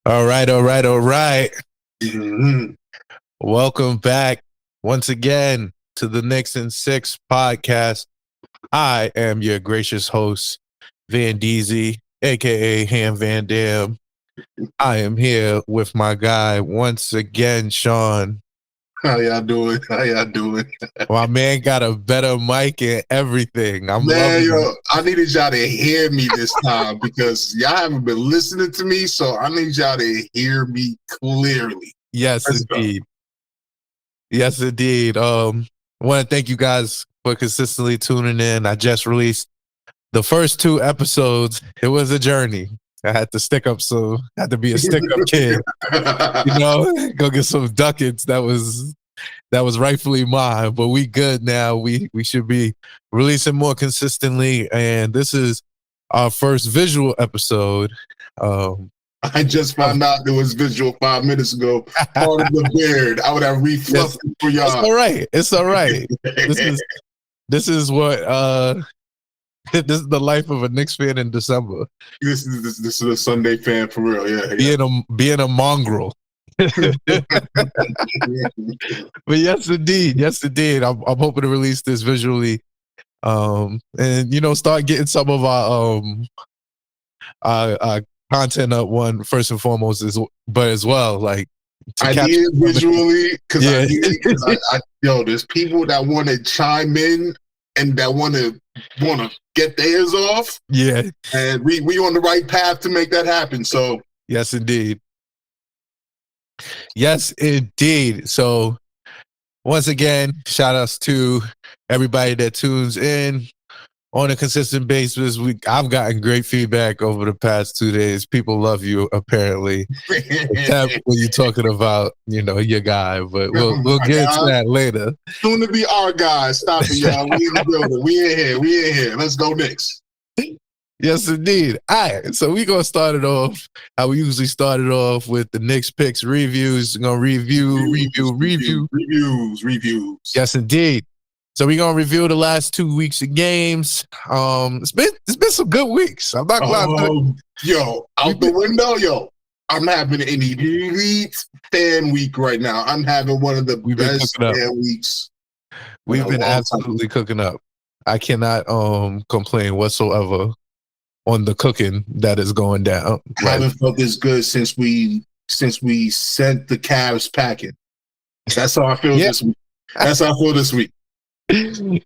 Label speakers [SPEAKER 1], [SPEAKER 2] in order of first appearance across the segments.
[SPEAKER 1] All right, all right, all right.
[SPEAKER 2] Mhm.
[SPEAKER 1] Welcome back once again to the Knicks in Six podcast. I am your gracious host, Van Deezy, aka Ham Van Dam. I am here with my guy once again, Sean.
[SPEAKER 2] How y'all doing? How y'all doing?
[SPEAKER 1] My man got a better mic and everything. I'm
[SPEAKER 2] Man,
[SPEAKER 1] loving it.
[SPEAKER 2] I needed y'all to hear me this time because y'all haven't been listening to me, so I need y'all to hear me clearly.
[SPEAKER 1] Yes,
[SPEAKER 2] Let's go.
[SPEAKER 1] indeed. Yes, indeed. I want to thank you guys for consistently tuning in. I just released the first two episodes. It was a journey. I had to stick up, so I had to be a stick up kid. Go get some ducats. That was rightfully mine. But we good now. We should be releasing more consistently. And this is our first visual episode.
[SPEAKER 2] I just found out there was visual 5 minutes ago. Part of the beard. I would have refluffed it for y'all.
[SPEAKER 1] It's all right. It's all right. This is what this is the life of a Knicks fan in December.
[SPEAKER 2] This is a Sunday fan for real. Yeah.
[SPEAKER 1] Being a mongrel. But yes, indeed. I'm hoping to release this visually, and start getting some of our content up. One first and foremost but as well, like
[SPEAKER 2] I did it visually because there's people that want to chime in and that want to get theirs off.
[SPEAKER 1] Yeah,
[SPEAKER 2] and we on the right path to make that happen. So
[SPEAKER 1] yes, indeed. So once again, shout outs to everybody that tunes in on a consistent basis. I've gotten great feedback over the past 2 days. People love you, apparently. Except when you're talking about, your guy. But we'll get into that later.
[SPEAKER 2] Soon to be our guy. Stop it, y'all. We in the building. We in here. Let's go Knicks.
[SPEAKER 1] Yes, indeed. All right, so we're going to start it off how we usually start it off with the Knicks picks reviews. We're going to
[SPEAKER 2] reviews.
[SPEAKER 1] Yes, indeed. So we're going to review the last 2 weeks of games. It's been some good weeks. I'm not glad.
[SPEAKER 2] Out the window, I'm having an elite fan week right now. I'm having one of the best fan weeks.
[SPEAKER 1] We've been absolutely cooking up. I cannot complain whatsoever on the cooking that is going down.
[SPEAKER 2] I haven't felt this good since we sent the Cavs packing. That's how I feel this week. That's how I feel this week.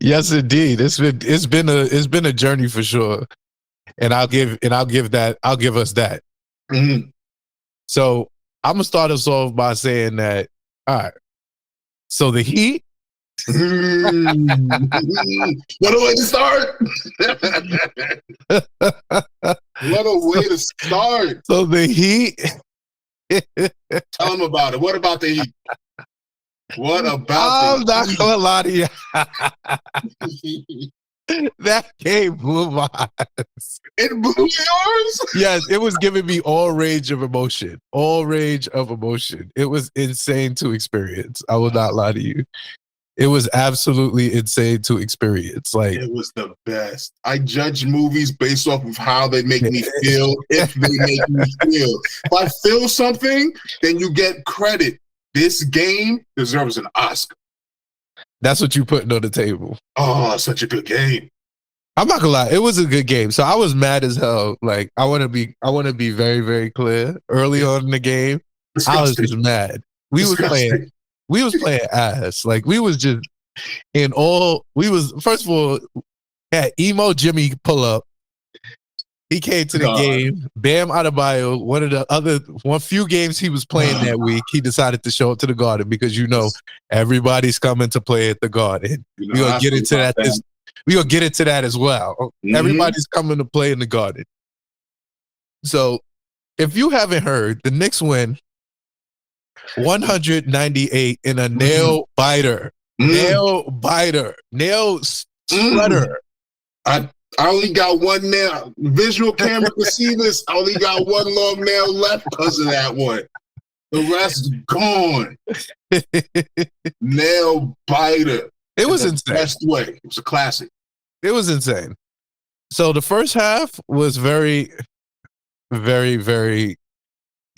[SPEAKER 1] Yes, indeed. It's been a journey for sure. And I'll give us that.
[SPEAKER 2] Mm-hmm.
[SPEAKER 1] So I'm gonna start us off by saying that, all right. So the Heat.
[SPEAKER 2] What a way to start. What a way to start.
[SPEAKER 1] So the Heat.
[SPEAKER 2] Tell them about it. What about the Heat? What about
[SPEAKER 1] I'm not gonna lie to you. That game blew my eyes.
[SPEAKER 2] It blew yours?
[SPEAKER 1] Yes, it was giving me all range of emotion. It was insane to experience. I will not lie to you. It was absolutely insane to experience. Like,
[SPEAKER 2] it was the best. I judge movies based off of how they make me feel, if they make me feel. If I feel something, then you get credit. This game deserves an Oscar.
[SPEAKER 1] That's what you putting on the table.
[SPEAKER 2] Oh, such a good game.
[SPEAKER 1] I'm not gonna lie, it was a good game. So I was mad as hell. Like, I want to be very, very clear. Early on in the game, I was just mad. We was playing ass. Like, we was just first of all, had emo Jimmy pull up. He came to the game. Bam Adebayo, one few games he was playing that week, he decided to show up to the Garden because everybody's coming to play at the Garden. We're gonna get into that. We're gonna get into that as well. Mm-hmm. Everybody's coming to play in the Garden. So if you haven't heard, the Knicks win 198 in a nail biter. Nail spreader.
[SPEAKER 2] I only got one nail. Visual camera can see this. I only got one long nail left because of that one. The rest gone. Nail biter.
[SPEAKER 1] It was insane.
[SPEAKER 2] Best way. It was a classic.
[SPEAKER 1] It was insane. So the first half was very, very, very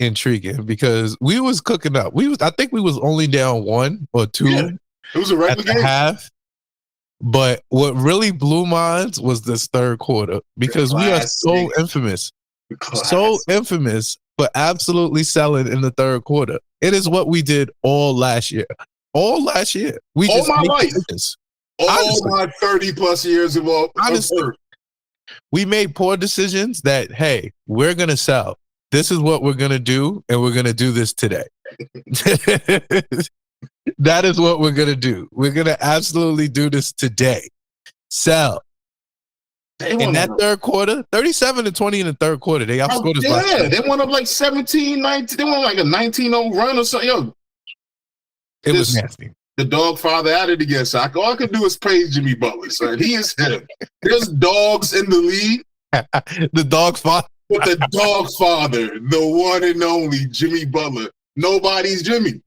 [SPEAKER 1] intriguing because we was cooking up. I think we was only down 1 or 2.
[SPEAKER 2] Yeah, it was a regular game.
[SPEAKER 1] Half. But what really blew minds was this third quarter because we are so infamous for absolutely selling in the third quarter. It is what we did all last year. We
[SPEAKER 2] all
[SPEAKER 1] just
[SPEAKER 2] my life.
[SPEAKER 1] Honestly,
[SPEAKER 2] my 30 plus years of
[SPEAKER 1] honestly, we made poor decisions that, hey, we're going to sell. This is what we're going to do, and we're going to do this today. That is what we're going to do. We're going to absolutely do this today. Sell. In that third quarter, 37-20 in the third quarter. They outscored us.
[SPEAKER 2] Yeah, they went up like 17, 19. They went like a 19-0 run or something. Yo,
[SPEAKER 1] it was nasty.
[SPEAKER 2] The dog father at it again. So all I could do is praise Jimmy Butler, son. He is him. There's dogs in the league.
[SPEAKER 1] The dog father.
[SPEAKER 2] But the dog father, the one and only Jimmy Butler. Nobody's Jimmy.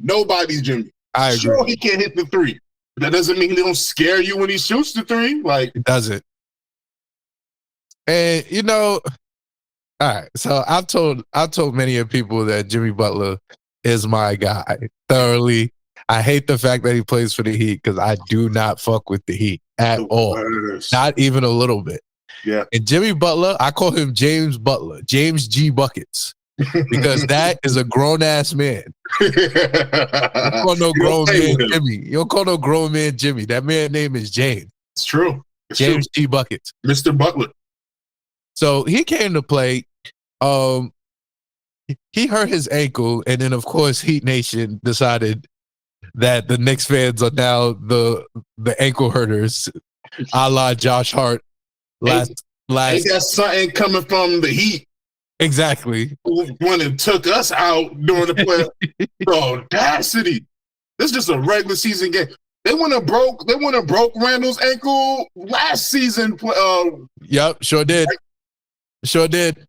[SPEAKER 1] I agree.
[SPEAKER 2] Sure, he can't hit the three. That doesn't mean he don't scare you when he shoots the three. Like,
[SPEAKER 1] it doesn't. And all right. So I've told many of people that Jimmy Butler is my guy thoroughly. I hate the fact that he plays for the Heat because I do not fuck with the Heat at all. Not even a little bit.
[SPEAKER 2] Yeah.
[SPEAKER 1] And Jimmy Butler, I call him James Butler, James G. Buckets, because that is a grown ass man. You don't call no grown man Jimmy. You don't call no grown man Jimmy. That man's name is James.
[SPEAKER 2] It's true.
[SPEAKER 1] James G. Buckets.
[SPEAKER 2] Mr. Butler.
[SPEAKER 1] So he came to play. He hurt his ankle, and then of course Heat Nation decided that the Knicks fans are now the ankle hurters, a la Josh Hart. Last
[SPEAKER 2] they got something coming from the Heat.
[SPEAKER 1] Exactly.
[SPEAKER 2] When it took us out during the play. The audacity. This is just a regular season game. They wouldn't have broke Randall's ankle last season.
[SPEAKER 1] Yep, sure did. Sure did.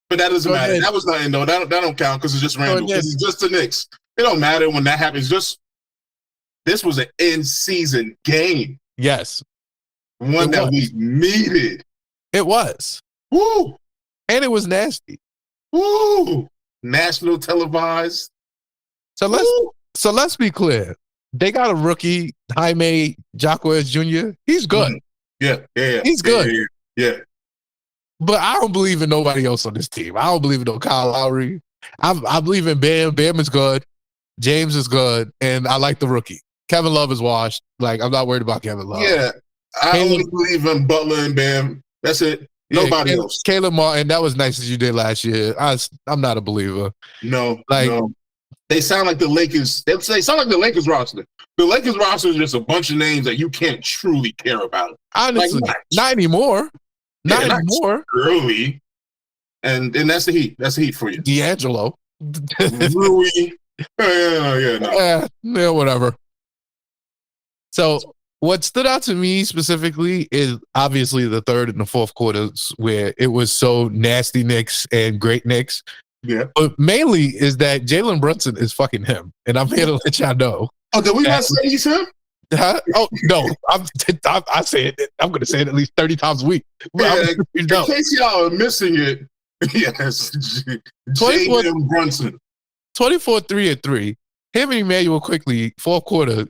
[SPEAKER 2] But that doesn't matter. That was nothing though. That don't count because it's just Randall. It's just the Knicks. It don't matter when that happens. This was an in-season game.
[SPEAKER 1] Yes.
[SPEAKER 2] One that we needed.
[SPEAKER 1] It was.
[SPEAKER 2] Woo!
[SPEAKER 1] And it was nasty.
[SPEAKER 2] Woo! National televised.
[SPEAKER 1] So let's be clear. They got a rookie, Jaime Jaquez Jr. He's good.
[SPEAKER 2] Yeah.
[SPEAKER 1] He's good.
[SPEAKER 2] Yeah.
[SPEAKER 1] But I don't believe in nobody else on this team. I don't believe in no Kyle Lowry. I believe in Bam. Bam is good. James is good. And I like the rookie. Kevin Love is washed. Like, I'm not worried about Kevin Love.
[SPEAKER 2] Yeah. I only believe in Butler and Bam. That's it. Nobody else.
[SPEAKER 1] Caleb Martin, that was nice as you did last year. I'm not a believer.
[SPEAKER 2] No. They sound like the Lakers. They sound like the Lakers roster. The Lakers roster is just a bunch of names that you can't truly care about.
[SPEAKER 1] Honestly, not anymore. Not anymore.
[SPEAKER 2] Early. And that's the Heat. That's the Heat for you.
[SPEAKER 1] D'Angelo.
[SPEAKER 2] Rui. Yeah,
[SPEAKER 1] whatever. So what stood out to me specifically is obviously the third and the fourth quarters where it was so nasty Knicks and great Knicks.
[SPEAKER 2] Yeah.
[SPEAKER 1] But mainly is that Jalen Brunson is fucking him. And I'm here to let y'all know.
[SPEAKER 2] Oh, did we not say he's him?
[SPEAKER 1] Huh? Oh, no. I say it. I'm going to say it at least 30 times a week.
[SPEAKER 2] Yeah, in case y'all are missing it, yes. Jalen Brunson.
[SPEAKER 1] 24 3-3. Him and Emmanuel quickly, fourth quarter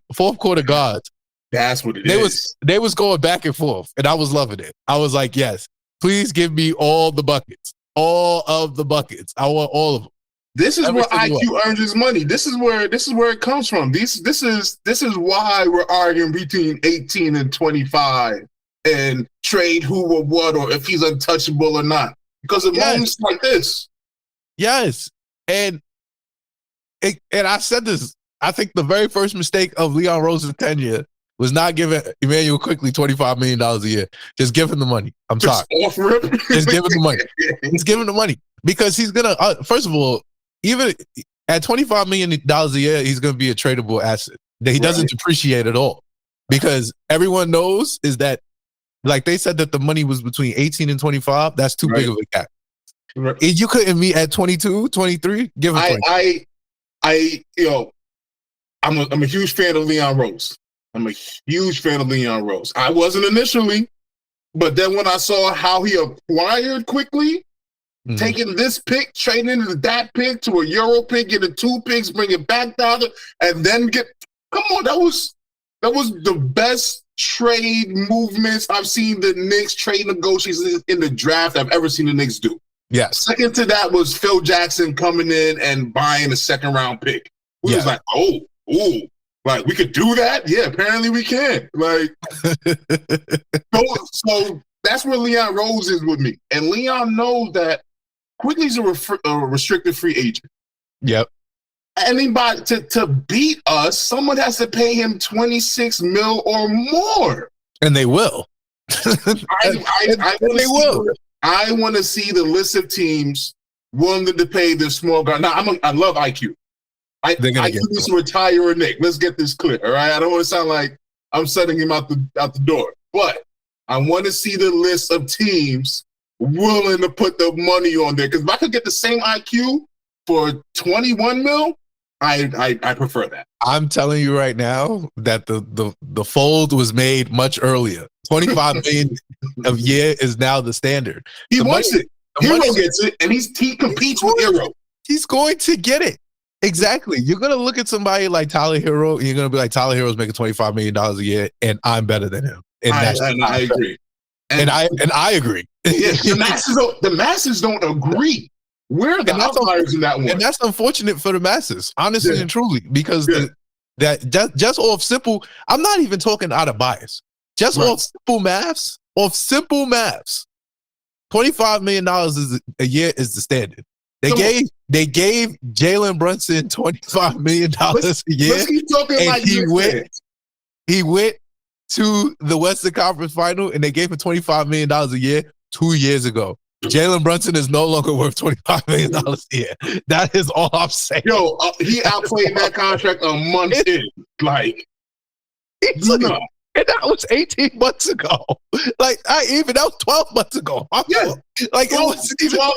[SPEAKER 1] guards.
[SPEAKER 2] That's what it is.
[SPEAKER 1] They was going back and forth, and I was loving it. I was like, yes, please give me all the buckets. All of the buckets. I want all of them.
[SPEAKER 2] This is where IQ earns his money. This is where it comes from. This is why we're arguing between 18 and 25 and trade who or what or if he's untouchable or not. Because of moments like this. Yes.
[SPEAKER 1] And I said this, I think the very first mistake of Leon Rose's tenure was not giving Emmanuel Quickly $25 million a year. Just give him the money. I'm sorry. Just give him the money. Just give him the money. Because he's going to, first of all, even at $25 million a year, he's going to be a tradable asset that he doesn't depreciate at all. Because everyone knows is that, like they said that the money was between 18 and 25. That's too big of a gap. Right. If you couldn't meet at 22, 23, give him 20.
[SPEAKER 2] I'm a huge fan of Leon Rose. I wasn't initially, but then when I saw how he acquired Quickly, taking this pick, trading into that pick to a Euro pick, getting 2 picks, bring it back down, and then get. Come on, that was the best trade movements I've seen the Knicks trade negotiations in the draft I've ever seen the Knicks do.
[SPEAKER 1] Yes.
[SPEAKER 2] Second to that was Phil Jackson coming in and buying a 2nd round pick. We was like, oh, like we could do that? Yeah, apparently we can. Like, so that's where Leon Rose is with me. And Leon knows that Quigley's a restricted free agent.
[SPEAKER 1] Yep.
[SPEAKER 2] Anybody to beat us, someone has to pay him $26 million or more.
[SPEAKER 1] And they will.
[SPEAKER 2] I want to see the list of teams willing to pay this small guy. Now, I love IQ. IQ needs to retire or Nick. Let's get this clear, all right? I don't want to sound like I'm setting him out the door. But I want to see the list of teams willing to put the money on there. Because if I could get the same IQ for $21 million, I prefer that.
[SPEAKER 1] I'm telling you right now that the fold was made much earlier. $25 million a year is now the standard.
[SPEAKER 2] He wants it. Hero gets it, and he competes with Hero.
[SPEAKER 1] He's going to get it. Exactly. You're going to look at somebody like Tyler Hero, and you're going to be like, Tyler Hero's making $25 million a year, and I'm better than him. And
[SPEAKER 2] I agree.
[SPEAKER 1] And I agree.
[SPEAKER 2] Yeah, the masses don't agree. We're the outliers in that one.
[SPEAKER 1] And that's unfortunate for the masses, honestly and truly, because that just off simple, I'm not even talking out of bias. Just off simple maths, $25 million a year is the standard. They gave Jalen Brunson $25 million a year.
[SPEAKER 2] Let's keep talking
[SPEAKER 1] and
[SPEAKER 2] like
[SPEAKER 1] he went to the Western Conference Final, and they gave him $25 million a year 2 years ago. Jalen Brunson is no longer worth $25 million a year. That is all I'm saying.
[SPEAKER 2] Yo, he outplayed that contract a month in. Like,
[SPEAKER 1] and that was 18 months ago. Like, that was 12 months ago.
[SPEAKER 2] Yeah.
[SPEAKER 1] Like,
[SPEAKER 2] 12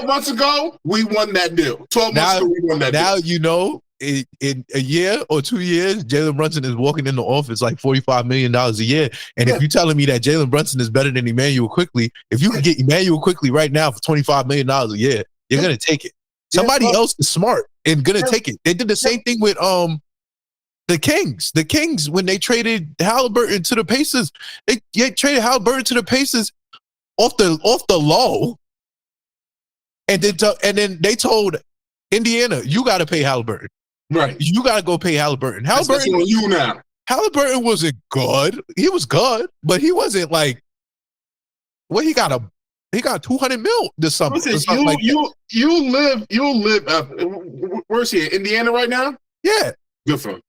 [SPEAKER 2] months ago, we won that deal. 12 months ago, we won that deal.
[SPEAKER 1] Now, you know, in a year or 2 years, Jalen Brunson is walking in the office like $45 million a year. And if you're telling me that Jalen Brunson is better than Emmanuel Quickly, if you can get Emmanuel Quickly right now for $25 million a year, you're going to take it. Somebody else is smart and going to take it. They did the same thing with the Kings. The Kings, when they traded Halliburton to the Pacers, they traded Halliburton to the Pacers off the low. And then they told Indiana, you got to pay Halliburton.
[SPEAKER 2] Right.
[SPEAKER 1] You got to go pay Halliburton. Halliburton
[SPEAKER 2] on you now.
[SPEAKER 1] Halliburton wasn't good. He was good, but he wasn't like, well, he got $200 million this summer.
[SPEAKER 2] Listen, you live, where's he, Indiana right now?
[SPEAKER 1] Yeah.
[SPEAKER 2] Good for him.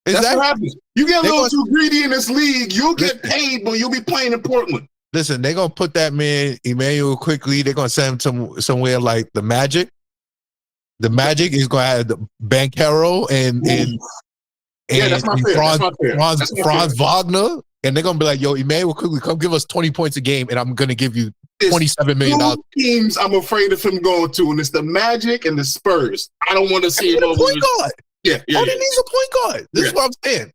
[SPEAKER 1] Exactly.
[SPEAKER 2] That's what happens. You get a little too greedy in this league, you'll get paid, but you'll be playing in Portland.
[SPEAKER 1] Listen, they're going to put that man, Emmanuel Quickly, they're going to send him somewhere like the Magic. The Magic is going to have the Banchero and
[SPEAKER 2] that's not fair.
[SPEAKER 1] Franz Wagner. And they're going to be like, yo, Emmanuel Quickly, come give us 20 points a game, and I'm going to give you $27 million.
[SPEAKER 2] Two teams I'm afraid of him going to, and it's the Magic and the Spurs. I don't want to see it over.
[SPEAKER 1] Point guard.
[SPEAKER 2] Yeah.
[SPEAKER 1] He needs a point guard. This is what I'm saying.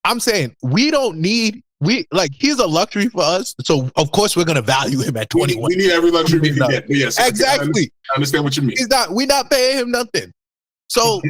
[SPEAKER 1] I'm saying we don't need, he's a luxury for us. So, of course, we're going to value him at 21.
[SPEAKER 2] We need every luxury we can get. Yes,
[SPEAKER 1] exactly.
[SPEAKER 2] I understand what you mean.
[SPEAKER 1] We're not paying him nothing. So,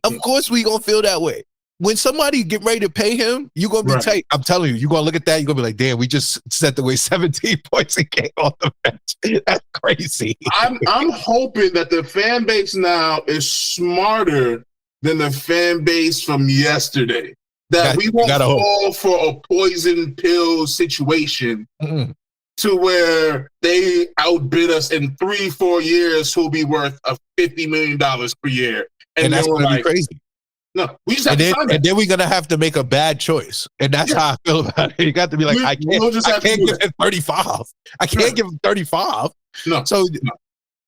[SPEAKER 1] of course, we're going to feel that way. When somebody get ready to pay him, you're going to be tight. I'm telling you, you're going to look at that. You're going to be like, damn, we just sent away 17 points a game off the bench. That's crazy.
[SPEAKER 2] I'm hoping that the fan base now is smarter than the fan base from yesterday. That we won't fall for a poison pill situation to where they outbid us in 3-4 years, who'll be worth $50 million per year.
[SPEAKER 1] And that's going to be crazy.
[SPEAKER 2] No, we just have to find
[SPEAKER 1] and then we're going to have to make a bad choice. And that's how I feel about it. You got to be like, I can't give him 35. I can't give him 35.
[SPEAKER 2] No.
[SPEAKER 1] So,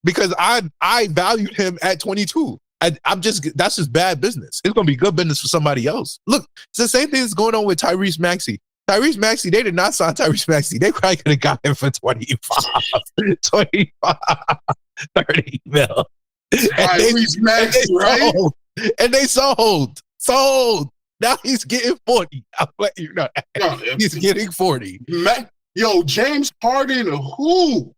[SPEAKER 1] because I valued him at 22. That's just bad business. It's going to be good business for somebody else. Look, it's the same thing that's going on with Tyrese Maxey. Tyrese Maxey, they did not sign Tyrese Maxey. They probably could have got him for 30 mil.
[SPEAKER 2] Tyrese Maxey, right?
[SPEAKER 1] And they sold. Now he's getting 40. I'll let you know that. He's getting 40.
[SPEAKER 2] James Harden, who?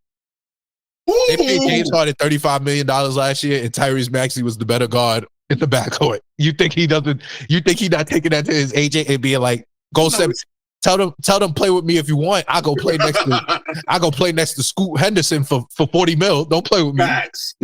[SPEAKER 1] They paid James Harden $35 million last year, and Tyrese Maxey was the better guard in the backcourt. You think he doesn't? You think he not taking that to his agent and being like, "Go tell them play with me if you want. I go play next to Scoot Henderson for $40 million. Don't play with me.
[SPEAKER 2] Facts.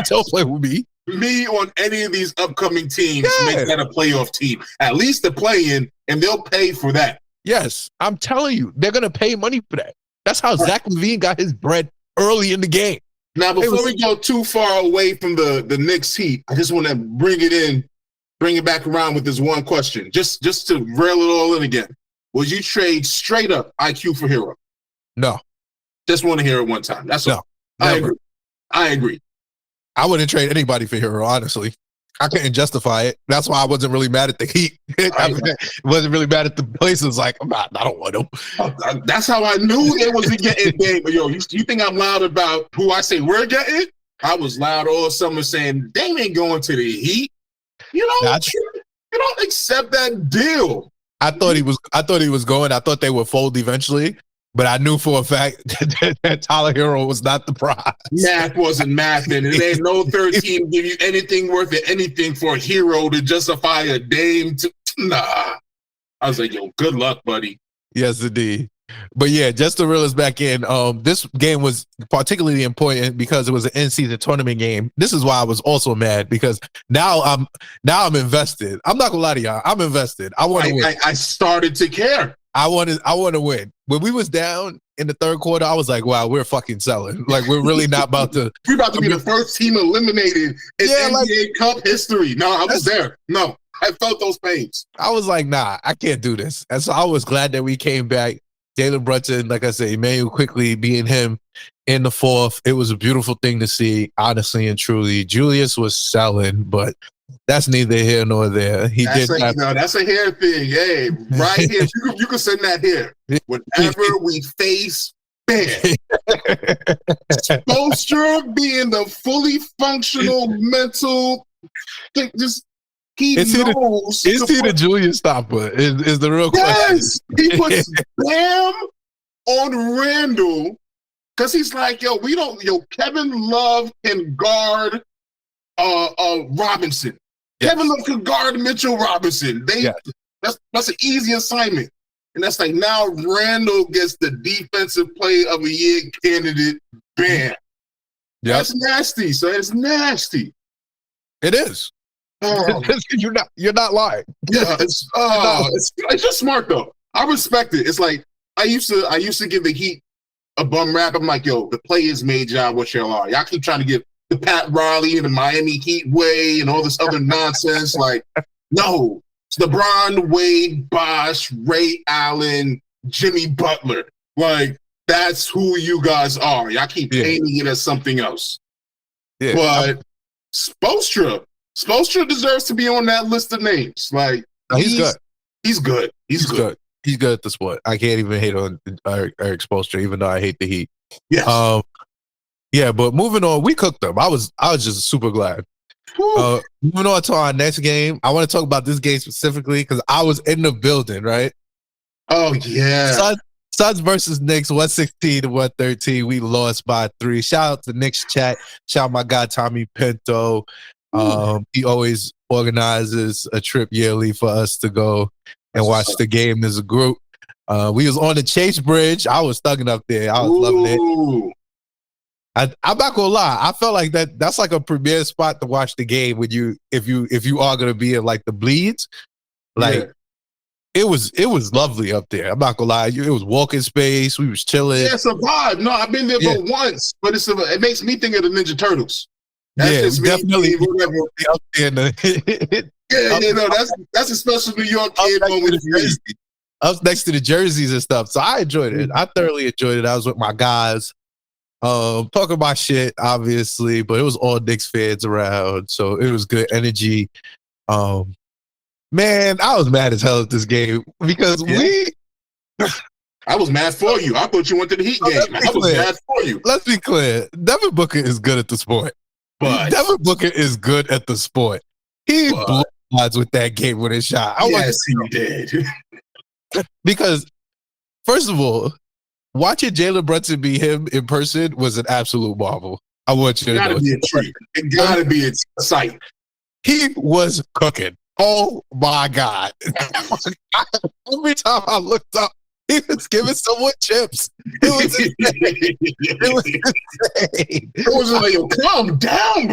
[SPEAKER 1] Don't play with me.
[SPEAKER 2] Me on any of these upcoming teams make that a playoff team. At least the play-in, and they'll pay for that.
[SPEAKER 1] Yes, I'm telling you, they're gonna pay money for that. That's how Zach LaVine got his bread early in the game.
[SPEAKER 2] Now, before we go too far away from the Knicks Heat, I just want to bring it back around with this one question, just to rail it all in again. Would you trade straight up IQ for Hero?
[SPEAKER 1] No.
[SPEAKER 2] Just want to hear it one time. That's all. I agree.
[SPEAKER 1] I wouldn't trade anybody for Hero, honestly. I couldn't justify it. That's why I wasn't really mad at the Heat. I wasn't really mad at the places. Like, I don't want them.
[SPEAKER 2] That's how I knew it was getting big. But yo, you think I'm loud about who I say we're getting? I was loud all summer saying they ain't going to the Heat. You don't accept that deal.
[SPEAKER 1] I thought he was going. I thought they would fold eventually. But I knew for a fact that Tyler Hero was not the prize.
[SPEAKER 2] Math wasn't mathing, and there's no third team give you anything worth of anything for a Hero to justify a Dame. Nah. I was like, yo, good luck, buddy.
[SPEAKER 1] Yes, indeed. But yeah, just to reel us back in, this game was particularly important because it was an in-season tournament game. This is why I was also mad, because now I'm invested. I'm not gonna lie to y'all. I'm invested. I want to win.
[SPEAKER 2] I started to care.
[SPEAKER 1] I want to win. When we was down in the third quarter, I was like, wow, we're fucking selling. Like, we're really not about to.
[SPEAKER 2] We're about to be the first team eliminated in NBA Cup history. No, I was there. No, I felt those pains.
[SPEAKER 1] I was like, nah, I can't do this. And so I was glad that we came back. Jalen Brunson, like I said, Emmanuel quickly being him in the fourth. It was a beautiful thing to see, honestly and truly. Julius was selling, but that's neither here nor there.
[SPEAKER 2] That's a hair thing. Hey, right here, you can send that here. Whenever we face bam. Spoelstra being the fully functional mental thing, just
[SPEAKER 1] is he the Julius stopper? Is the real question?
[SPEAKER 2] Yes, he puts Bam on Randall because he's like, Kevin Love can guard Robinson. Yes. Kevin Love can guard Mitchell Robinson. That's an easy assignment. And that's like, now Randall gets the defensive play of a year candidate. Bam. Yep. That's nasty. So it's nasty.
[SPEAKER 1] It is. You're not lying.
[SPEAKER 2] Yeah, it's just smart though. I respect it. It's like I used to give the Heat a bum rap. I'm like, yo, the players made y'all what y'all are. Y'all keep trying to give the Pat Riley and the Miami Heat way and all this other nonsense. Like, no, it's LeBron, Wade, Bosh, Ray Allen, Jimmy Butler. Like, that's who you guys are. Y'all keep painting it as something else. Yeah. But Spoelstra deserves to be on that list of names. Like, he's good. He's good. He's good.
[SPEAKER 1] He's good at the sport. I can't even hate on Eric Spoelstra, even though I hate the Heat.
[SPEAKER 2] Yes.
[SPEAKER 1] Yeah, but moving on, we cooked them. I was just super glad. Moving on to our next game, I want to talk about this game specifically because I was in the building, right?
[SPEAKER 2] Oh, yeah.
[SPEAKER 1] Suns versus Knicks, 116-113. We lost by 3. Shout out to Knicks chat. Shout out my guy, Tommy Pinto. He always organizes a trip yearly for us to go and watch the game as a group. We was on the Chase Bridge. I was thugging up there. I was loving it. I'm not gonna lie. I felt like that's like a premier spot to watch the game when if you are gonna be in like the bleeds. Like it was lovely up there. I'm not gonna lie. It was walking space. We was chilling.
[SPEAKER 2] Yeah, it's a vibe. No, I've been there but once, but it makes me think of the Ninja Turtles. That's
[SPEAKER 1] definitely
[SPEAKER 2] up there. That's a special New York kid moment.
[SPEAKER 1] Up next to the jerseys and stuff. So I enjoyed it. I thoroughly enjoyed it. I was with my guys. Talking about shit, obviously, but it was all Knicks fans around, so it was good energy. Man, I was mad as hell at this game because
[SPEAKER 2] I was mad for you. I thought you went to the Heat game. I was mad for you.
[SPEAKER 1] Let's be clear. Devin Booker is good at the sport. But Devin Booker is good at the sport. He blew odds with that game with his shot.
[SPEAKER 2] Yes, he did.
[SPEAKER 1] Because, first of all, watching Jalen Brunson be him in person was an absolute marvel. I want you to know.
[SPEAKER 2] It gotta be a treat. It gotta be a sight.
[SPEAKER 1] He was cooking. Oh my God. Every time I looked up, he was giving someone chips. It was insane. It was insane.
[SPEAKER 2] It was like, yo, calm down,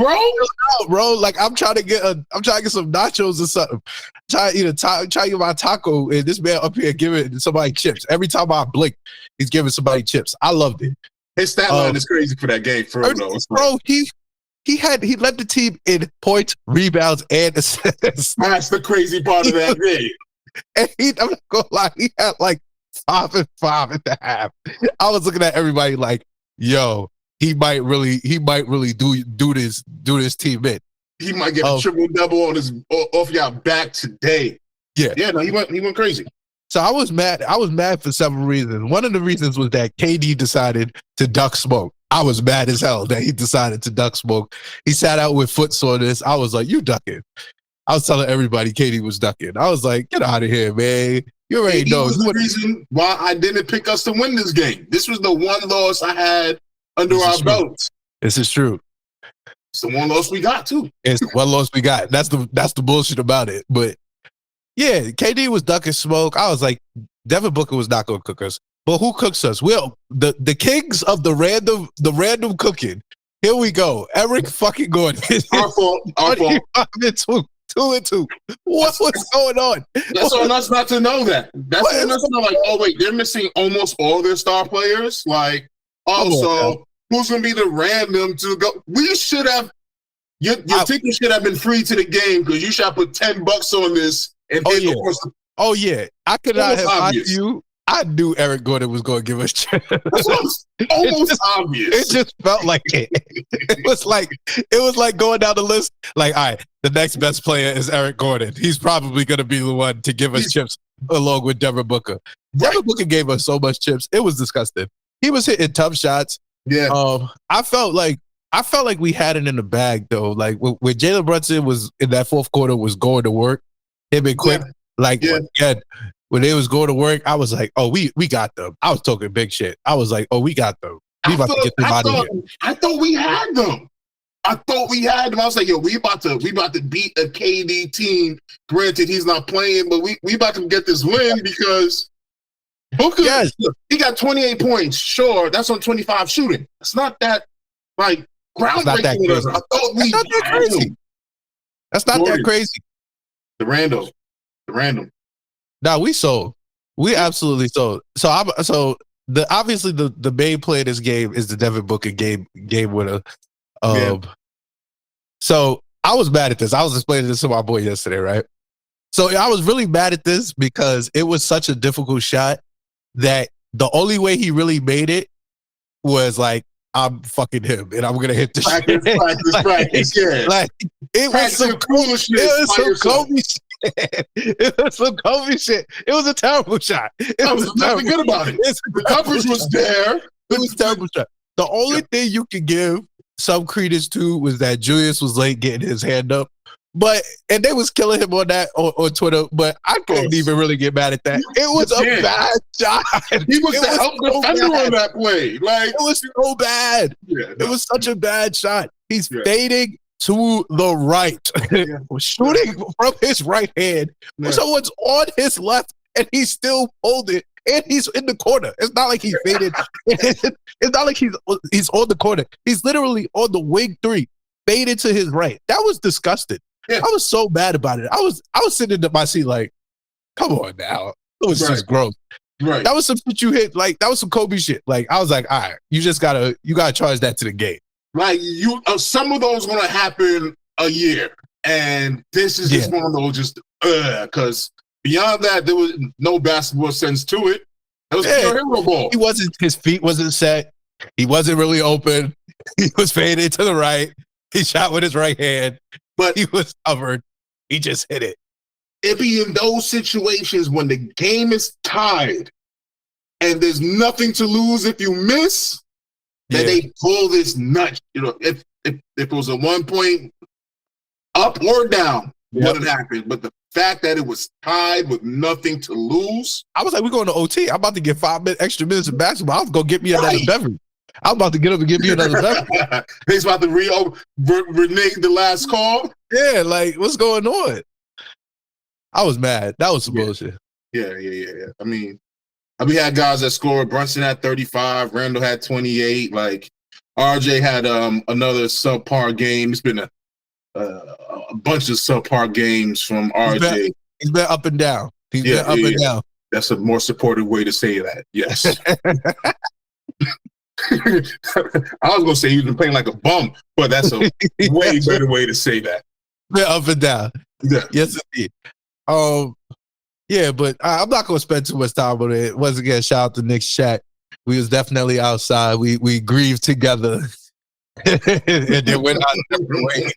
[SPEAKER 2] bro.
[SPEAKER 1] Like I'm trying to get some nachos or something. Trying to get my taco, and this man up here giving somebody chips. Every time I blink, he's giving somebody chips. I loved it.
[SPEAKER 2] His stat line is crazy for that game, for real, though.
[SPEAKER 1] Bro, he led the team in points, rebounds, and assists.
[SPEAKER 2] That's the crazy part of that game.
[SPEAKER 1] And I'm not gonna lie, he had like 5 and 5 at the half. I was looking at everybody like, yo, he might really do this team in.
[SPEAKER 2] He might get a triple double on his off y'all back today. Yeah, no, he went crazy.
[SPEAKER 1] So I was mad. I was mad for several reasons. One of the reasons was that KD decided to duck smoke. I was mad as hell that he decided to duck smoke. He sat out with foot soreness. I was like, you ducking. I was telling everybody KD was ducking. I was like, get out of here, man. You already know.
[SPEAKER 2] This was the reason why I didn't pick us to win this game. This was the one loss I had under our belts.
[SPEAKER 1] This is true.
[SPEAKER 2] It's the one loss we got, too.
[SPEAKER 1] It's the one loss we got. That's the bullshit about it. But yeah, KD was ducking smoke. I was like, Devin Booker was not going to cook us. But who cooks us? Well, the kings of the random cooking. Here we go. Eric fucking Gordon.
[SPEAKER 2] Our fault.
[SPEAKER 1] 2 and 2. What's going on?
[SPEAKER 2] That's on us not to know that. That's on us to know, like, oh, wait, they're missing almost all their star players. Like, so who's going to be the random to go? We should have, your ticket should have been free to the game because you should have put $10 on this. And
[SPEAKER 1] oh, yeah. I could not have lied to you. I knew Eric Gordon was going to give us chips.
[SPEAKER 2] Almost obvious.
[SPEAKER 1] It just felt like it. It was like going down the list. Like, all right, the next best player is Eric Gordon. He's probably going to be the one to give us chips along with Devin Booker. Devin Booker gave us so much chips. It was disgusting. He was hitting tough shots.
[SPEAKER 2] Yeah.
[SPEAKER 1] I felt like we had it in the bag though. Like when Jalen Brunson was in that fourth quarter was going to work, him and Quick. When they was going to work, I was like, oh, we got them. I was talking big shit. I was like, oh, we got them. We about to get them out of here.
[SPEAKER 2] I thought we had them. I was like, yo, we about to beat a KD team. Granted, he's not playing, but we about to get this win because Booker, he got 28 points. Sure, that's on 25 shooting. It's not that like groundbreaking. I thought we had crazy.
[SPEAKER 1] That's not that crazy.
[SPEAKER 2] The random.
[SPEAKER 1] Now we sold. We absolutely sold. So obviously the main play of this game is the Devin Booker game winner. So I was mad at this. I was explaining this to my boy yesterday, right? So I was really mad at this because it was such a difficult shot that the only way he really made it was like, I'm fucking him and I'm gonna hit the shit.
[SPEAKER 2] Practice, yeah.
[SPEAKER 1] Like it was some cool shit. It was some Kobe shit. It was some Kobe shit. It was a terrible shot.
[SPEAKER 2] There was nothing good about it. The coverage was there.
[SPEAKER 1] It was a terrible shot. The only thing you could give some credence to was that Julius was late getting his hand up. And they was killing him on that on Twitter, but I couldn't even really get mad at that. It was a bad shot.
[SPEAKER 2] He was the help defender on that play. Like
[SPEAKER 1] it was so bad.
[SPEAKER 2] Yeah,
[SPEAKER 1] It was such a bad shot. He's fading to the right, shooting from his right hand. Someone's on his left, and he's still holding. And he's in the corner. It's not like he's faded. It's not like he's on the corner. He's literally on the wing 3, faded to his right. That was disgusting. Yeah. I was so bad about it. I was sitting in my seat like, come on now. It was just gross.
[SPEAKER 2] Right.
[SPEAKER 1] That was some shit you hit. Like that was some Kobe shit. Like I was like, all right, you gotta charge that to the game.
[SPEAKER 2] Like some of those gonna happen a year, and this is just one of those just because beyond that there was no basketball sense to it. It was pure hero ball.
[SPEAKER 1] His feet wasn't set. He wasn't really open. He was faded to the right. He shot with his right hand. But he was covered. He just hit it.
[SPEAKER 2] It be in those situations when the game is tied and there's nothing to lose if you miss, that they pull this nut. You know, if it was a 1 point up or down, wouldn't happen. But the fact that it was tied with nothing to lose.
[SPEAKER 1] I was like, we're going to OT. I'm about to get 5 extra minutes of basketball. I was going to get me another beverage. I'm about to get up and get me another beverage.
[SPEAKER 2] He's about to renege the last call.
[SPEAKER 1] Yeah, like, what's going on? I was mad. That was some bullshit.
[SPEAKER 2] Yeah. I mean, we had guys that scored. Brunson had 35. Randall had 28. Like, RJ had another subpar game. It's been a bunch of subpar games from RJ.
[SPEAKER 1] He's been up and down. He's been up and down.
[SPEAKER 2] That's a more supportive way to say that. Yes. I was gonna say he's been playing like a bum, but that's a way better way to say that.
[SPEAKER 1] Been up and down.
[SPEAKER 2] Yeah.
[SPEAKER 1] Yes, indeed. Yeah, but I'm not gonna spend too much time on it. Once again, shout out to Knicks chat. We was definitely outside. We grieved together. And then went out a different way.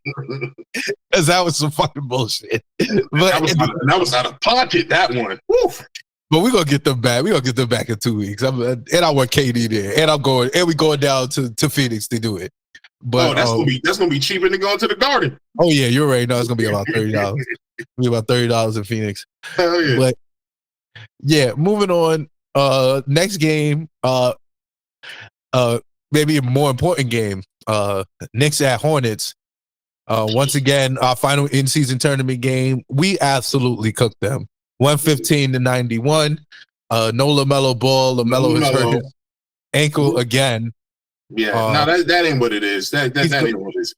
[SPEAKER 1] Because that was some fucking bullshit. But
[SPEAKER 2] that was out of pocket, that one. Woof.
[SPEAKER 1] But we're gonna get them back. We're gonna get them back in 2 weeks. And I want KD there. And we going down to Phoenix to do it. But
[SPEAKER 2] that's gonna be cheaper than going to the Garden.
[SPEAKER 1] Oh yeah, you're right. No, it's gonna be about $30. It'll be about $30 in Phoenix.
[SPEAKER 2] Hell yeah.
[SPEAKER 1] But yeah, moving on. Next game, maybe a more important game. Knicks at Hornets. Once again, our final in-season tournament game. We absolutely cooked them. 115-91. No LaMelo Ball. LaMelo has hurt his ankle again.
[SPEAKER 2] Yeah, no, that ain't what it is. That ain't what it is.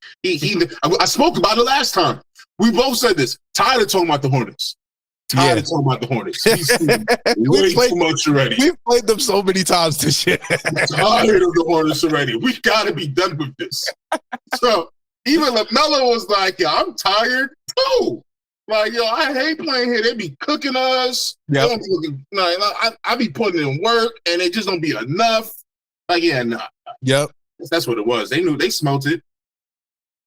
[SPEAKER 2] I spoke about it last time. We both said this. Tired of talking about the Hornets. Tired of talking about the Hornets. He's way too much already.
[SPEAKER 1] We've played them so many times this year.
[SPEAKER 2] Tired of the Hornets already. We got to be done with this. So even LaMelo was like, "Yo, I'm tired too. Like, yo, I hate playing here. They be cooking us.
[SPEAKER 1] Yep.
[SPEAKER 2] I be putting in work, and it just don't be enough. Like, yeah, nah.
[SPEAKER 1] Yep.
[SPEAKER 2] That's what it was. They knew they smelt it.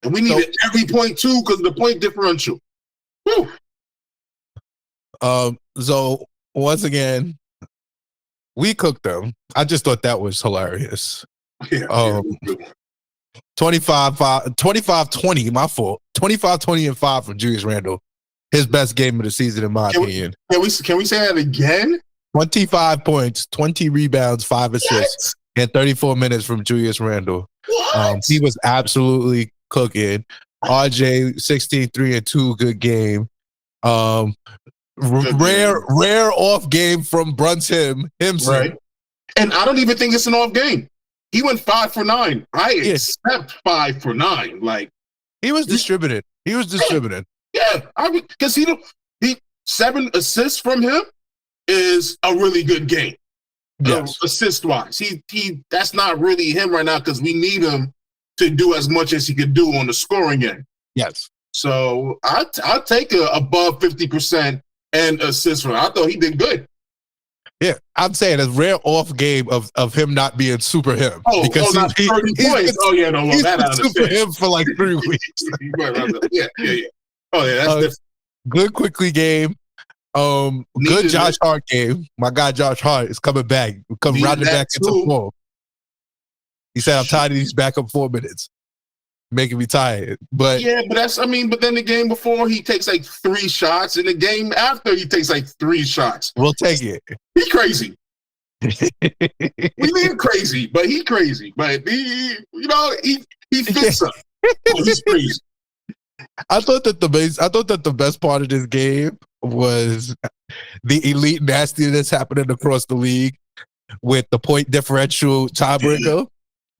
[SPEAKER 2] And we needed every point too because of the point differential. Woo.
[SPEAKER 1] So once again, we cooked them. I just thought that was hilarious.
[SPEAKER 2] Yeah.
[SPEAKER 1] 25-20, my fault. 25-20 and 5 from Julius Randle. His best game of the season, in my opinion. Can we
[SPEAKER 2] say that again?
[SPEAKER 1] 25 points, 20 rebounds, 5 assists, and 34 minutes from Julius Randle. He was absolutely cooking. RJ 16, 3 and 2, good game. Rare off game from Brunson HIMson.
[SPEAKER 2] Right. And I don't even think it's an off game. He went 5 for 9. I accept 5 for 9. Like,
[SPEAKER 1] he was distributed.
[SPEAKER 2] Yeah, because he 7 assists from him is a really good game.
[SPEAKER 1] Yes.
[SPEAKER 2] Assist wise, he that's not really him right now because we need him to do as much as he could do on the scoring end.
[SPEAKER 1] Yes.
[SPEAKER 2] So I'll take above 50% and assist from him. I thought he did good.
[SPEAKER 1] Yeah, I'm saying a rare off game of him not being super him.
[SPEAKER 2] Because not 30 points.
[SPEAKER 1] He's been super him for like 3 weeks.
[SPEAKER 2] Yeah. Oh yeah, that's different.
[SPEAKER 1] Good quickly game. Good Josh Hart game. My guy Josh Hart is coming back. Come rounding back into form. He said, "I'm tired of these backup 4 minutes, making me tired." But
[SPEAKER 2] yeah, but then the game before he takes like 3 shots, and the game after he takes like 3 shots.
[SPEAKER 1] We'll take it.
[SPEAKER 2] He crazy. We need crazy, but he crazy. But he fits up. He's crazy.
[SPEAKER 1] I thought that the best part of this game was the elite nastiness happening across the league with the point differential tiebreaker.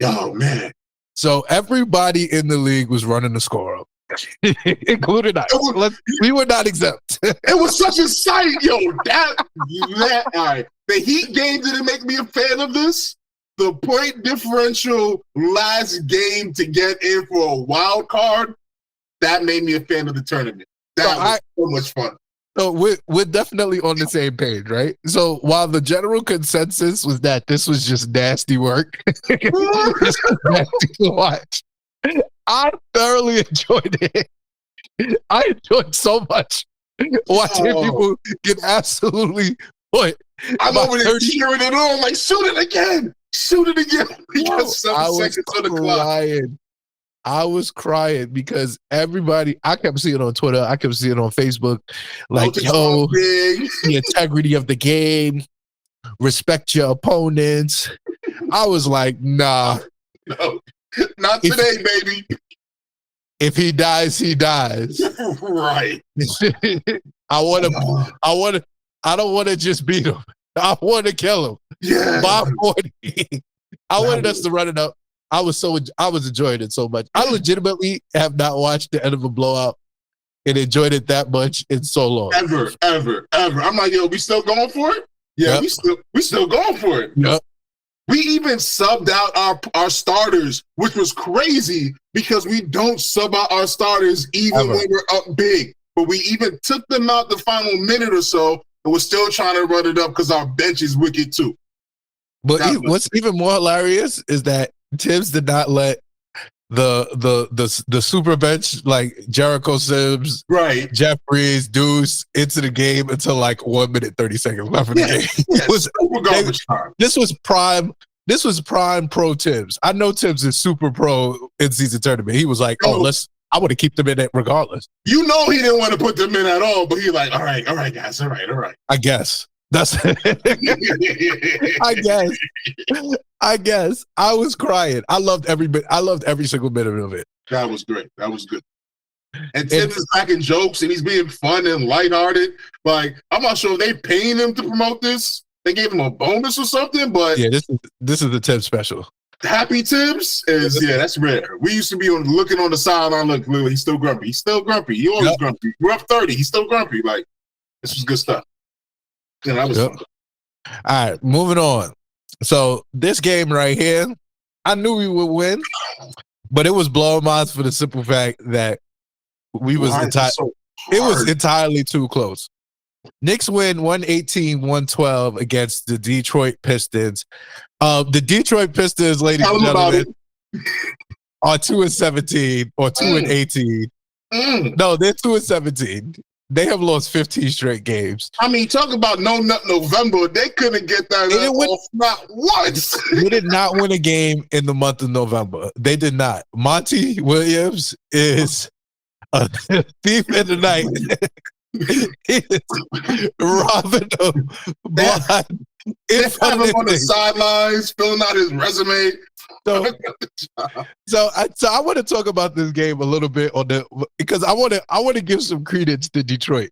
[SPEAKER 2] Oh man!
[SPEAKER 1] So everybody in the league was running the score up, including us. We were not exempt.
[SPEAKER 2] It was such a sight, yo. That all right. The Heat game didn't make me a fan of this. The point differential last game to get in for a wild card. That made me a fan of the tournament. That was so much fun.
[SPEAKER 1] So we're definitely on the same page, right? So while the general consensus was that this was just nasty work, this was nasty to watch, I thoroughly enjoyed it. I enjoyed so much watching people get absolutely put.
[SPEAKER 2] I'm over there cheering it on, like shoot it again. We got 7 seconds on the clock.
[SPEAKER 1] I was crying because everybody, I kept seeing it on Twitter, I kept seeing it on Facebook, like, yo, the integrity of the game, respect your opponents. I was like, nah.
[SPEAKER 2] No, not today, baby.
[SPEAKER 1] If he dies, he dies.
[SPEAKER 2] Right.
[SPEAKER 1] I don't want to just beat him. I want to kill him.
[SPEAKER 2] Yeah.
[SPEAKER 1] By 40. I wanted us to run it up. I was enjoying it so much. I legitimately have not watched the end of a blowout and enjoyed it that much in so long.
[SPEAKER 2] Ever. I'm like, yo, we still going for it? Yeah, yep. we still going for it.
[SPEAKER 1] Yep.
[SPEAKER 2] We even subbed out our starters, which was crazy because we don't sub out our starters even when we're up big. But we even took them out the final minute or so, and we're still trying to run it up because our bench is wicked too.
[SPEAKER 1] But what's even more hilarious is that Tibbs did not let the super bench like Jericho Sims,
[SPEAKER 2] right,
[SPEAKER 1] Jeffries, Deuce into the game until like 1 minute 30 seconds left in the game. This was prime pro Tibbs. I know Tibbs is super pro in season tournament. He was like, I want to keep them in it regardless.
[SPEAKER 2] You know he didn't want to put them in at all, but he like, all right, guys, all right.
[SPEAKER 1] I guess. That's I guess. I was crying. I loved every single minute of it.
[SPEAKER 2] That was great. That was good. And Tibbs is cracking jokes and he's being fun and lighthearted. Like, I'm not sure if they paying him to promote this. They gave him a bonus or something, but
[SPEAKER 1] yeah, this is the Tibbs special.
[SPEAKER 2] Happy Tibbs is that's rare. We used to be looking on the sideline. Look, he's still grumpy. He's still grumpy. He always grumpy. We're up 30. He's still grumpy. Like, this was good stuff. Yeah, that was fun.
[SPEAKER 1] All right, moving on. So this game right here, I knew we would win, but it was blowing minds for the simple fact that it was entirely too close. Knicks win 118-112 against the Detroit Pistons. The Detroit Pistons, ladies and gentlemen, are 2-17 or 2-18. No, they're 2-17. They have lost 15 straight games.
[SPEAKER 2] I mean, talk about no nut November. They couldn't get that off not once.
[SPEAKER 1] They did not win a game in the month of November. They did not. Monty Williams is a thief in the night. Robbing them blind.
[SPEAKER 2] They have him on the sidelines, filling out his resume.
[SPEAKER 1] So I want to talk about this game a little bit because I want to give some credence to Detroit.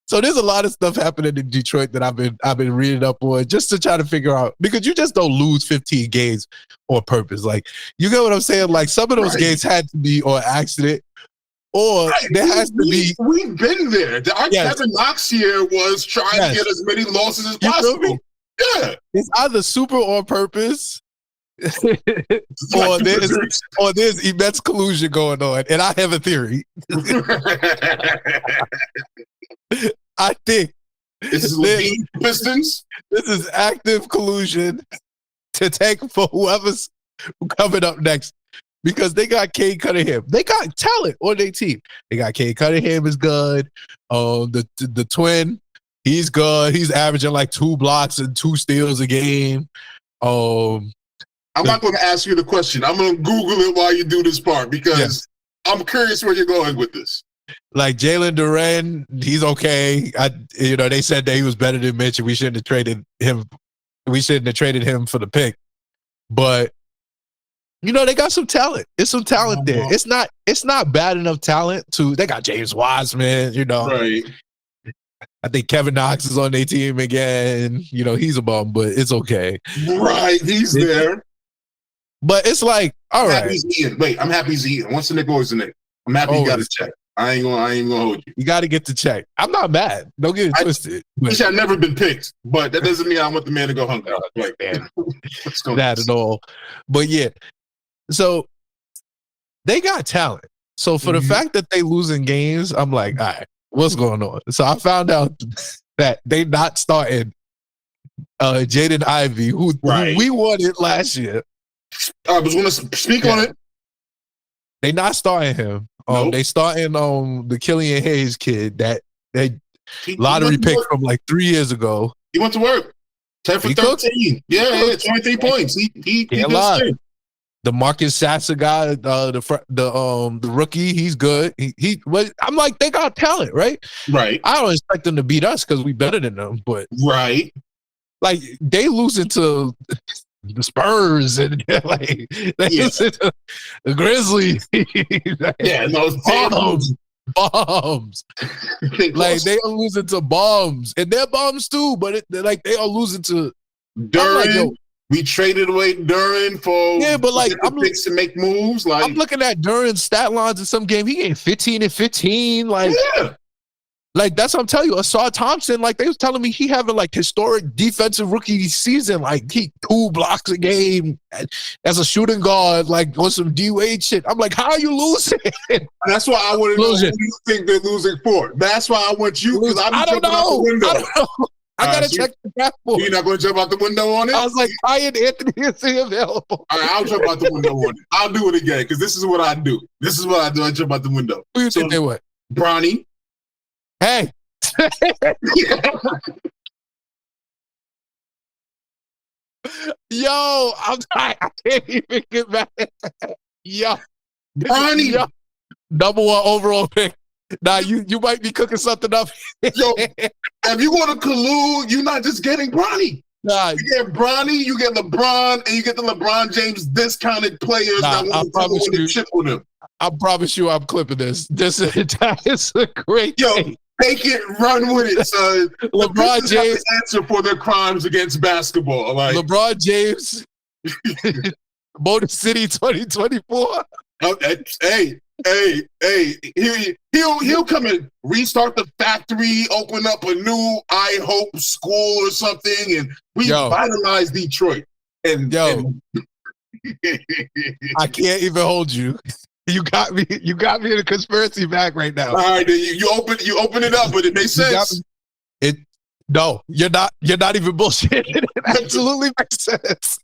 [SPEAKER 1] So there's a lot of stuff happening in Detroit that I've been reading up on just to try to figure out, because you just don't lose 15 games on purpose. Like, you get what I'm saying? Like, some of those games had to be on accident, or there has to be.
[SPEAKER 2] We've been there. Our Kevin Knox here was trying to get as many losses as possible. Yeah,
[SPEAKER 1] it's either super on purpose. or there's immense collusion going on, and I have a theory. I think
[SPEAKER 2] this is Pistons.
[SPEAKER 1] This is active collusion to take for whoever's coming up next, because they got Cade Cunningham. They got talent on their team. They got Cade Cunningham is good. The twin, he's good. He's averaging like 2 blocks and 2 steals a game.
[SPEAKER 2] I'm not going to ask you the question. I'm going to Google it while you do this part, because I'm curious where you're going with this.
[SPEAKER 1] Like Jalen Duren, he's okay. They said that he was better than Mitch, and we shouldn't have traded him. We shouldn't have traded him for the pick. But they got some talent. It's some talent there. It's not bad enough talent to. They got James Wiseman.
[SPEAKER 2] Right.
[SPEAKER 1] I think Kevin Knox is on their team again. He's a bum, but it's okay.
[SPEAKER 2] Right, he's there.
[SPEAKER 1] But it's like, all right.
[SPEAKER 2] I'm happy he's eating. Once the Nick, always the Nick. I'm happy he got a check. I ain't gonna hold you. You got to get the check. I'm not mad. Don't get it twisted. He should have never been picked, but that doesn't mean I want the man to go hungry.
[SPEAKER 1] Like, damn. That at all. But yeah, so they got talent. So for the fact that they losing games, I'm like, all right, what's going on? So I found out that they not starting Jaden Ivey, who we wanted last year.
[SPEAKER 2] I was going to speak on it.
[SPEAKER 1] They not starting him. They starting the Killian Hayes kid that they lottery pick from like 3 years ago.
[SPEAKER 2] He went to work. 10 for 13. Yeah, 23 points. He did
[SPEAKER 1] The Marcus Sasser guy, the rookie, he's good. I'm like, they got talent, right?
[SPEAKER 2] Right.
[SPEAKER 1] I don't expect them to beat us because we better than them, but
[SPEAKER 2] right.
[SPEAKER 1] Like they losing to the Spurs and like they losing to the Grizzlies.
[SPEAKER 2] Yeah, no
[SPEAKER 1] bombs. Like they are losing to bombs, and they're bombs too. But they are losing to
[SPEAKER 2] Duran. We traded away Duran for
[SPEAKER 1] but like
[SPEAKER 2] I'm to make moves. Like
[SPEAKER 1] I'm looking at Duran's stat lines in some game. He getting 15 and 15. Like like that's what I'm telling you. Asar Thompson, like they was telling me he having like historic defensive rookie season. Like he 2 blocks a game as a shooting guard, like on some D-Wade shit. I'm like, how are you losing?
[SPEAKER 2] That's why I want to know who you think they're losing for. That's why I want you because
[SPEAKER 1] I don't know. I gotta check the draft board.
[SPEAKER 2] You're not going to jump out the window on it?
[SPEAKER 1] I was like, Ian Anthony is available.
[SPEAKER 2] All right, I'll jump out the window on it. I'll do it again because this is what I do. I jump out the window.
[SPEAKER 1] Who you think they what?
[SPEAKER 2] Bronny.
[SPEAKER 1] Hey. Yo, I can't even get mad. Yo.
[SPEAKER 2] Bronny.
[SPEAKER 1] Yo. Number 1 overall pick. Nah, you might be cooking something up.
[SPEAKER 2] Yo, if you go to Kalou, you're not just getting Bronny.
[SPEAKER 1] Nah,
[SPEAKER 2] you get Bronny, you get LeBron, and you get the LeBron James discounted players that want to win the chip with him.
[SPEAKER 1] I promise you I'm clipping this. That is a great thing.
[SPEAKER 2] Take it, run with it, son.
[SPEAKER 1] LeBron James
[SPEAKER 2] answer for their crimes against basketball. Like
[SPEAKER 1] LeBron James, Motor City 2024. Hey, he'll come and restart the factory, open up a new I Hope school or something, and revitalize Detroit. And I can't even hold you. You got me in a conspiracy bag right now.
[SPEAKER 2] All right, you open it up, but it makes sense.
[SPEAKER 1] No, you're not even bullshitting. It absolutely makes sense.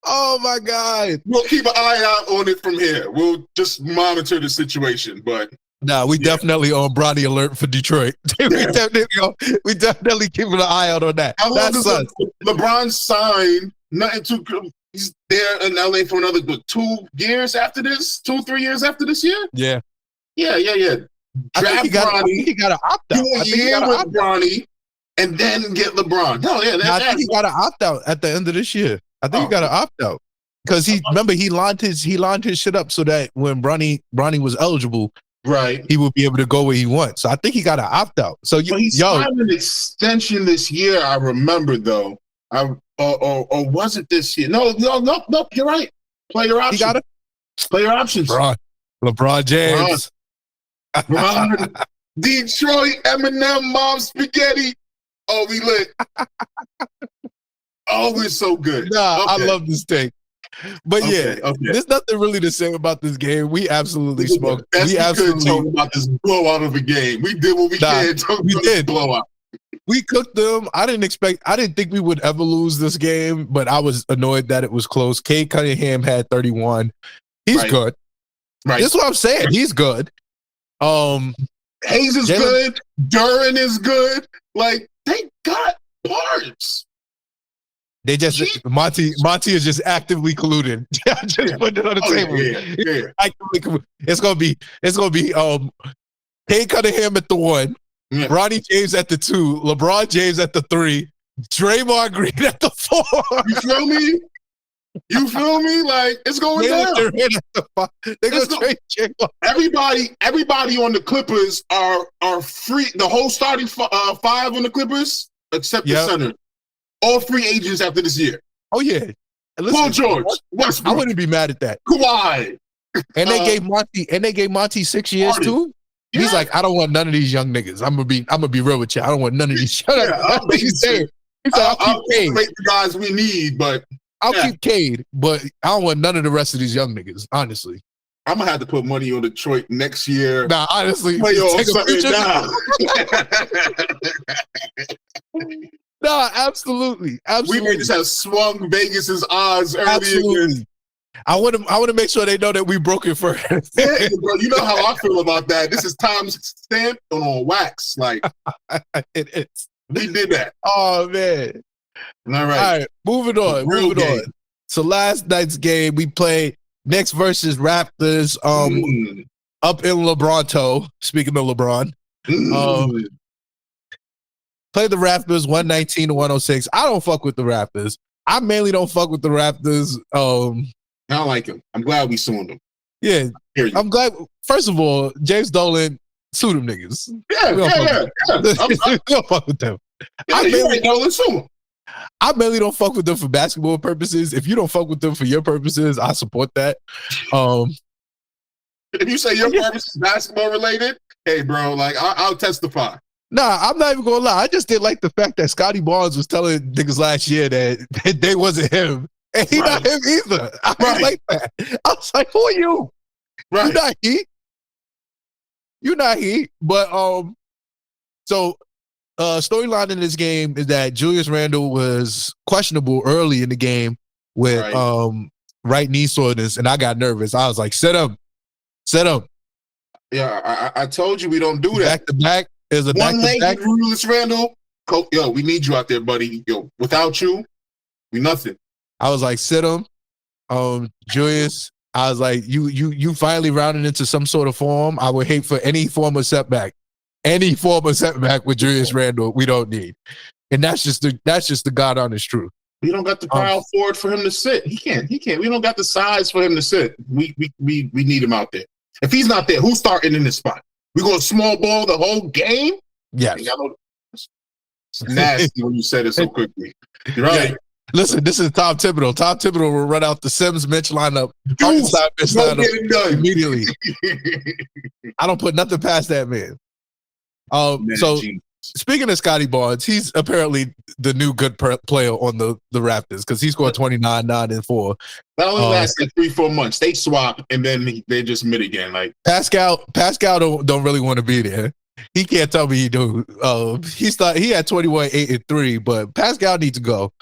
[SPEAKER 1] Oh my God.
[SPEAKER 2] We'll keep an eye out on it from here. We'll just monitor the situation. But
[SPEAKER 1] we definitely on Bronny alert for Detroit. we definitely keeping an eye out on that.
[SPEAKER 2] How long does LeBron sign? Nothing too. He's there in LA for another 2 years after this, 2-3 years after this year.
[SPEAKER 1] Yeah.
[SPEAKER 2] Draft Bronny.
[SPEAKER 1] He got an opt out.
[SPEAKER 2] Do a year with Bronny, and then get LeBron. No,
[SPEAKER 1] I think he got an opt out at the end of this year. I think he got an opt out because he lined his shit up so that when Bronny was eligible,
[SPEAKER 2] right,
[SPEAKER 1] he would be able to go where he wants. So I think he got an opt out. So
[SPEAKER 2] he's signed an extension this year. I remember though. Or was it this year? No. You're right. Player options. He got it. Player options.
[SPEAKER 1] LeBron James.
[SPEAKER 2] LeBron. Detroit. Eminem. Mom Spaghetti. Oh, we lit. Oh, we're so good.
[SPEAKER 1] I love this thing. But there's nothing really to say about this game. We absolutely smoked.
[SPEAKER 2] We absolutely talk about this blowout of a game. We did what we can. We did blowout.
[SPEAKER 1] We cooked them. I didn't think we would ever lose this game, but I was annoyed that it was close. Cade Cunningham had 31. He's good. Right. That's what I'm saying. He's good.
[SPEAKER 2] Hayes is good. Duran is good. Like, they got parts.
[SPEAKER 1] They just Monty is just actively colluding. Just putting it on the table. It's gonna be Cade Cunningham at the 1, Bronny James at the 2, LeBron James at the 3, Draymond Green at the 4.
[SPEAKER 2] You feel me? Like it's going down.
[SPEAKER 1] They're gonna trade Draymond.
[SPEAKER 2] Everybody on the Clippers are free. The whole starting 5 on the Clippers, except the center. All free agents after this year.
[SPEAKER 1] Oh, yeah.
[SPEAKER 2] Paul George, Westbrook.
[SPEAKER 1] I wouldn't be mad at that.
[SPEAKER 2] Kawhi.
[SPEAKER 1] And they gave Monty 6 years too. Yeah. He's like, I don't want none of these young niggas. I'm gonna be real with you. I don't want none of these. Shut up. That's what he's saying. He said, I'll keep
[SPEAKER 2] the guys we need, but
[SPEAKER 1] I'll keep Cade, but I don't want none of the rest of these young niggas, honestly.
[SPEAKER 2] I'm gonna have to put money on Detroit next year.
[SPEAKER 1] Nah, honestly,
[SPEAKER 2] take a picture down.
[SPEAKER 1] No, absolutely.
[SPEAKER 2] We just have swung Vegas's odds earlier. Absolutely.
[SPEAKER 1] I want to make sure they know that we broke it first.
[SPEAKER 2] Yeah, bro, you know how I feel about that. This is time's stamped on wax. Like
[SPEAKER 1] it is.
[SPEAKER 2] We did that.
[SPEAKER 1] Oh man.
[SPEAKER 2] All right.
[SPEAKER 1] Moving on. So last night's game, we played Knicks versus Raptors. Up in LeBronto. Speaking of LeBron, played the Raptors 119-106. I don't fuck with the Raptors. I mainly don't fuck with the Raptors.
[SPEAKER 2] I don't like him. I'm glad we sued him.
[SPEAKER 1] Yeah, I'm glad. First of all, James Dolan sue them niggas.
[SPEAKER 2] Yeah.
[SPEAKER 1] We don't fuck with them.
[SPEAKER 2] Dolan sue him.
[SPEAKER 1] I mainly don't fuck with them for basketball purposes. If you don't fuck with them for your purposes, I support that.
[SPEAKER 2] If you say your purpose is basketball related, hey, bro, like I'll testify.
[SPEAKER 1] Nah, I'm not even gonna lie. I just didn't like the fact that Scotty Barnes was telling niggas last year that they wasn't him. And he not him either. I didn't like that. I was like, who are you?
[SPEAKER 2] Right.
[SPEAKER 1] You're not he. You're not he. But so storyline in this game is that Julius Randle was questionable early in the game with right knee soreness, and I got nervous. I was like, sit him.
[SPEAKER 2] Yeah, I told you we don't do that.
[SPEAKER 1] Back to back is a back to back.
[SPEAKER 2] Julius Randle, yo, we need you out there, buddy. Yo, without you, we nothing.
[SPEAKER 1] I was like, sit him, Julius. I was like, you finally rounded into some sort of form. I would hate for any form of setback. Any form of setback with Julius Randle, we don't need. And that's just the God honest truth.
[SPEAKER 2] We don't got the power forward for him to sit. He can't. We don't got the size for him to sit. We need him out there. If he's not there, who's starting in this spot? We going small ball the whole game?
[SPEAKER 1] Yes.
[SPEAKER 2] It's nasty when you said it so quickly. You're right. Yeah.
[SPEAKER 1] Listen, this is Tom Thibodeau. Tom Thibodeau will run out the Sims Mitch lineup. Immediately. I don't put nothing past that man. So speaking of Scotty Barnes, he's apparently the new good player on the Raptors because he scored 29, 9, and 4.
[SPEAKER 2] That only lasted 3-4 months. They swap and then they just mid again. Like
[SPEAKER 1] Pascal don't really want to be there. He can't tell me he do. He had 21, 8, and 3, but Pascal needs to go.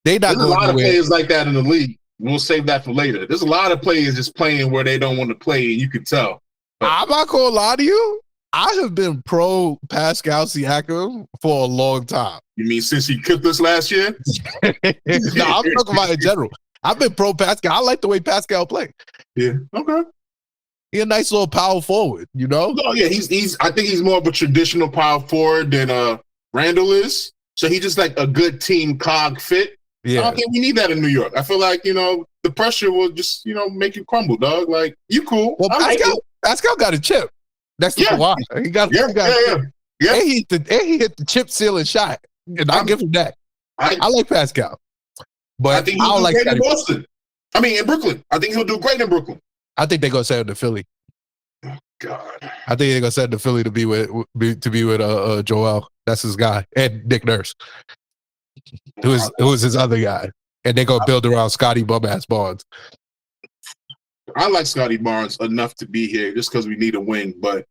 [SPEAKER 1] There's a lot
[SPEAKER 2] of players like that in the league. We'll save that for later. There's a lot of players just playing where they don't want to play, and you can tell. But
[SPEAKER 1] I'm not gonna lie to you. I have been pro Pascal Siakam for a long time.
[SPEAKER 2] You mean since he cooked us last year?
[SPEAKER 1] No, I'm talking about in general. I've been pro Pascal. I like the way Pascal plays.
[SPEAKER 2] Yeah. Okay.
[SPEAKER 1] He's a nice little power forward, you know?
[SPEAKER 2] Oh yeah, he's I think he's more of a traditional power forward than Randall is. So he's just like a good team cog fit. Yeah. I don't think we need that in New York. I feel like, the pressure will just, make you crumble, dog. Like, you cool.
[SPEAKER 1] Well, Pascal got a chip. That's the why. He got and he hit the chip ceiling shot. And I give him that. I like Pascal. But
[SPEAKER 2] I think he'll do great in Boston. I mean, in Brooklyn. I think he'll do great in Brooklyn.
[SPEAKER 1] I think they're gonna send him to Philly.
[SPEAKER 2] Oh God.
[SPEAKER 1] I think they're gonna send him to Philly to be with Joel. That's his guy. And Nick Nurse. Who was his other guy. And they're gonna build around Scotty bum-ass Barnes.
[SPEAKER 2] I like Scotty Barnes enough to be here just because we need a wing, but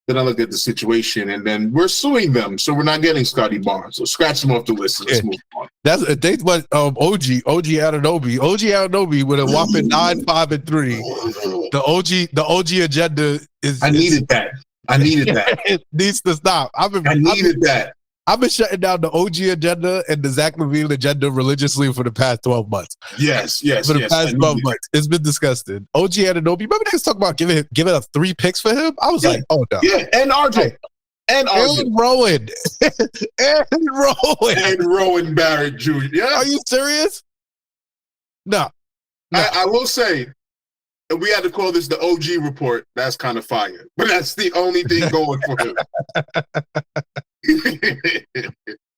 [SPEAKER 2] then I look at the situation and then we're suing them, so we're not getting Scotty Barnes. So scratch them off the list and let's move on.
[SPEAKER 1] That's what OG Anunoby with a whopping 9, 5, and 3. The OG agenda is
[SPEAKER 2] I needed that.
[SPEAKER 1] It needs to stop.
[SPEAKER 2] I needed that.
[SPEAKER 1] I've been shutting down the OG agenda and the Zach LaVine agenda religiously for the past 12 months.
[SPEAKER 2] Yes.
[SPEAKER 1] For the past 12 months. It's been disgusting. OG Anunoby, remember they was talking about giving up 3 picks for him? I was like, oh no.
[SPEAKER 2] Yeah, and RJ. And
[SPEAKER 1] Rowan.
[SPEAKER 2] And Rowan Barrett Jr. Yeah.
[SPEAKER 1] Are you serious? No.
[SPEAKER 2] I will say, we had to call this the OG report. That's kind of fire. But that's the only thing going for him.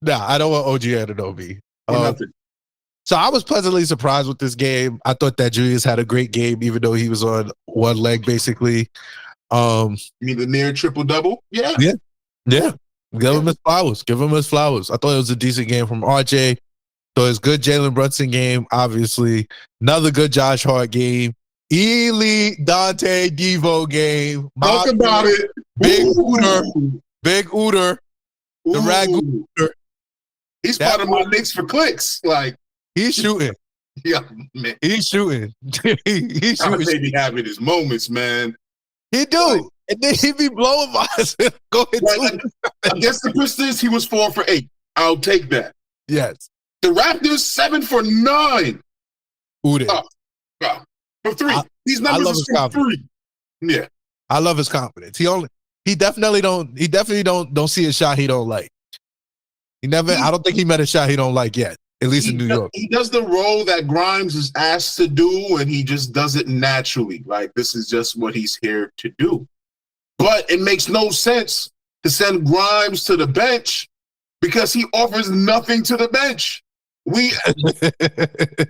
[SPEAKER 1] Nah, I don't want OG Anunoby. So I was pleasantly surprised with this game. I thought that Julius had a great game, even though he was on one leg, basically.
[SPEAKER 2] You mean the near triple-double? Yeah.
[SPEAKER 1] Give him his flowers. I thought it was a decent game from RJ. So it's good Jalen Brunson game, obviously. Another good Josh Hart game. Elite Dante Devo game.
[SPEAKER 2] Talk about it.
[SPEAKER 1] Big Ooter. The Ragu.
[SPEAKER 2] He's part of my Knicks For Clicks. Like
[SPEAKER 1] he's shooting.
[SPEAKER 2] Yeah, man.
[SPEAKER 1] He's shooting. He's shooting.
[SPEAKER 2] He be having his moments, man.
[SPEAKER 1] He do. And then he be blowing by us. Go ahead.
[SPEAKER 2] Against the Pistons, he was 4 for 8. I'll take that.
[SPEAKER 1] Yes.
[SPEAKER 2] The Raptors, 7 for 9.
[SPEAKER 1] Udin.
[SPEAKER 2] Oh, from three. These
[SPEAKER 1] I
[SPEAKER 2] numbers
[SPEAKER 1] love his
[SPEAKER 2] are from three. Yeah.
[SPEAKER 1] I love his confidence. He definitely don't see a shot he don't like. I don't think he met a shot he don't like yet, at least in New York.
[SPEAKER 2] He does the role that Grimes is asked to do, and he just does it naturally. Like, this is just what he's here to do. But it makes no sense to send Grimes to the bench because he offers nothing to the bench.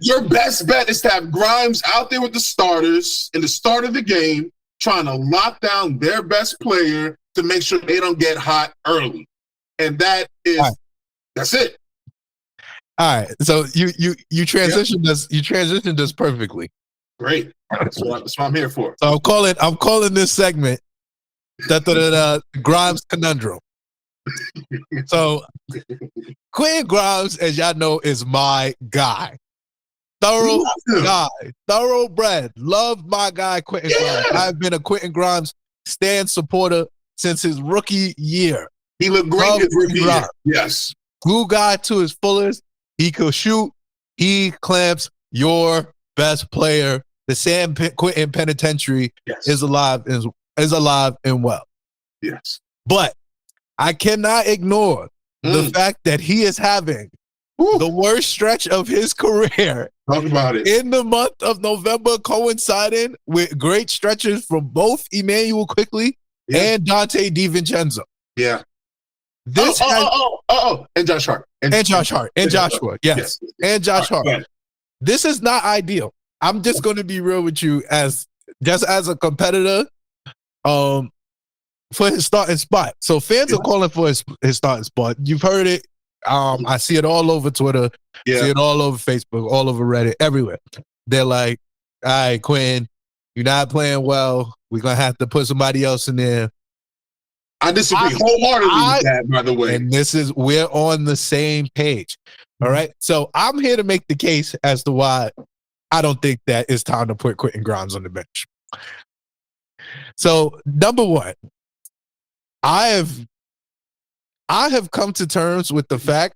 [SPEAKER 2] Your best bet is to have Grimes out there with the starters in the start of the game, trying to lock down their best player to make sure they don't get hot early. And that's it.
[SPEAKER 1] All right. So you transitioned this. You transitioned this perfectly.
[SPEAKER 2] Great. That's what I'm here for.
[SPEAKER 1] So I'm calling this segment Grimes Conundrum. So Quentin Grimes, as y'all know, is my guy. Thoroughbred. Love my guy, Quentin Grimes. I've been a Quentin Grimes stan supporter since his rookie year.
[SPEAKER 2] He looked great his rookie year. Yes.
[SPEAKER 1] Glue guy to his fullest. He could shoot. He clamps your best player. The San Quentin Penitentiary is alive and well.
[SPEAKER 2] Yes.
[SPEAKER 1] But I cannot ignore the fact that he is having the worst stretch of his career.
[SPEAKER 2] Talk about it.
[SPEAKER 1] In the month of November, coinciding with great stretches from both Emmanuel Quickley and Donte DiVincenzo.
[SPEAKER 2] Yeah.
[SPEAKER 1] And
[SPEAKER 2] Josh Hart.
[SPEAKER 1] And Joshua. Yes. And Josh Hart. This is not ideal. I'm just going to be real with you as a competitor for his starting spot. So fans are calling for his starting spot. You've heard it. I see it all over Twitter. See it all over Facebook, all over Reddit, everywhere. They're like, all right, Quentin, you're not playing well. We're going to have to put somebody else in there.
[SPEAKER 2] I disagree wholeheartedly with that, by the way.
[SPEAKER 1] And we're on the same page. All right. So I'm here to make the case as to why I don't think that it's time to put Quentin Grimes on the bench. So, number one, I have come to terms with the fact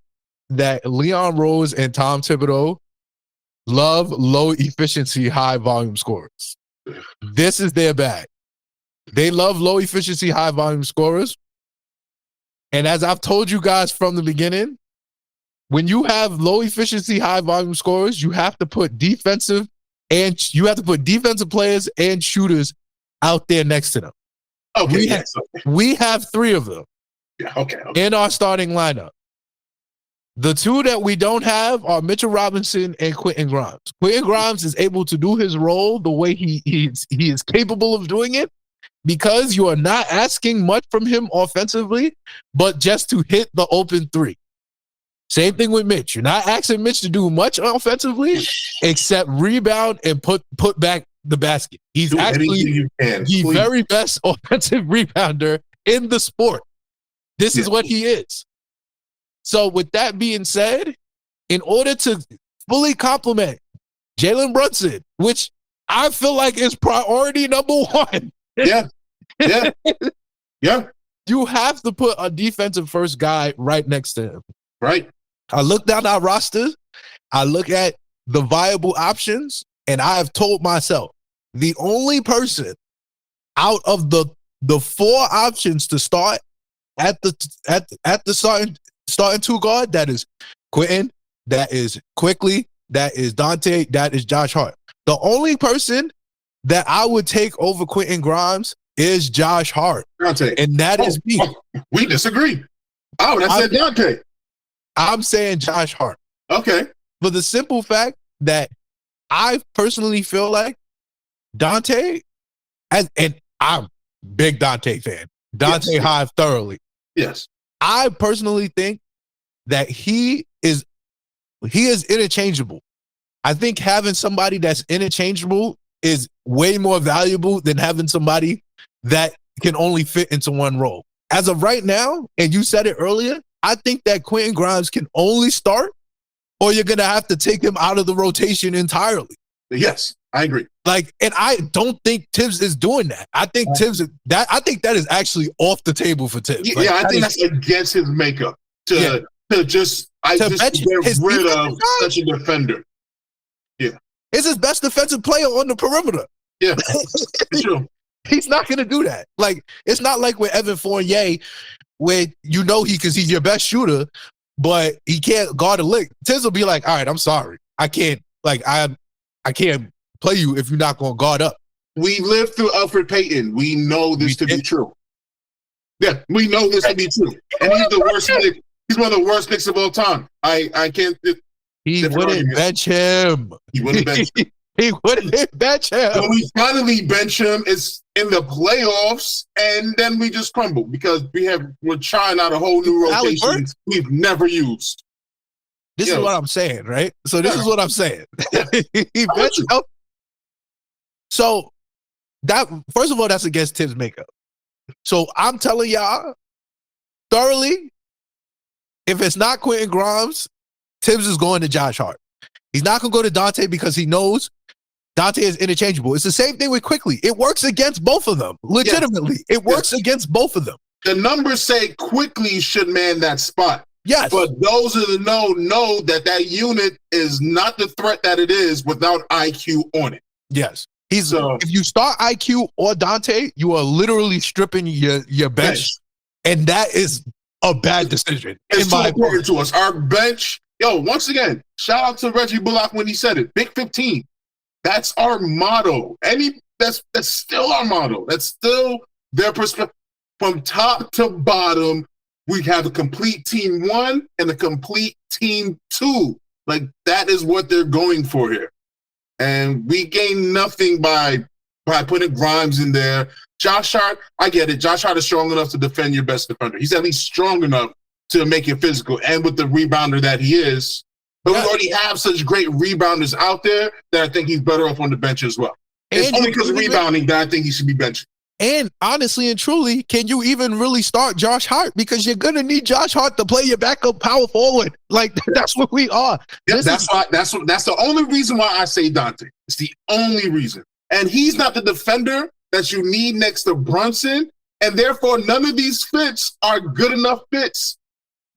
[SPEAKER 1] that Leon Rose and Tom Thibodeau love low efficiency, high volume scorers. This is their bag. They love low efficiency, high volume scorers. And as I've told you guys from the beginning, when you have low efficiency, high volume scorers, you have to put defensive players and shooters out there next to them.
[SPEAKER 2] Okay.
[SPEAKER 1] We have three of them.
[SPEAKER 2] Yeah, okay.
[SPEAKER 1] In our starting lineup. The two that we don't have are Mitchell Robinson and Quentin Grimes. Quentin Grimes is able to do his role the way he is capable of doing it because you are not asking much from him offensively, but just to hit the open three. Same thing with Mitch. You're not asking Mitch to do much offensively except rebound and put back the basket. He's actually the very best offensive rebounder in the sport. This is what he is. So with that being said, in order to fully complement Jalen Brunson, which I feel like is priority number one.
[SPEAKER 2] Yeah.
[SPEAKER 1] You have to put a defensive first guy right next to him.
[SPEAKER 2] Right.
[SPEAKER 1] I look down our roster. I look at the viable options, and I have told myself the only person out of the four options to start at the starting two guard, that is Quentin, that is Quickley, that is Dante, that is Josh Hart. The only person that I would take over Quentin Grimes is Josh Hart.
[SPEAKER 2] Dante.
[SPEAKER 1] And that is me.
[SPEAKER 2] We disagree. I would have said Dante.
[SPEAKER 1] I'm saying Josh Hart.
[SPEAKER 2] Okay.
[SPEAKER 1] For the simple fact that I personally feel like Dante, and I'm a big Dante fan. Dante Hive thoroughly.
[SPEAKER 2] Yes.
[SPEAKER 1] I personally think that he is interchangeable. I think having somebody that's interchangeable is way more valuable than having somebody that can only fit into one role. As of right now, and you said it earlier, I think that Quentin Grimes can only start, or you're going to have to take him out of the rotation entirely.
[SPEAKER 2] Yes, I agree.
[SPEAKER 1] And I don't think Tibbs is doing that. I think I think that is actually off the table for Tibbs.
[SPEAKER 2] I think that's against his makeup to just get rid of such a defender. Yeah.
[SPEAKER 1] He's his best defensive player on the perimeter.
[SPEAKER 2] Yeah, true.
[SPEAKER 1] He's not going to do that. Like, it's not like with Evan Fournier, where you know because he's your best shooter, but he can't guard a lick. Tibbs will be like, all right, I'm sorry. I can't play you if you're not going to guard up.
[SPEAKER 2] We lived through Alfred Payton. We know this to be true. Yeah, we know this to be true. And he's the worst Knick. He's one of the worst Knicks of all time. I can't.
[SPEAKER 1] He wouldn't bench him.
[SPEAKER 2] He wouldn't bench him.
[SPEAKER 1] He wouldn't bench him.
[SPEAKER 2] When we finally bench him, it's in the playoffs, and then we just crumble because we're trying out a whole new rotation we've never used.
[SPEAKER 1] This is what I'm saying, right? So this is what I'm saying. He benched him. So that, first of all, that's against Tibbs' makeup. So I'm telling y'all thoroughly, if it's not Quentin Grimes, Tibbs is going to Josh Hart. He's not going to go to Dante because he knows Dante is interchangeable. It's the same thing with Quickly. It works against both of them. Legitimately. Yes. It works against both of them.
[SPEAKER 2] The numbers say Quickly should man that spot.
[SPEAKER 1] Yes.
[SPEAKER 2] But those of the know that unit is not the threat that it is without IQ on it.
[SPEAKER 1] Yes. If you start IQ or Dante, you are literally stripping your bench. And that is a bad decision.
[SPEAKER 2] It's too important to us. Our bench, once again, shout out to Reggie Bullock when he said it. Big 15. That's our motto. That's still our motto. That's still their perspective. From top to bottom, we have a complete team 1 and a complete team 2. Like, that is what they're going for here. And we gain nothing by putting Grimes in there. Josh Hart, I get it. Josh Hart is strong enough to defend your best defender. He's at least strong enough to make it physical. And with the rebounder that he is, but we already have such great rebounders out there that I think he's better off on the bench as well. It's only because of rebounding that I think he should be benched.
[SPEAKER 1] And honestly and truly, can you even really start Josh Hart? Because you're going to need Josh Hart to play your backup power forward. Like, that's what we are.
[SPEAKER 2] Yeah, that's the only reason why I say Dante. It's the only reason. And he's not the defender that you need next to Brunson. And therefore, none of these fits are good enough fits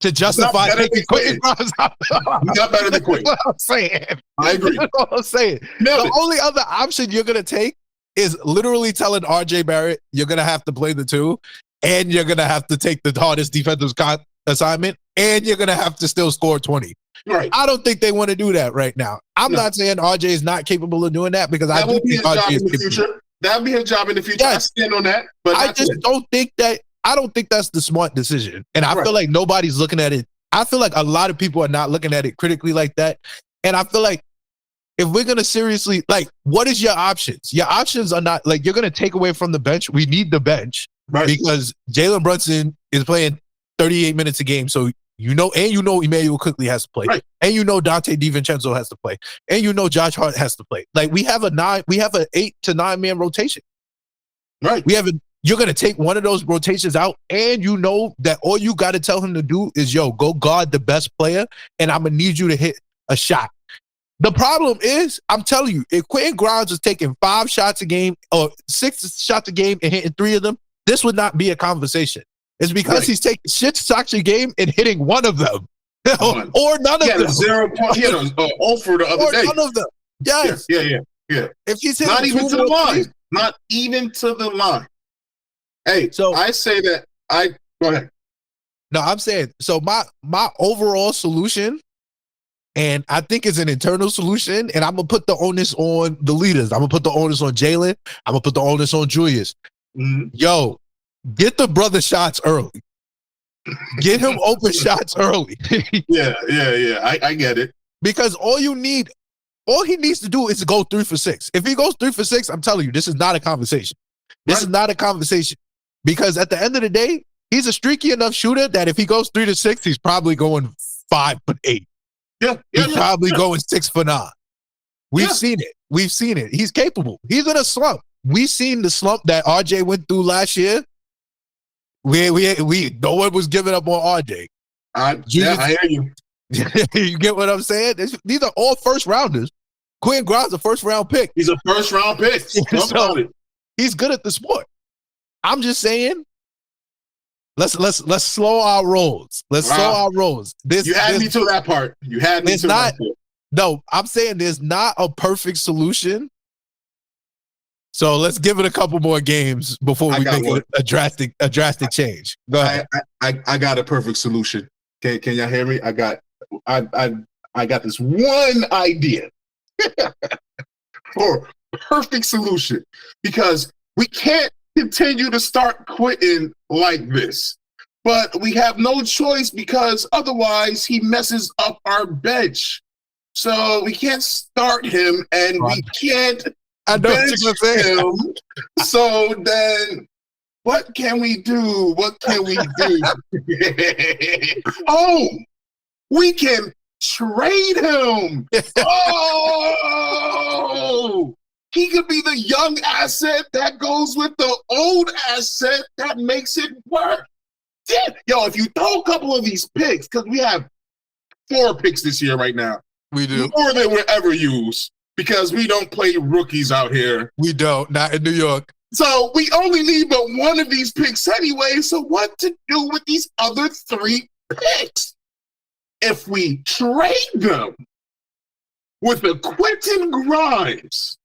[SPEAKER 1] to justify taking Quentin Grimes out.
[SPEAKER 2] Not better than Quentin.
[SPEAKER 1] That's what I'm saying.
[SPEAKER 2] I agree.
[SPEAKER 1] That's what I'm saying. The only other option you're going to take is literally telling RJ Barrett you're going to have to play the 2 and you're going to have to take the hardest defensive assignment and you're going to have to still score 20.
[SPEAKER 2] Right.
[SPEAKER 1] I don't think they want to do that right now. I'm not saying RJ is not capable of doing that because
[SPEAKER 2] that
[SPEAKER 1] I do think RJ is
[SPEAKER 2] capable. That'll be his job in the future. Yes. I stand on that. But
[SPEAKER 1] I just don't think that's the smart decision. And I feel like nobody's looking at it. I feel like a lot of people are not looking at it critically like that. And I feel like if we're going to seriously, like, what is your options? Your options are not, like, you're going to take away from the bench. We need the bench because Jalen Brunson is playing 38 minutes a game. So, Emmanuel Quickley has to play. Right. And Dante DiVincenzo has to play. And Josh Hart has to play. Like, we have an 8 to 9 man rotation.
[SPEAKER 2] Right.
[SPEAKER 1] You're going to take one of those rotations out and that all you got to tell him to do is, go guard the best player and I'm going to need you to hit a shot. The problem is, I'm telling you, if Quentin Grimes was taking 5 shots a game or 6 shots a game and hitting 3 of them, this would not be a conversation. It's because he's taking 6 shots a game and hitting 1 of them. or none of them.
[SPEAKER 2] He had a 0 for the other day.
[SPEAKER 1] None of them. Yes.
[SPEAKER 2] Yeah.
[SPEAKER 1] If he's hitting
[SPEAKER 2] not even to the line. Not even to the line. Hey, so I say that go ahead.
[SPEAKER 1] No, I'm saying, so my overall solution, and I think it's an internal solution, and I'm going to put the onus on the leaders. I'm going to put the onus on Jalen. I'm going to put the onus on Julius. Mm-hmm. Yo, get the brother shots early. Get him open shots early.
[SPEAKER 2] Yeah. I get it.
[SPEAKER 1] Because all he needs to do is go 3 for 6. If he goes 3 for 6, I'm telling you, this is not a conversation. This is not a conversation. Because at the end of the day, he's a streaky enough shooter that if he goes 3 to 6, he's probably going 5 for 8. He's probably going 6 for 9. We've seen it. He's capable. He's in a slump. We've seen the slump that RJ went through last year. We no one was giving up on RJ.
[SPEAKER 2] I hear you.
[SPEAKER 1] You get what I'm saying? These are all first rounders. Quentin Grimes a first round pick.
[SPEAKER 2] He's a first round pick.
[SPEAKER 1] He's good at the sport. I'm just saying, let's slow our rolls. Let's slow our rolls.
[SPEAKER 2] You had me to that part.
[SPEAKER 1] No, I'm saying there's not a perfect solution. So let's give it a couple more games before we make a drastic change. Go ahead.
[SPEAKER 2] I got a perfect solution. Can y'all hear me? I got this one idea for a perfect solution, because we can't continue to start quitting like this. But we have no choice, because otherwise he messes up our bench. So we can't start him, and we can't bench him. So then what can we do? What can we do? Oh, we can trade him. Oh, he could be the young asset that goes with the old asset that makes it work. Yeah. Yo, if you throw a couple of these picks, because we have 4 picks this year right now.
[SPEAKER 1] We do.
[SPEAKER 2] More than we'll ever use, because we don't play rookies out here.
[SPEAKER 1] We don't, not in New York.
[SPEAKER 2] So we only need but one of these picks anyway. So what to do with these other 3 picks? If we trade them with a Quentin Grimes,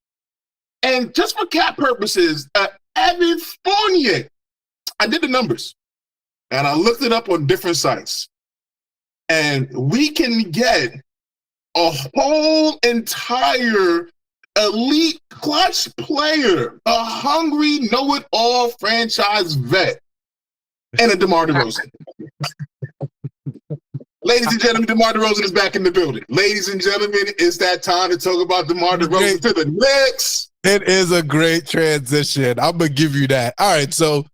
[SPEAKER 2] and just for cap purposes, Evan Fournier, I did the numbers, and I looked it up on different sites, and we can get a whole entire elite clutch player, a hungry, know-it-all franchise vet, and a DeMar DeRozan. Ladies and gentlemen, DeMar DeRozan is back in the building. Ladies and gentlemen, it's that time to talk about DeMar DeRozan to the Knicks.
[SPEAKER 1] It is a great transition. I'm going to give you that. All right, so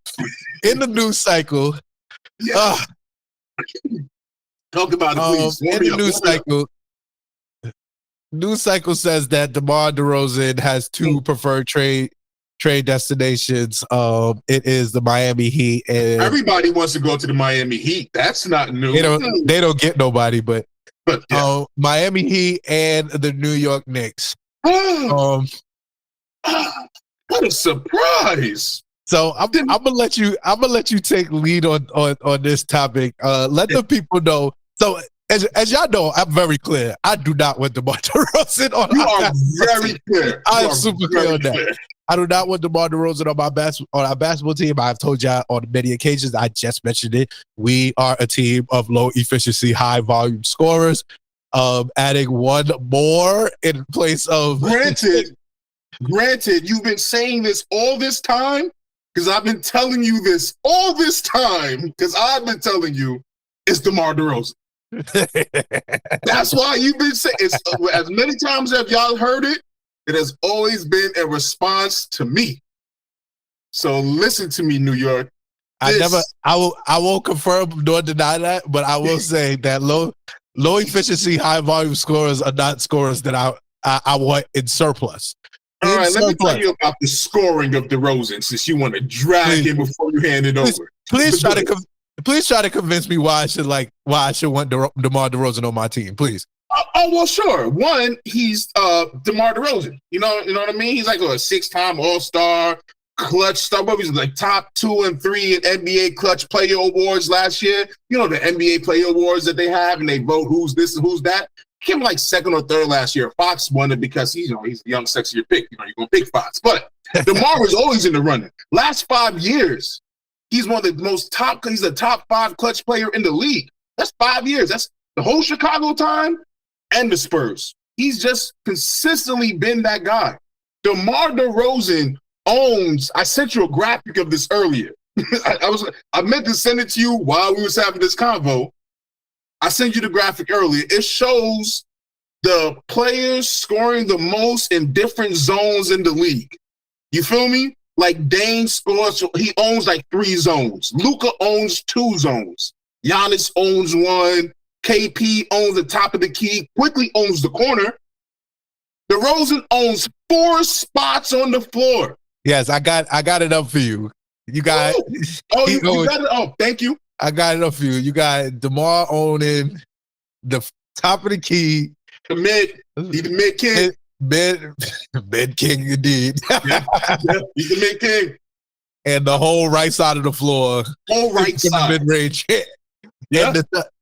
[SPEAKER 1] in the news cycle,
[SPEAKER 2] talk about it, please.
[SPEAKER 1] In the news cycle says that DeMar DeRozan has 2 preferred trade destinations. It is the Miami Heat, and
[SPEAKER 2] everybody wants to go to the Miami Heat. That's not new.
[SPEAKER 1] They don't get nobody, but
[SPEAKER 2] yeah.
[SPEAKER 1] Miami Heat and the New York Knicks.
[SPEAKER 2] What a surprise!
[SPEAKER 1] So I'm gonna let you take lead on this topic. Let the people know. So as y'all know, I'm very clear. I do not want DeMar DeRozan on.
[SPEAKER 2] You are very clear.
[SPEAKER 1] I am super clear on that. I do not want DeMar DeRozan on our basketball team. I've told y'all on many occasions. I just mentioned it. We are a team of low efficiency, high volume scorers. Adding one more in place of.
[SPEAKER 2] Granted, you've been saying this all this time, because I've been telling you this all this time, because I've been telling you it's DeMar DeRozan. That's why you've been saying it. As many times as y'all heard it, it has always been a response to me. So listen to me, New York.
[SPEAKER 1] I won't confirm nor deny that, but I will say that low efficiency, high volume scorers are not scorers that I want in surplus.
[SPEAKER 2] All right, let me tell you about the scoring of DeRozan, since you want to drag him before you hand it over.
[SPEAKER 1] Please try to convince me why I should want DeMar DeRozan on my team, please.
[SPEAKER 2] Oh, well, sure. One, he's DeMar DeRozan. You know what I mean? He's like a 6-time All-Star, clutch star. What was he, like top 2 and 3 in NBA Clutch Player Awards last year? You know, the NBA Player Awards that they have, and they vote who's this and who's that. He came like 2nd or 3rd last year. Fox won it because he's the young, sexier pick. You're going to pick Fox. But DeMar was always in the running. Last 5 years, he's one of the he's a top 5 clutch player in the league. That's 5 years. That's the whole Chicago time and the Spurs. He's just consistently been that guy. DeMar DeRozan owns, I sent you a graphic of this earlier. I meant to send it to you while we was having this convo. I sent you the graphic earlier. It shows the players scoring the most in different zones in the league. You feel me? Like Dane scores, he owns like 3 zones. Luka owns 2 zones. Giannis owns 1. KP owns the top of the key, quickly owns the corner. DeRozan owns 4 spots on the floor.
[SPEAKER 1] Yes, I got it up for you. You got
[SPEAKER 2] you got it up. Thank you.
[SPEAKER 1] I got it up for you. You got DeMar owning the top of the key.
[SPEAKER 2] He's the mid king.
[SPEAKER 1] Mid king indeed.
[SPEAKER 2] Yeah, he's the mid king.
[SPEAKER 1] And the whole right side of the floor.
[SPEAKER 2] Whole right side.
[SPEAKER 1] Mid-range hit.
[SPEAKER 2] Yeah.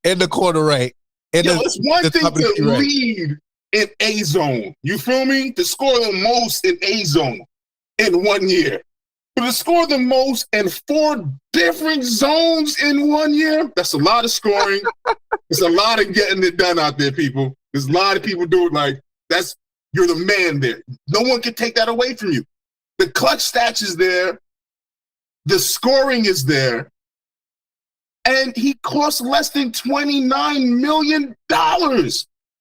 [SPEAKER 1] In the corner right.
[SPEAKER 2] It's one thing to lead in A zone. You feel me? To score the most in A zone in 1 year. But to score the most in 4 different zones in 1 year, that's a lot of scoring. It's a lot of getting it done out there, people. There's a lot of people do it like you're the man there. No one can take that away from you. The clutch stats is there. The scoring is there. And he costs less than $29 million.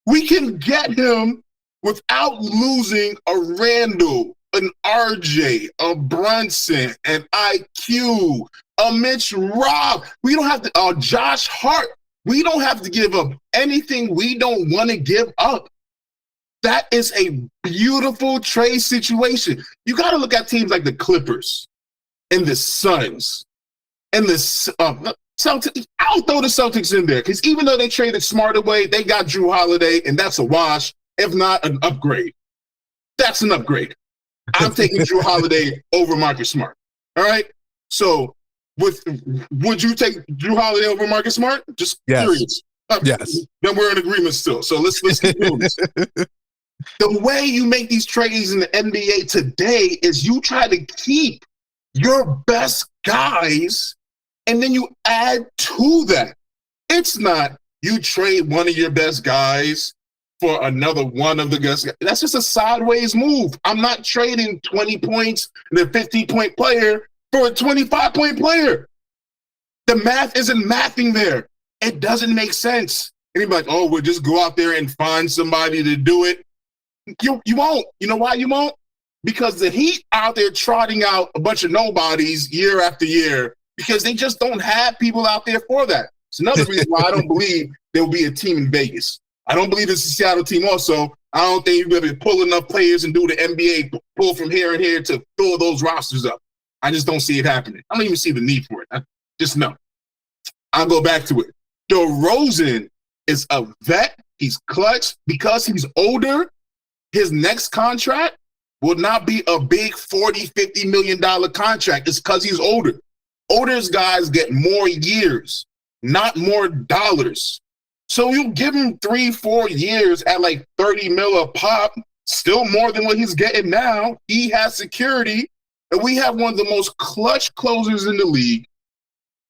[SPEAKER 2] We can get him without losing a Randall, an RJ, a Brunson, an IQ, a Mitch Rob. We don't have to, Josh Hart. We don't have to give up anything we don't want to give up. That is a beautiful trade situation. You got to look at teams like the Clippers and the Suns and the Celtics. I'll throw the Celtics in there because even though they traded Smart away, they got Drew Holiday, and that's a wash, if not an upgrade. That's an upgrade. I'm taking Drew Holiday over Marcus Smart. All right? So would you take Drew Holiday over Marcus Smart? Just curious.
[SPEAKER 1] Yes.
[SPEAKER 2] Then we're in agreement still. So let's keep doing this. The way you make these trades in the NBA today is you try to keep your best guys and then you add to that. It's not you trade one of your best guys for another one of the best. That's just a sideways move. I'm not trading 20 points and a 15-point player for a 25-point player. The math isn't mathing there. It doesn't make sense. Anybody like, we'll just go out there and find somebody to do it. You won't. You know why you won't? Because the Heat out there trotting out a bunch of nobodies year after year because they just don't have people out there for that. It's another reason why I don't believe there will be a team in Vegas. I don't believe it's a Seattle team also. I don't think you're going to pull enough players and do the NBA pull from here and here to fill those rosters up. I just don't see it happening. I don't even see the need for it. Just no. I'll go back to it. DeRozan is a vet. He's clutch. Because he's older, his next contract will not be a big $40, $50 million contract. It's because he's older. Older guys get more years, not more dollars. So you give him 3-4 years at like 30 mil a pop, still more than what he's getting now. He has security, and we have one of the most clutch closers in the league.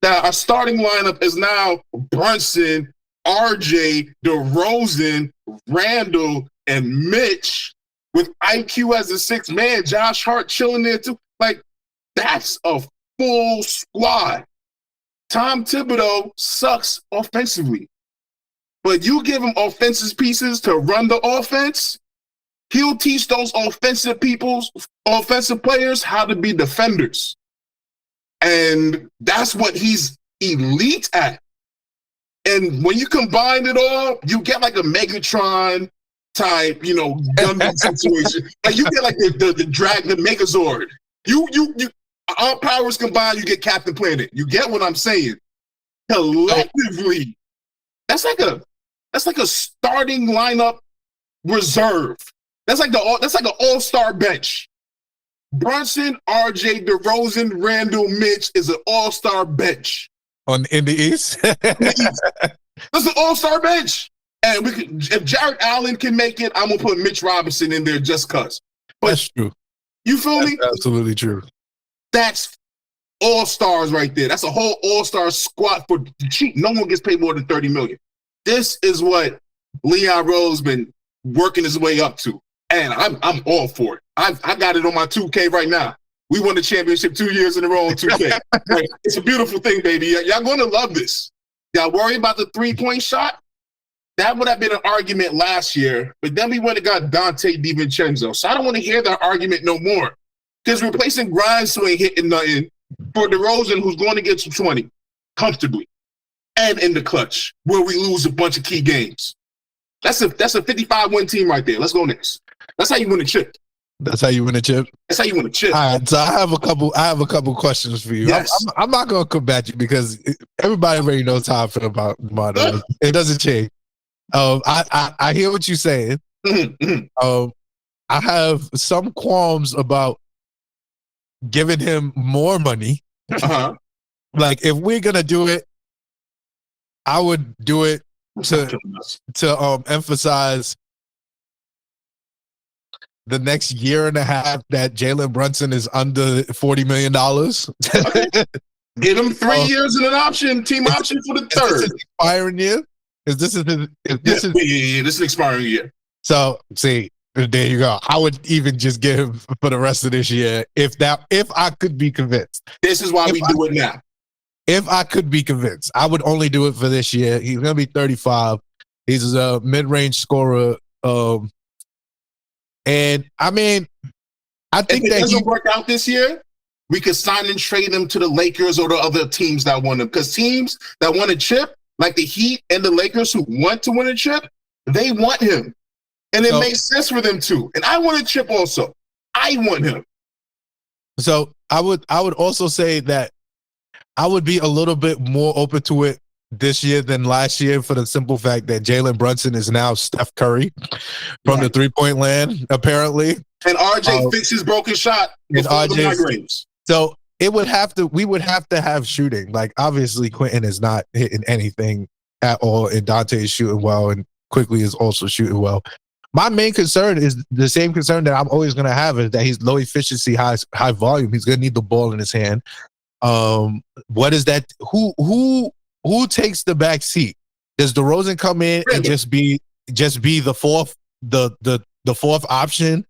[SPEAKER 2] That our starting lineup is now Brunson, RJ, DeRozan, Randall, and Mitch with IQ as the sixth man. Josh Hart chilling there too. Like, that's a full squad. Tom Thibodeau sucks offensively. But you give him offensive pieces to run the offense, he'll teach those offensive players how to be defenders. And that's what he's elite at. And when you combine it all, you get like a Megatron type, Gundam situation. Like you get like the Megazord. You all powers combined, you get Captain Planet. You get what I'm saying? Collectively, that's like a starting lineup reserve. That's like an all-star bench. Brunson, RJ, DeRozan, Randall, Mitch is an all-star bench.
[SPEAKER 1] In the East?
[SPEAKER 2] That's an all-star bench. And if Jared Allen can make it, I'm going to put Mitch Robinson in there just because.
[SPEAKER 1] That's true.
[SPEAKER 2] You feel me?
[SPEAKER 1] Absolutely true.
[SPEAKER 2] That's all-stars right there. That's a whole all-star squad for cheap. No one gets paid more than $30 million. This is what Leon Rose been working his way up to. And I'm all for it. I got it on my 2K right now. We won the championship 2 years in a row on 2K. Like, it's a beautiful thing, baby. Y'all going to love this. Y'all worry about the three-point shot? That would have been an argument last year, but then we went and got Dante DiVincenzo. So I don't want to hear that argument no more. Because replacing Grimes who ain't hitting nothing for DeRozan, who's going to get you 20 comfortably and in the clutch where we lose a bunch of key games. That's a 55-win team right there. Let's go next. That's how you win a chip.
[SPEAKER 1] That's how you win a chip?
[SPEAKER 2] That's how you win a chip.
[SPEAKER 1] All right, so I have a couple questions for you.
[SPEAKER 2] Yes.
[SPEAKER 1] I'm not going to combat you because everybody already knows how I feel about Mono. It doesn't change. I hear what you're saying.
[SPEAKER 2] Mm-hmm.
[SPEAKER 1] I have some qualms about giving him more money.
[SPEAKER 2] Uh-huh.
[SPEAKER 1] Like, if we're going to do it, I would do it to emphasize the next year and a half that Jalen Brunson is under $40 million.
[SPEAKER 2] Get him 3 years and an option, team option for the third.
[SPEAKER 1] Is this expiring year? This is
[SPEAKER 2] this is an expiring year.
[SPEAKER 1] So see, there you go. I would even just give him for the rest of this year if I could be convinced.
[SPEAKER 2] This is why we do it now.
[SPEAKER 1] If I could be convinced, I would only do it for this year. He's gonna be 35. He's a mid-range scorer. And I mean, I think
[SPEAKER 2] if it
[SPEAKER 1] that
[SPEAKER 2] doesn't work out this year, we could sign and trade him to the Lakers or the other teams that want him. Because teams that want a chip, like the Heat and the Lakers who want to win a chip, they want him. And it makes sense for them too. And I want a chip also. I want him.
[SPEAKER 1] So I would also say that I would be a little bit more open to it this year than last year for the simple fact that Jalen Brunson is now Steph Curry from the three-point land, apparently.
[SPEAKER 2] And RJ fixed his broken shot before the migraines.
[SPEAKER 1] So we would have to have shooting. Like, obviously, Quentin is not hitting anything at all, and Dante is shooting well, and Quickly is also shooting well. My main concern is the same concern that I'm always going to have, is that he's low efficiency, high volume. He's going to need the ball in his hand. What is that? Who takes the back seat? Does DeRozan come in and just be the fourth option?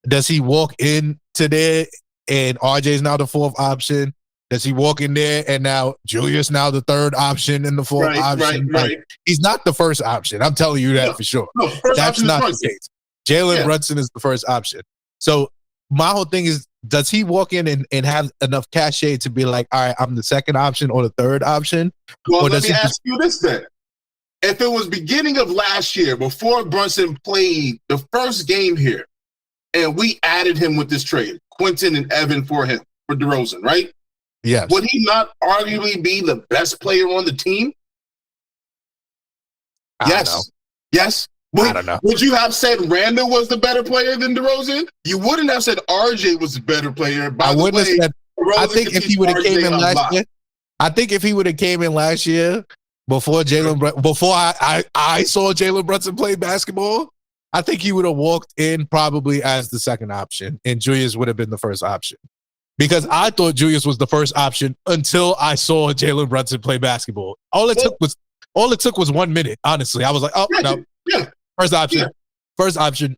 [SPEAKER 1] Does he walk in to there and RJ's now the fourth option? Does he walk in there and now Julius now the third option and the fourth option? Right. He's not the first option. I'm telling you that for sure. No, that's not the case. Jalen Brunson is the first option. So my whole thing is, does he walk in and have enough cachet to be like, all right, I'm the second option or the third option?
[SPEAKER 2] Well, let me ask you this then. If it was beginning of last year, before Brunson played the first game here, and we added him with this trade, Quentin and Evan for DeRozan, right?
[SPEAKER 1] Yes.
[SPEAKER 2] Would he not arguably be the best player on the team? Yes.
[SPEAKER 1] I don't know.
[SPEAKER 2] Would you have said Randall was the better player than DeRozan? You wouldn't have said RJ was the better player.
[SPEAKER 1] I wouldn't have said. I think if he would have came in last year, before I saw Jalen Brunson play basketball, I think he would have walked in probably as the second option, and Julius would have been the first option. Because I thought Julius was the first option until I saw Jalen Brunson play basketball. All it took was 1 minute. Honestly, I was like, first option, first option.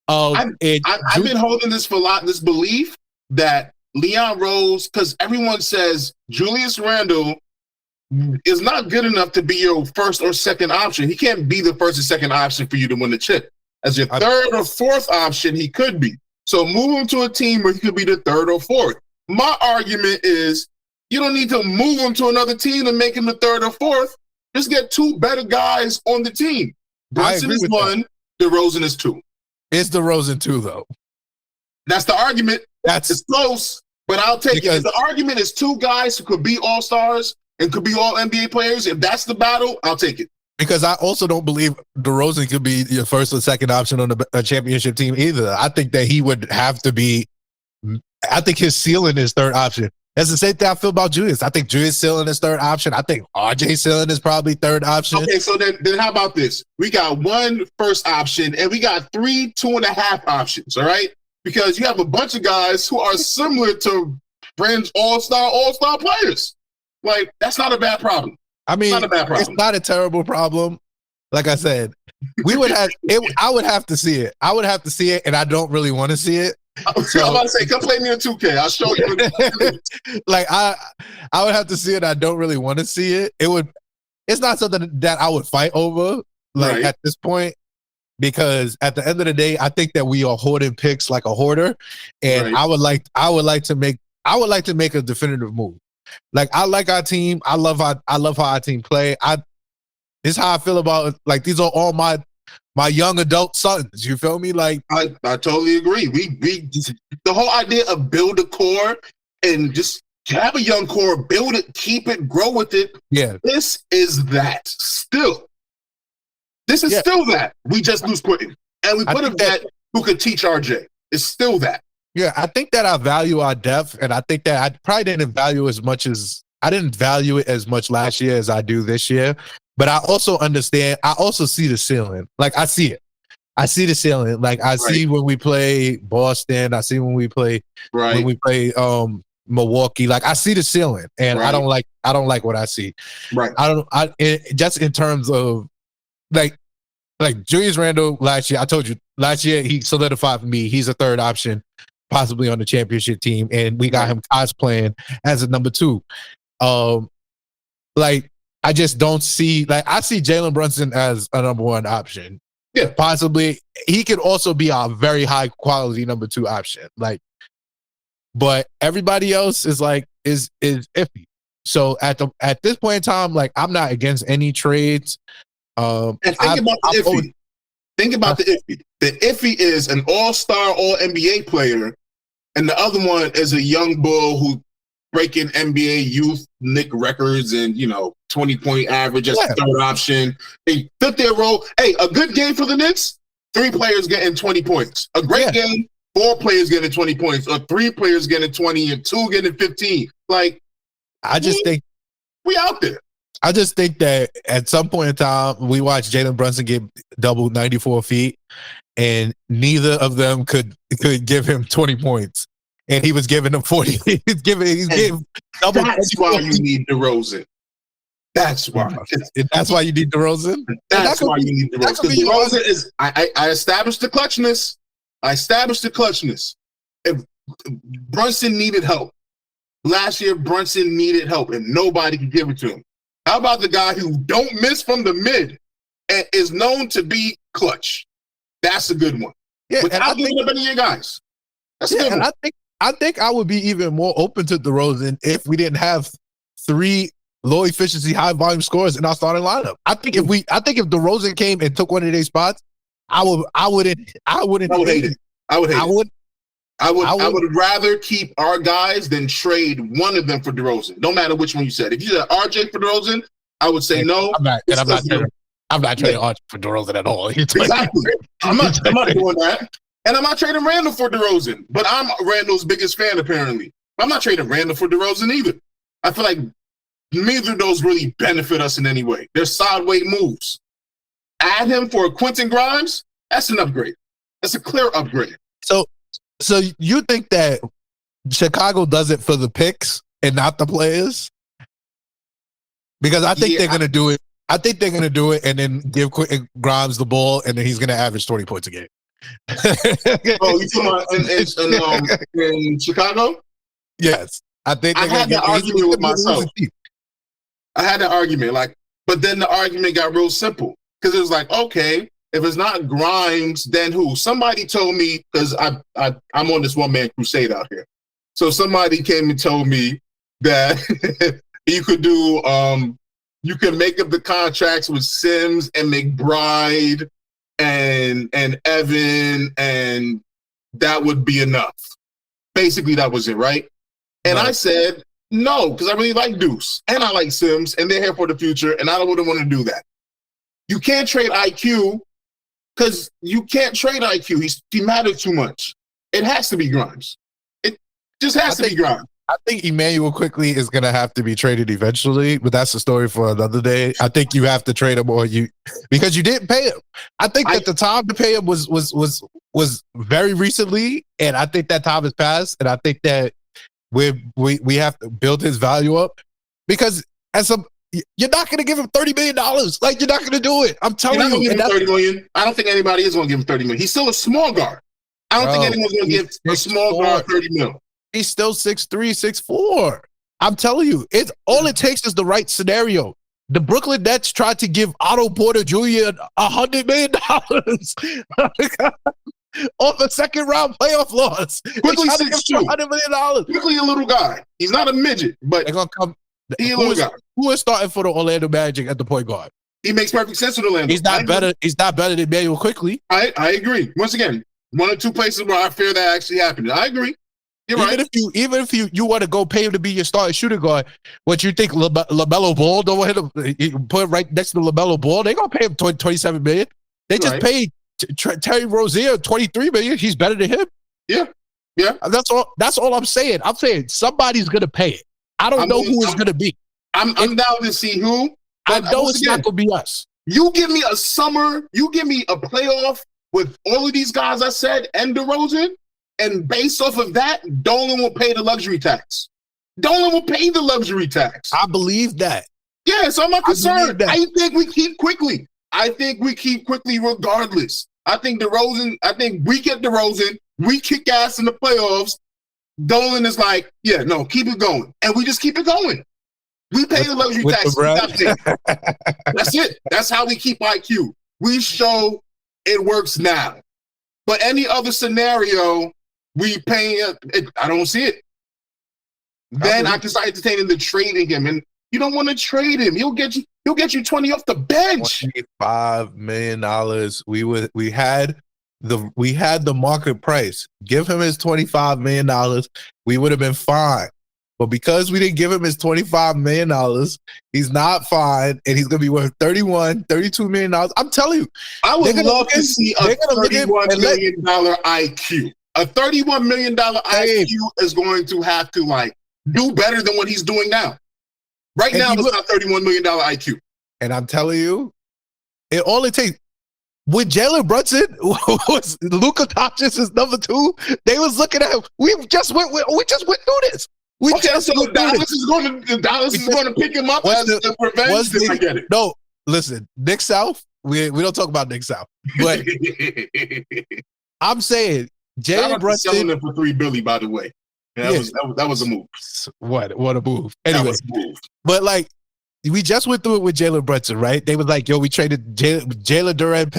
[SPEAKER 2] I've been holding this belief that Leon Rose, because everyone says Julius Randle is not good enough to be your first or second option. He can't be the first or second option for you to win the chip. As your third or fourth option, he could be. So move him to a team where he could be the third or fourth. My argument is you don't need to move him to another team to make him the third or fourth. Just get two better guys on the team. Brunson is one, DeRozan is two.
[SPEAKER 1] It's DeRozan two, though.
[SPEAKER 2] That's the argument. It's close, but I'll take it. The argument is two guys who could be all-stars and could be all NBA players. If that's the battle, I'll take it.
[SPEAKER 1] Because I also don't believe DeRozan could be your first or second option on a championship team either. I think that he would have to be. I think his ceiling is third option. That's the same thing I feel about Julius. I think Julius ceiling is third option. I think RJ ceiling is probably third option.
[SPEAKER 2] Okay, so then how about this? We got one first option and we got 3 2.5 options. All right, because you have a bunch of guys who are similar to fringe all-star players. Like, that's not a bad problem.
[SPEAKER 1] I mean, it's not a terrible problem. Like I said, we would have it. I would have to see it. And I don't really want to see it.
[SPEAKER 2] So, I'm about to say, come play me in 2K. I'll show you.
[SPEAKER 1] Like I would have to see it. I don't really want to see it. It's not something that I would fight over. Like at this point, because at the end of the day, I think that we are hoarding picks like a hoarder, and I would like to make a definitive move. Like, I like our team. I love how our team play. This is how I feel about it. Like, these are all my young adult sons. You feel me? Like,
[SPEAKER 2] I totally agree. We the whole idea of build a core and just have a young core, build it, keep it, grow with it.
[SPEAKER 1] Yeah.
[SPEAKER 2] This is that still. This is still that. We just lose Quentin. And we put a vet who could teach RJ. It's still that.
[SPEAKER 1] Yeah, I think that I value our depth, and I think that I probably didn't value it as much last year as I do this year. But I also understand. I also see the ceiling. Like, I see it. I see the ceiling. Like I see when we play Boston. I see when we play Milwaukee. Like I see the ceiling, and I don't like what I see.
[SPEAKER 2] Right.
[SPEAKER 1] Just in terms of like Julius Randle last year. I told you last year he solidified for me. He's a third option, possibly on the championship team, and we got him cosplaying as a number 2. Like I just don't see. Like I see Jalen Brunson as a number 1 option.
[SPEAKER 2] Yeah,
[SPEAKER 1] possibly he could also be a very high quality number 2 option. Like, but everybody else is like is iffy. So at this point in time, like I'm not against any trades.
[SPEAKER 2] And think about the iffy. Think about the iffy. The iffy is an all-star, all-NBA player, and the other one is a young bull who breaking NBA youth Knicks records and 20-point average as the third option. They fit their role. Hey, a good game for the Knicks, 3 players getting 20 points. A great game, 4 players getting 20 points, or 3 players getting 20 and 2 getting 15. Like,
[SPEAKER 1] I just think
[SPEAKER 2] we out there.
[SPEAKER 1] I just think that at some point in time, we watched Jalen Brunson get doubled 94 feet, and neither of them could give him 20 points. And he was giving them 40. He's giving double.
[SPEAKER 2] That's why you need DeRozan. That's why.
[SPEAKER 1] That's why you need DeRozan?
[SPEAKER 2] That's why you need DeRozan. Because DeRozan is, I established the clutchness. If Brunson needed help. Last year, Brunson needed help, and nobody could give it to him. How about the guy who don't miss from the mid and is known to be clutch? That's a good one.
[SPEAKER 1] Yeah,
[SPEAKER 2] without giving up any of your guys. That's a good one.
[SPEAKER 1] I think I would be even more open to DeRozan if we didn't have 3 low efficiency, high volume scorers in our starting lineup. I think if DeRozan came and took one of their spots, I would hate it. I would rather keep our guys than trade one of them for DeRozan. No matter which one you said. If you said RJ for DeRozan, I would say no. I'm not trading RJ for DeRozan at all. Exactly. I'm not doing that. And I'm not trading Randle for DeRozan, but I'm Randle's biggest fan, apparently. I'm not trading Randle for DeRozan either. I feel like neither of those really benefit us in any way. They're sideways moves. Add him for Quentin Grimes, that's an upgrade. That's a clear upgrade. So you think that Chicago does it for the picks and not the players? Because I think they're going to do it. I think they're going to do it and then give Quentin Grimes the ball, and then he's going to average 20 points a game.
[SPEAKER 2] Oh, you talking about in Chicago?
[SPEAKER 1] Yes. I think
[SPEAKER 2] I had that argument with myself. I had that argument, but then the argument got real simple because it was like, okay, if it's not Grimes, then who? Somebody told me, because I'm on this one-man crusade out here. So somebody came and told me that you could do, you can make up the contracts with Sims and McBride and Evan, and that would be enough. Basically, that was it, right? And I said, no, because I really like Deuce, and I like Sims, and they're here for the future, and I wouldn't want to do that. You can't trade IQ, because you can't trade IQ. He matters too much. It has to be Grimes. It just has to be Grimes.
[SPEAKER 1] I think Emmanuel quickly is going to have to be traded eventually, but that's a story for another day. I think you have to trade him because you didn't pay him. I think that the time to pay him was very recently, and I think that time has passed, and I think that we have to build his value up because you're not going to give him $30 million. Like, you're not going to do it. I'm telling you.
[SPEAKER 2] Give him $30 million. I don't think anybody is going to give him $30 million. He's still a small guard. I don't think anyone's going to give a small guard $30 million.
[SPEAKER 1] He's still 6'3", 6'4". I'm telling you, all it takes is the right scenario. The Brooklyn Nets tried to give Otto Porter Jr. $100 million off a second-round playoff loss.
[SPEAKER 2] Quickly 6'2".
[SPEAKER 1] $100 million.
[SPEAKER 2] Quickly a little guy. He's not a midget, but
[SPEAKER 1] they're gonna come.
[SPEAKER 2] He's a little guy.
[SPEAKER 1] Who is starting for the Orlando Magic at the point guard?
[SPEAKER 2] He makes perfect sense with Orlando.
[SPEAKER 1] He's not better than Emmanuel quickly.
[SPEAKER 2] I agree. Once again, one or two places where I fear that actually happened. I agree.
[SPEAKER 1] Even if you want to go pay him to be your starting shooting guard, what you think LaMelo Ball? Don't want him to put him right next to LaMelo Ball. They're gonna pay him $27 million. They just paid Terry Rozier $23 million. He's better than him.
[SPEAKER 2] Yeah.
[SPEAKER 1] That's all I'm saying. I'm saying somebody's gonna pay it. I don't know who it's gonna be.
[SPEAKER 2] I'm down to see who.
[SPEAKER 1] I know it's not gonna be us.
[SPEAKER 2] You give me a summer. You give me a playoff with all of these guys I said and DeRozan, and based off of that, Dolan will pay the luxury tax. Dolan will pay the luxury tax.
[SPEAKER 1] I believe that.
[SPEAKER 2] Yeah, so I'm not concerned. I think we keep quickly. I think we keep quickly regardless. I think we get DeRozan, we kick ass in the playoffs. Dolan is like, yeah, no, keep it going. And we just keep it going. We pay the luxury tax. That's it. That's how we keep IQ. We show it works now. But any other scenario, we pay it. I don't see it. Then I start entertaining the trading him, and you don't want to trade him. He'll get you 20 off the bench.
[SPEAKER 1] $25 million. We had the market price. Give him his $25 million. We would have been fine. But because we didn't give him his $25 million, he's not fine, and he's gonna be worth $32 million. I'm telling you,
[SPEAKER 2] I would love to see a $31 million IQ. A $31 million IQ is going to have to do better than what he's doing now. Right now, it's not $31 million IQ. And
[SPEAKER 1] I'm telling you, all it takes. With Jalen Brunson, was Luka Doncic's number 2? They was looking at him. We just went through this. Dallas is going to pick him up as the revenge. I get it. No, listen, Nick South. We don't talk about Nick South, but I'm saying Jalen Brunson
[SPEAKER 2] selling him for $3 billion. By the way, that was a move.
[SPEAKER 1] What a move! Anyway, but we just went through it with Jalen Brunson, right? They was like, yo, we traded Jalen Durant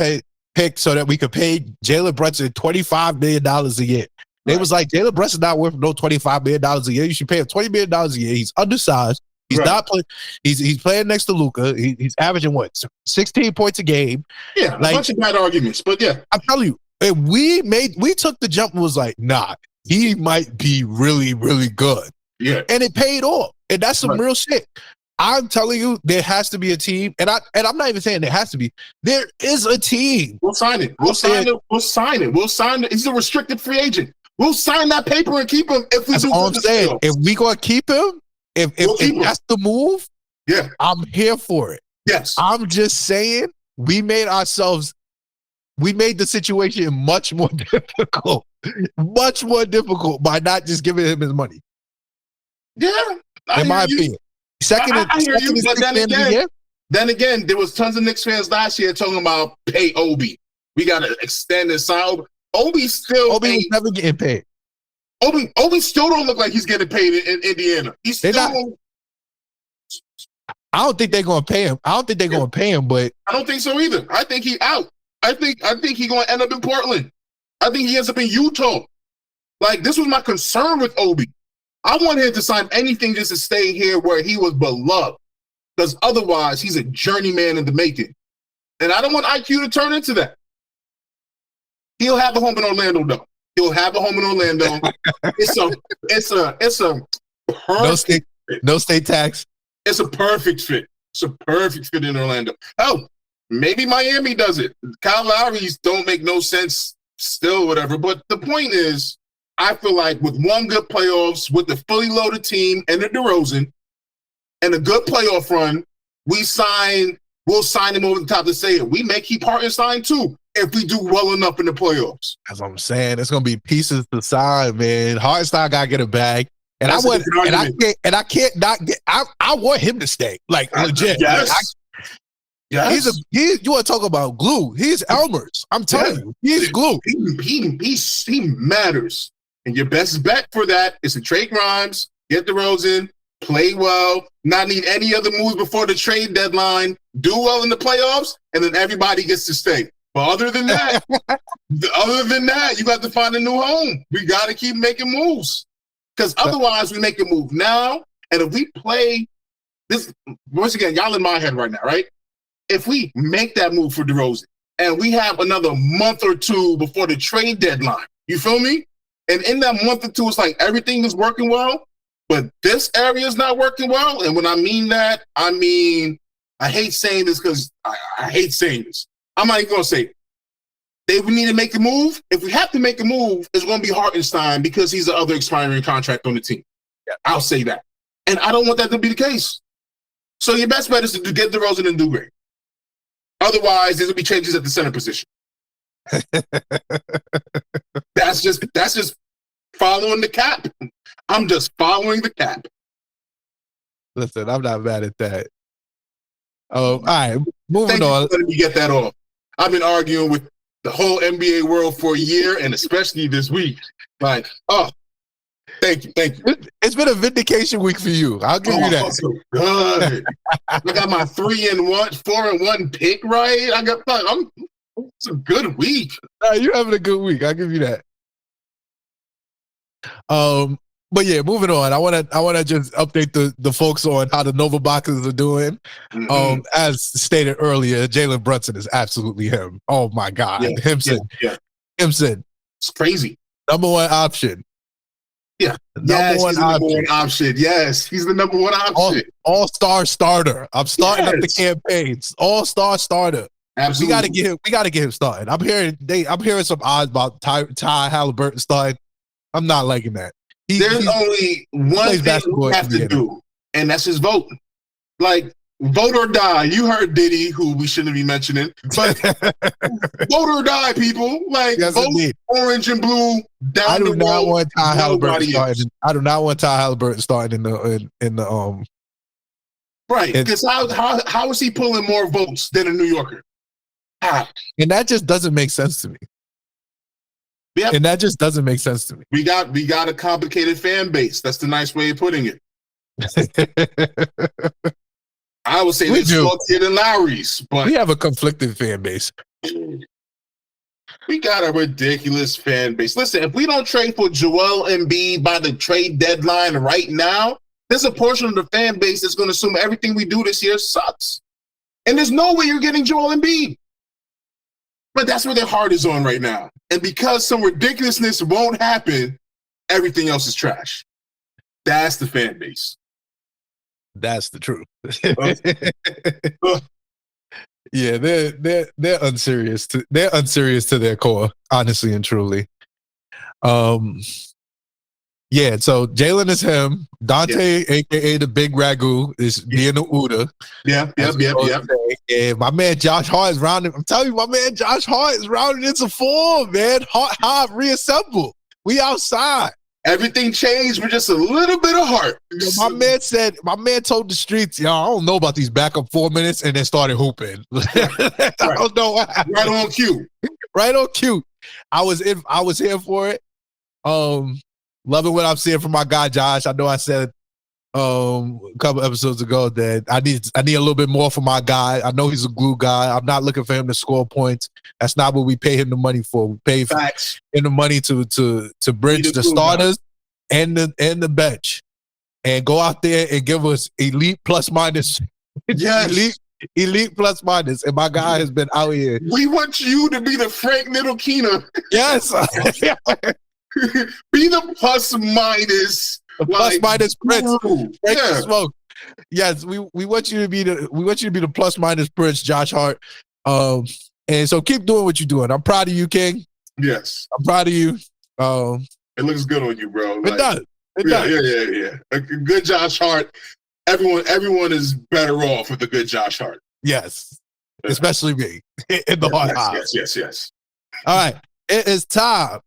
[SPEAKER 1] pick so that we could pay Jalen Brunson $25 million a year. They was like, Jalen Brunson's not worth no $25 million a year. You should pay him $20 million a year. He's undersized. He's not playing. He's playing next to Luka. He's averaging 16 points a game.
[SPEAKER 2] Yeah, a bunch of bad arguments, but yeah.
[SPEAKER 1] I'm telling you, and we took the jump and was like, nah, he might be really, really good.
[SPEAKER 2] Yeah.
[SPEAKER 1] And it paid off. And that's some real shit. I'm telling you, there has to be a team, and I'm not even saying there has to be. There is a team.
[SPEAKER 2] We'll sign it. We'll sign it. He's a restricted free agent. We'll sign that paper and keep him if we do.
[SPEAKER 1] All I'm saying. If we gonna keep him, if that's the move,
[SPEAKER 2] yeah,
[SPEAKER 1] I'm here for it.
[SPEAKER 2] Yes.
[SPEAKER 1] I'm just saying we made the situation much more difficult by not just giving him his money.
[SPEAKER 2] Yeah,
[SPEAKER 1] in my opinion.
[SPEAKER 2] I hear you, but then again, there was tons of Knicks fans last year talking about pay Obi. We got to extend and sign. Obi was
[SPEAKER 1] never getting paid.
[SPEAKER 2] Obi still don't look like he's getting paid in Indiana.
[SPEAKER 1] I don't think they're going to pay him. But
[SPEAKER 2] I don't think so either. I think he out. I think he's going to end up in Portland. I think he ends up in Utah. This was my concern with Obi. I want him to sign anything just to stay here where he was beloved. Because otherwise, he's a journeyman in the making. And I don't want IQ to turn into that. He'll have a home in Orlando, though. It's a perfect
[SPEAKER 1] no state tax.
[SPEAKER 2] It's a perfect fit. It's a perfect fit in Orlando. Oh, maybe Miami does it. Kyle Lowry's don't make no sense still, whatever. But the point is, I feel like with one good playoffs, with the fully loaded team and the DeRozan, and a good playoff run, we'll sign him over the top to say it. We may keep Hart signed too if we do well enough in the playoffs.
[SPEAKER 1] That's what I'm saying. It's gonna be pieces to sign, man. Hartenstein gotta get a bag. And I want him to stay. Legit.
[SPEAKER 2] Yes.
[SPEAKER 1] Yes. You want to talk about glue? He's Elmer's. I'm telling you, he's glue.
[SPEAKER 2] He matters. And your best bet for that is to trade Grimes, get DeRozan, play well, not need any other moves before the trade deadline, do well in the playoffs, and then everybody gets to stay. But other than that, you got to find a new home. We got to keep making moves. Because otherwise, we make a move now, and if we play this, once again, y'all in my head right now, right? If we make that move for DeRozan, and we have another month or two before the trade deadline, you feel me? And in that month or two, it's like everything is working well, but this area is not working well. And when I mean that, I hate saying this because I hate saying this. I'm not even going to say it. They would need to make a move. If we have to make a move, it's going to be Hartenstein because he's the other expiring contract on the team. Yeah, I'll say that. And I don't want that to be the case. So your best bet is to get DeRozan and do great. Otherwise, there's going to be changes at the center position. That's just following the cap. I'm just following the cap.
[SPEAKER 1] Listen, I'm not mad at that. All right, moving
[SPEAKER 2] Thank
[SPEAKER 1] on.
[SPEAKER 2] you for letting me get that off. I've been arguing with the whole NBA world for a year, and especially this week. Like, oh, thank you.
[SPEAKER 1] It's been a vindication week for you. I'll give you that.
[SPEAKER 2] So good. I got my 4-1 pick right. It's a good week.
[SPEAKER 1] You're having a good week. I'll give you that. But yeah, moving on. I wanna just update the folks on how the Nova boxes are doing.
[SPEAKER 2] Mm-hmm.
[SPEAKER 1] As stated earlier, Jalen Brunson is absolutely him. Oh my God,
[SPEAKER 2] Yeah,
[SPEAKER 1] HIMson.
[SPEAKER 2] Yeah.
[SPEAKER 1] HIMson,
[SPEAKER 2] It's crazy.
[SPEAKER 1] number one option.
[SPEAKER 2] Yeah, he's the number one option. Yes, he's the number one option.
[SPEAKER 1] All-star starter. I'm starting up the campaigns. All-star starter.
[SPEAKER 2] Absolutely.
[SPEAKER 1] We gotta get him started. I'm hearing some odds about Ty Halliburton starting. I'm not liking that.
[SPEAKER 2] There's only one thing we have to do, and that's his vote. Like, vote or die. You heard Diddy, who we shouldn't be mentioning, but vote or die, people. Like, vote orange and blue down
[SPEAKER 1] I do
[SPEAKER 2] the
[SPEAKER 1] not
[SPEAKER 2] road.
[SPEAKER 1] want Ty Halliburton starting. I do not want Ty Halliburton starting in the
[SPEAKER 2] right. Because how is he pulling more votes than a New Yorker? How?
[SPEAKER 1] And that just doesn't make sense to me.
[SPEAKER 2] Yeah.
[SPEAKER 1] And that just doesn't make sense to me.
[SPEAKER 2] We got a complicated fan base. That's the nice way of putting it. I would say they're saltier than Lowry's, but
[SPEAKER 1] we have a conflicted fan base.
[SPEAKER 2] We got a ridiculous fan base. Listen, if we don't trade for Joel Embiid by the trade deadline right now, there's a portion of the fan base that's going to assume everything we do this year sucks. And there's no way you're getting Joel Embiid. But that's where their heart is on right now. And because some ridiculousness won't happen, everything else is trash. That's the fan base.
[SPEAKER 1] That's the truth. Yeah, they're unserious. They're unserious to their core, honestly and truly. Yeah, so Jalen is him. Dante, aka the Big Ragu, is being the Uda.
[SPEAKER 2] Yeah.
[SPEAKER 1] And my man Josh Hart is rounding. I'm telling you, my man Josh Hart is rounding into form, man. Hart, reassemble. We outside.
[SPEAKER 2] Everything changed with just a little bit of heart.
[SPEAKER 1] My man told the streets, y'all, I don't know about these backup 4 minutes, and then started hooping. I don't know why.
[SPEAKER 2] Right on cue.
[SPEAKER 1] Right on cue. I was here for it. Loving what I'm seeing from my guy Josh. I know I said a couple episodes ago that I need a little bit more from my guy. I know he's a glue guy. I'm not looking for him to score points. That's not what we pay him the money for. We pay him the money to bridge the starters and the bench, and go out there and give us elite plus minus.
[SPEAKER 2] Yes.
[SPEAKER 1] Elite plus minus. And my guy has been out here.
[SPEAKER 2] We want you to be the Frank Ntilikina.
[SPEAKER 1] Yes.
[SPEAKER 2] Be the plus minus.
[SPEAKER 1] The plus minus Prince. Smoke. Yes, we want you to be the plus minus Prince, Josh Hart. And so keep doing what you're doing. I'm proud of you, King.
[SPEAKER 2] Yes.
[SPEAKER 1] I'm proud of you.
[SPEAKER 2] It looks good on you, bro.
[SPEAKER 1] It does. It does.
[SPEAKER 2] Yeah. A good Josh Hart. Everyone is better off with a good Josh Hart.
[SPEAKER 1] Yes. Especially me. In the heart.
[SPEAKER 2] Yes.
[SPEAKER 1] All right. It is time,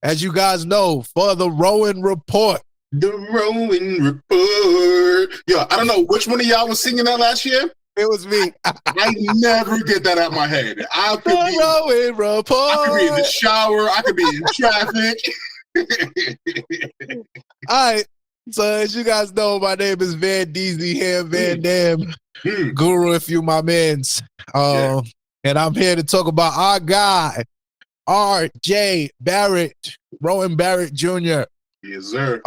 [SPEAKER 1] as you guys know, for the Rowant Report.
[SPEAKER 2] The Rowant Report. Yo, I don't know which one of y'all was singing that last year.
[SPEAKER 1] It was me.
[SPEAKER 2] I never get that out of my head. I could be
[SPEAKER 1] Rowant Report.
[SPEAKER 2] I could be in the shower. I could be in traffic.
[SPEAKER 1] All right. So as you guys know, my name is Van Deezy here, Van Dam, Guru, if you my mans. And I'm here to talk about our guy, R.J. Barrett, Rowan Barrett Jr.
[SPEAKER 2] Yes, sir.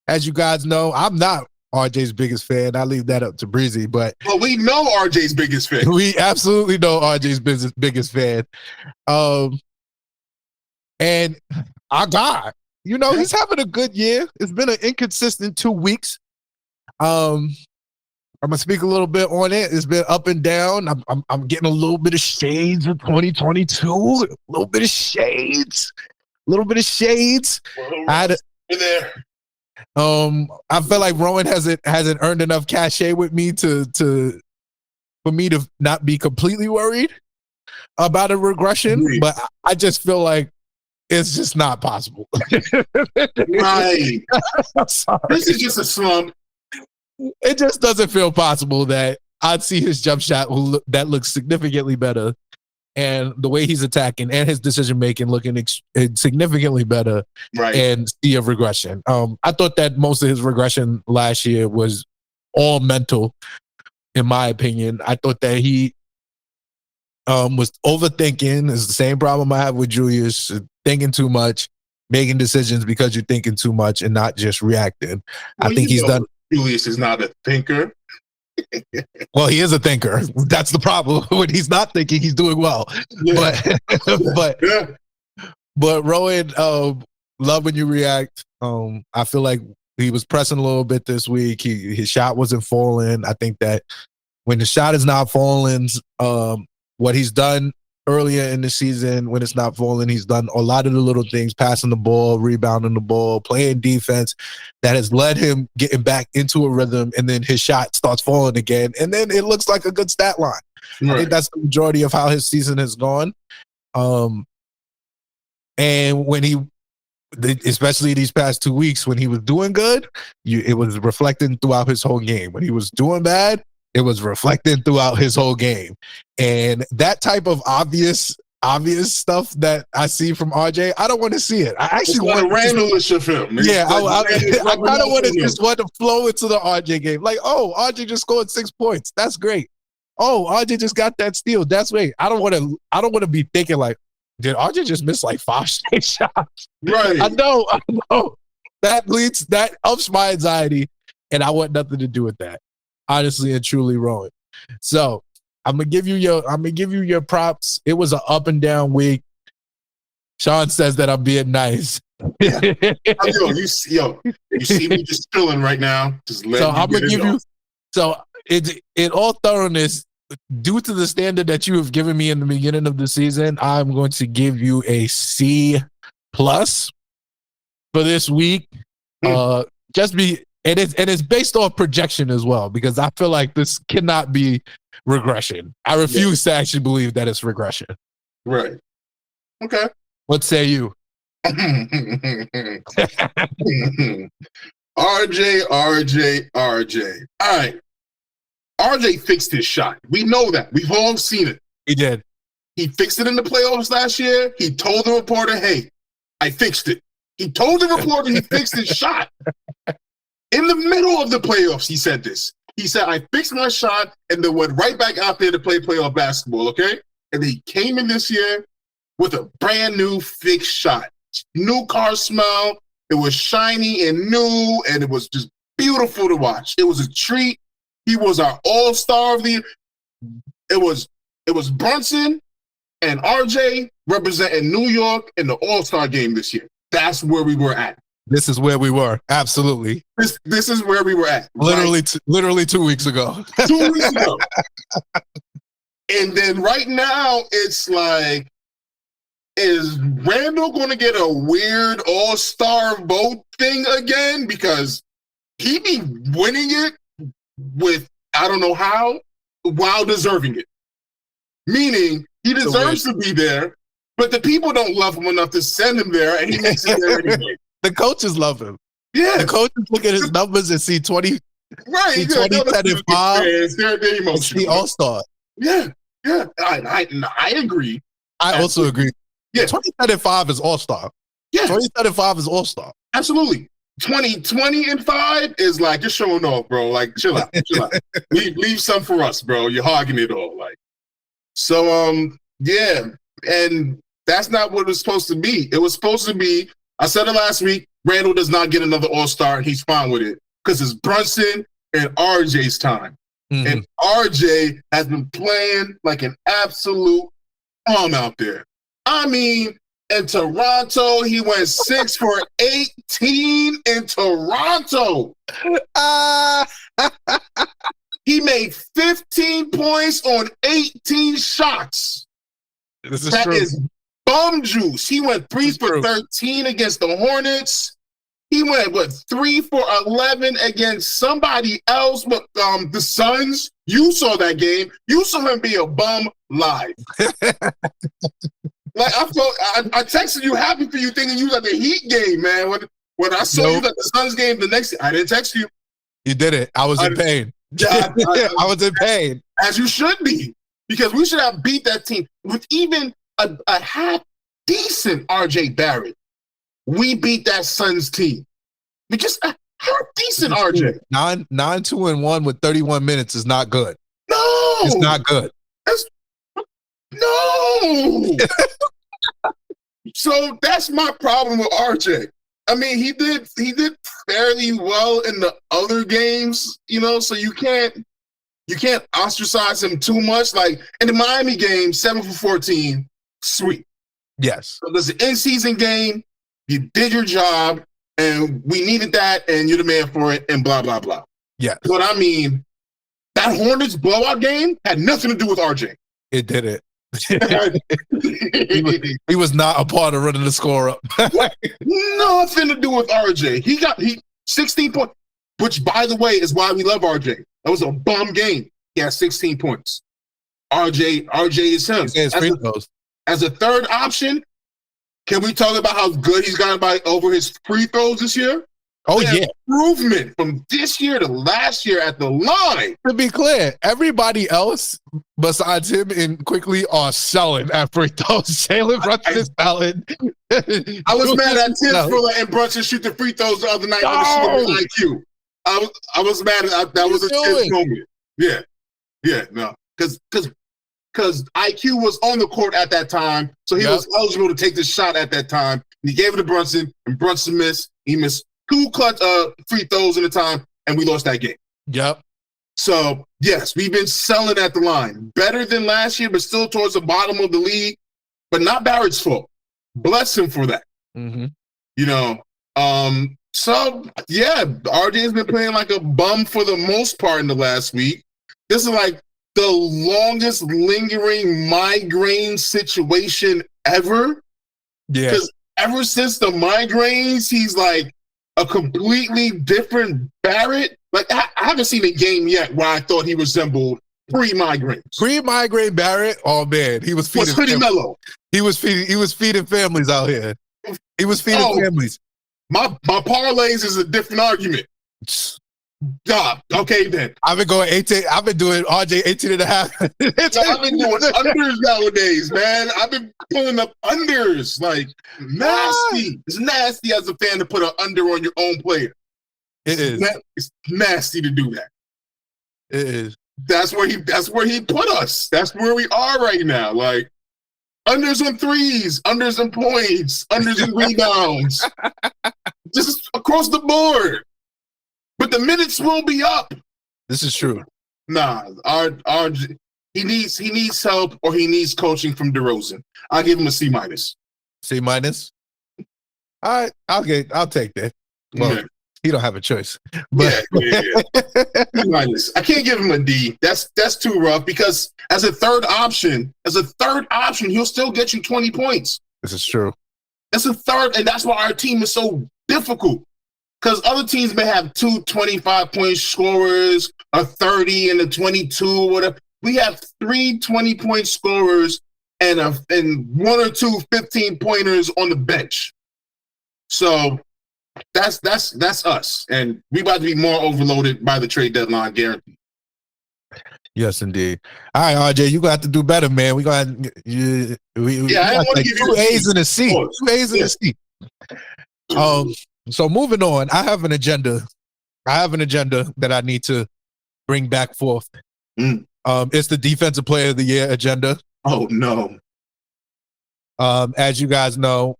[SPEAKER 1] As you guys know, I'm not RJ's biggest fan. I leave that up to Breezy, but
[SPEAKER 2] we know RJ's biggest fan.
[SPEAKER 1] We absolutely know RJ's biggest fan. And our guy, he's having a good year. It's been an inconsistent 2 weeks. I'm gonna speak a little bit on it. It's been up and down. I'm getting a little bit of shades of 2022. A little bit of shades. I had
[SPEAKER 2] there.
[SPEAKER 1] I feel like Rowan hasn't earned enough cachet with me for me to not be completely worried. about a regression,
[SPEAKER 2] Agreed.
[SPEAKER 1] but I just feel like it's just not possible.
[SPEAKER 2] Right.
[SPEAKER 1] I'm sorry.
[SPEAKER 2] This is just a slump.
[SPEAKER 1] It just doesn't feel possible that I'd see his jump shot that looks significantly better, and the way he's attacking and his decision making looking significantly better,
[SPEAKER 2] Right.
[SPEAKER 1] and see a regression. I thought that most of his regression last year was all mental, in my opinion. I thought that he was overthinking. It's the same problem I have with Julius, thinking too much, making decisions because you're thinking too much and not just reacting.
[SPEAKER 2] Well,
[SPEAKER 1] I think he's done.
[SPEAKER 2] Julius is not a thinker.
[SPEAKER 1] Well, he is a thinker. That's the problem. When he's not thinking, he's doing well.
[SPEAKER 2] Yeah.
[SPEAKER 1] But Rowant, love when you react. I feel like he was pressing a little bit this week. His shot wasn't falling. I think that when the shot is not falling, what he's done earlier in the season, when it's not falling, he's done a lot of the little things, passing the ball, rebounding the ball, playing defense, that has led him getting back into a rhythm, and then his shot starts falling again, and then it looks like a good stat line. Right. I think that's the majority of how his season has gone. And when he, especially these past 2 weeks, when he was doing good, it was reflecting throughout his whole game. When he was doing bad, it was reflecting throughout his whole game. And that type of obvious stuff that I see from RJ, I don't want to see it. I actually want
[SPEAKER 2] to Randall-ish of him.
[SPEAKER 1] Yeah, I kind of want to just want to flow into the RJ game. Like, oh, RJ just scored 6 points. That's great. Oh, RJ just got that steal. That's great. I don't want to be thinking like, did RJ just miss like 5 straight shots?
[SPEAKER 2] Right.
[SPEAKER 1] I know. That ups my anxiety, and I want nothing to do with that. Honestly and truly, Rowant. So I'm gonna give you your props. It was an up and down week. Sean says that I'm being nice.
[SPEAKER 2] Yeah. You see me just chilling right now. Just let. So I'm gonna give you.
[SPEAKER 1] So in all thoroughness, due to the standard that you have given me in the beginning of the season, I'm going to give you a C+ for this week. And it's based off projection as well, because I feel like this cannot be regression. I refuse to actually believe that it's regression.
[SPEAKER 2] Right. Okay.
[SPEAKER 1] What say you?
[SPEAKER 2] RJ. All right. RJ fixed his shot. We know that. We've all seen it.
[SPEAKER 1] He did.
[SPEAKER 2] He fixed it in the playoffs last year. He told the reporter, hey, I fixed it. He told the reporter he fixed his shot. In the middle of the playoffs, he said this. He said, I fixed my shot and then went right back out there to play playoff basketball, okay? And then he came in this year with a brand new fixed shot. New car smell. It was shiny and new, and it was just beautiful to watch. It was a treat. He was our all-star of the year. It was Brunson and RJ representing New York in the all-star game this year. That's where we were at.
[SPEAKER 1] This is where we were. Absolutely.
[SPEAKER 2] This is where we were at.
[SPEAKER 1] Literally 2 weeks ago.
[SPEAKER 2] 2 weeks ago. And then right now, it's like, is Randall going to get a weird all-star vote thing again? Because he be winning it with, I don't know how, while deserving it. Meaning, he deserves to be there, but the people don't love him enough to send him there, and he makes it there anyway.
[SPEAKER 1] The coaches love him.
[SPEAKER 2] Yeah.
[SPEAKER 1] The coaches look at his numbers and see 20,
[SPEAKER 2] right,
[SPEAKER 1] see 20, 10, and 5,
[SPEAKER 2] they're emotional.
[SPEAKER 1] See all-star.
[SPEAKER 2] Yeah. I agree.
[SPEAKER 1] I also agree.
[SPEAKER 2] Yeah.
[SPEAKER 1] 20, 10, and 5 is all-star.
[SPEAKER 2] Yeah.
[SPEAKER 1] 20, 10, and 5 is all-star.
[SPEAKER 2] Absolutely. 20 and 5 is like, you're showing off, bro. Like, chill out. Leave some for us, bro. You're hogging it all. Like, so, yeah. And that's not what it was supposed to be. It was supposed to be, I said it last week, Randall does not get another all-star, and he's fine with it because it's Brunson and RJ's time. Mm-hmm. And RJ has been playing like an absolute bomb out there. I mean, in Toronto, he went 6 for 18 in Toronto. He made 15 points on 18 shots.
[SPEAKER 1] This is
[SPEAKER 2] that
[SPEAKER 1] true.
[SPEAKER 2] Is bum juice. He went 3 for 13 against the Hornets. He went, 3 for 11 against somebody else, but the Suns. You saw that game. You saw him be a bum live. Like, I texted you happy for you thinking you was at the Heat game, man. When I saw you at the Suns game the next day, I didn't text you.
[SPEAKER 1] You did it. I was in pain. I was in pain.
[SPEAKER 2] As you should be. Because we should have beat that team with even a half-decent RJ Barrett. We beat that Suns team. Because a half-decent RJ.
[SPEAKER 1] 9-2-1 with 31 minutes is not good.
[SPEAKER 2] No!
[SPEAKER 1] It's not good.
[SPEAKER 2] No! So that's my problem with RJ. I mean, he did fairly well in the other games, so you can't ostracize him too much. Like in the Miami game, 7 for 14, sweet.
[SPEAKER 1] Yes.
[SPEAKER 2] So there's an in-season game, you did your job, and we needed that, and you're the man for it, and blah, blah, blah.
[SPEAKER 1] Yeah.
[SPEAKER 2] But I mean, that Hornets blowout game had nothing to do with RJ.
[SPEAKER 1] It did it. he was not a part of running the score up.
[SPEAKER 2] Nothing to do with RJ. He 16 points, which, by the way, is why we love RJ. That was a bum game. He had 16 points. RJ is him. As a third option, can we talk about how good he's gotten over his free throws this year?
[SPEAKER 1] Oh, yeah.
[SPEAKER 2] Improvement from this year to last year at the line.
[SPEAKER 1] To be clear, everybody else besides him and Quickly are selling at free throws. Jalen Brunson is selling.
[SPEAKER 2] I was mad at Tim for letting Brunson shoot the free throws the other night on the IQ. I was mad at that. Was a Tim moment. Yeah, no. Because IQ was on the court at that time, so he was eligible to take the shot at that time. He gave it to Brunson, and Brunson missed. He missed 2 clutch free throws in the time, and we lost that game.
[SPEAKER 1] Yep.
[SPEAKER 2] So, yes, we've been selling at the line. Better than last year, but still towards the bottom of the league. But not Barrett's fault. Bless him for that.
[SPEAKER 1] Mm-hmm.
[SPEAKER 2] So, yeah, RJ's been playing like a bum for the most part in the last week. This is like the longest lingering migraine situation ever.
[SPEAKER 1] Yeah.
[SPEAKER 2] Because ever since the migraines, he's like a completely different Barrett. Like, I haven't seen a game yet where I thought he resembled pre-migraines.
[SPEAKER 1] Pre-migraine Barrett, oh man, he was feeding
[SPEAKER 2] pretty mellow.
[SPEAKER 1] He was feeding families out here. He was feeding families.
[SPEAKER 2] My parlays is a different argument. Okay then.
[SPEAKER 1] I've been going 18. I've been doing RJ 18 and a half.
[SPEAKER 2] I've been doing unders nowadays, man. I've been pulling up unders. Like, nasty. It's nasty as a fan to put an under on your own player.
[SPEAKER 1] It is.
[SPEAKER 2] It's nasty to do that.
[SPEAKER 1] It is.
[SPEAKER 2] That's where he put us. That's where we are right now. Like, unders on threes, unders on points, unders on rebounds. Just across the board. But the minutes will be up.
[SPEAKER 1] This is true.
[SPEAKER 2] Nah, he needs help, or he needs coaching from DeRozan. I'll give him a C-.
[SPEAKER 1] C-? All right, I'll take that. Well, he don't have a choice. But
[SPEAKER 2] yeah. C-. I can't give him a D. That's too rough, because as a third option, he'll still get you 20 points.
[SPEAKER 1] This is true.
[SPEAKER 2] That's a third, and that's why our team is so difficult. Because other teams may have 2 25-point scorers, a 30 and a 22, whatever. We have 3 20-point scorers and 1 or 2 15-pointers on the bench. So that's us, and we about to be more overloaded by the trade deadline, guaranteed.
[SPEAKER 1] Yes, indeed. All right, RJ, you got to do better, man. We got I want to give you 2 A's and a C. 2 A's and a C. So moving on, I have an agenda. That I need to bring back forth. It's the Defensive Player of the Year agenda.
[SPEAKER 2] Oh no.
[SPEAKER 1] As you guys know,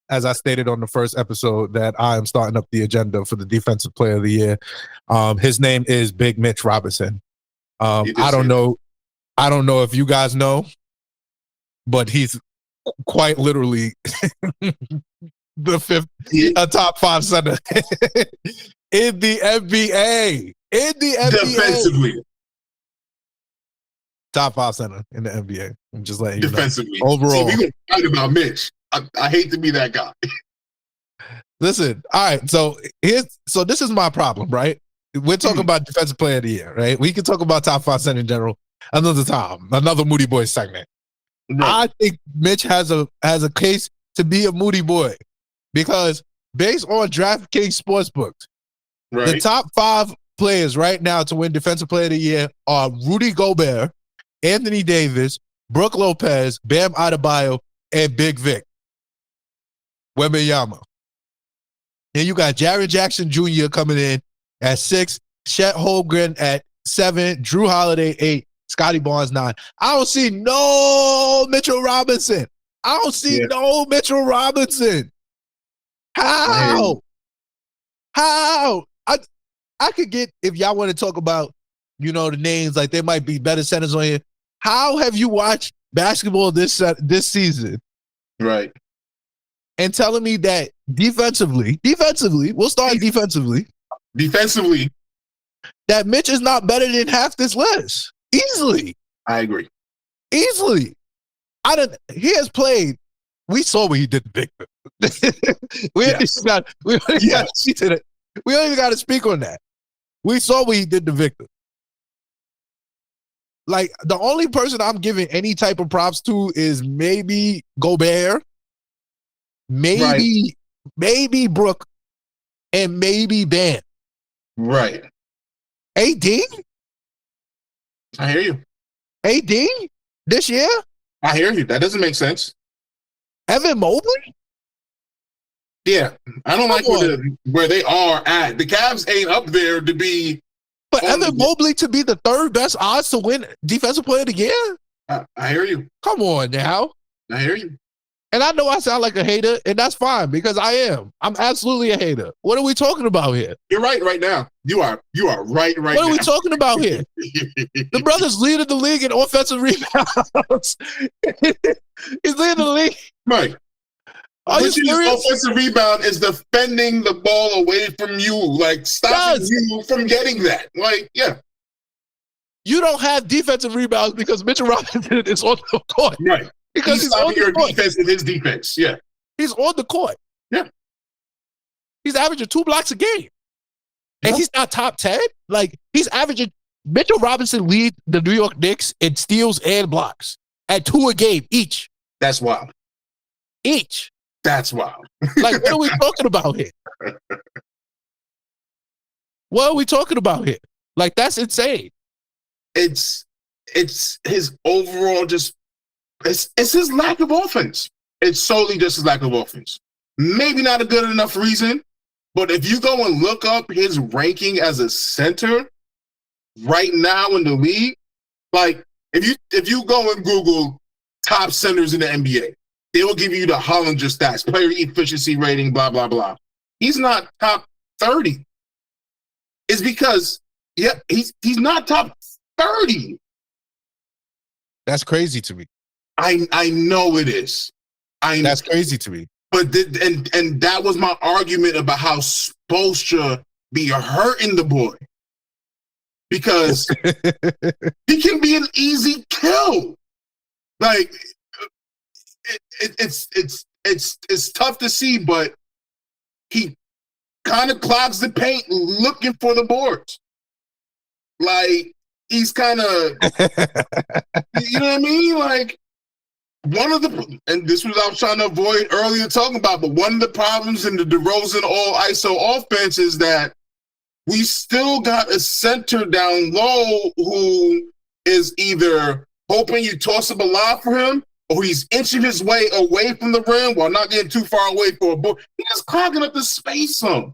[SPEAKER 1] as I stated on the first episode, that I am starting up the agenda for the Defensive Player of the Year. His name is Big Mitch Robinson. I don't know if you guys know, but he's quite literally the fifth, a top 5 center in the NBA.
[SPEAKER 2] Defensively.
[SPEAKER 1] Top 5 center in the NBA. I'm just letting you know.
[SPEAKER 2] Defensively.
[SPEAKER 1] Overall.
[SPEAKER 2] See, we're going to fight about Mitch. I hate to be that guy.
[SPEAKER 1] Listen, all right. So this is my problem, right? We're talking about defensive player of the year, right? We can talk about top 5 center in general another time, another Moody Boy segment. Right. I think Mitch has a case to be a Moody Boy because based on DraftKings Sportsbooks, the top 5 players right now to win defensive player of the year are Rudy Gobert, Anthony Davis, Brook Lopez, Bam Adebayo, and Big Vic Wembanyama. Then you got Jaren Jackson Jr. coming in at 6, Chet Holmgren at 7, Drew Holiday 8, Scotty Barnes 9. I don't see no Mitchell Robinson. I don't see no Mitchell Robinson. How? How? I could get, if y'all want to talk about, the names, like there might be better centers on here. How have you watched basketball this season? Right. And telling me that defensively, we'll start defensively, that Mitch is not better than half this list. Easily. I agree. Easily. He has played. We saw what he did to Victor. We don't even got to speak on that. We saw what he did to Victor. Like, the only person I'm giving any type of props to is maybe Gobert, maybe Brook, and maybe Bam. Right. AD? I hear you. AD? This year? I hear you. That doesn't make sense. Evan Mobley? Yeah. I don't like where they are at. The Cavs ain't up there to be. But Evan Mobley to be the 3rd best odds to win defensive player of the year? I hear you. Come on now. I hear you. And I know I sound like a hater, and that's fine because I am. I'm absolutely a hater. What are we talking about here? You're right now. You are right now. What are we talking about here? The brother's leading the league in offensive rebounds. He's leading the league. Right. Which offensive rebound is defending the ball away from you, like stopping you from getting that. Like, yeah. You don't have defensive rebounds because Mitchell Robinson is on the court. Right. Because he's stopping your defense in his defense. Yeah. He's on the court. Yeah. He's averaging 2 blocks a game. And he's not top 10. Like, he's averaging. Mitchell Robinson lead the New York Knicks in steals and blocks at 2 a game each. That's wild. Each. That's wild. Like, what are we talking about here? What are we talking about here? Like, that's insane. It's his overall just. It's his lack of offense. It's solely just his lack of offense. Maybe not a good enough reason, but if you go and look up his ranking as a center right now in the league, like if you go and Google top centers in the NBA, they will give you the Hollinger stats, player efficiency rating, blah, blah, blah. He's not top 30. It's because, he's not top 30. That's crazy to me. I know it is. That's crazy to me. But and that was my argument about how Spoelstra be hurting the boy because he can be an easy kill. Like it's tough to see, but he kind of clogs the paint looking for the boards. Like he's kind of, you know what I mean? Like. And this was I was trying to avoid earlier talking about, but one of the problems in the DeRozan all ISO offense is that we still got a center down low who is either hoping you toss up a lob for him or he's inching his way away from the rim while not getting too far away for a ball. He's just clogging up the space some.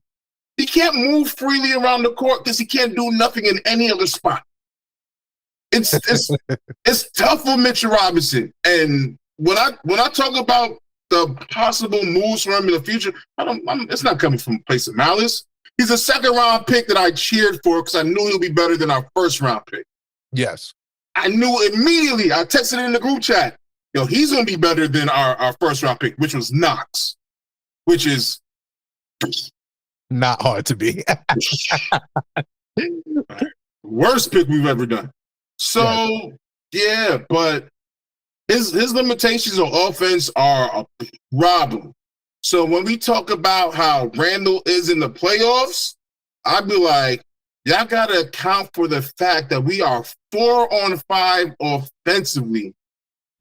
[SPEAKER 1] He can't move freely around the court because he can't do nothing in any other spot. It's tough for Mitch Robinson. And when I talk about the possible moves for him in the future, it's not coming from a place of malice. He's a 2nd round pick that I cheered for because I knew he'll be better than our 1st round pick. Yes. I knew immediately. I texted in the group chat, he's going to be better than our 1st round pick, which was Knox, which is not hard to be. Worst pick we've ever done. So, but his limitations on offense are a problem.
[SPEAKER 2] So when we talk about how Randall is in the playoffs, I'd be like, y'all got to account for the fact that we are 4-on-5 offensively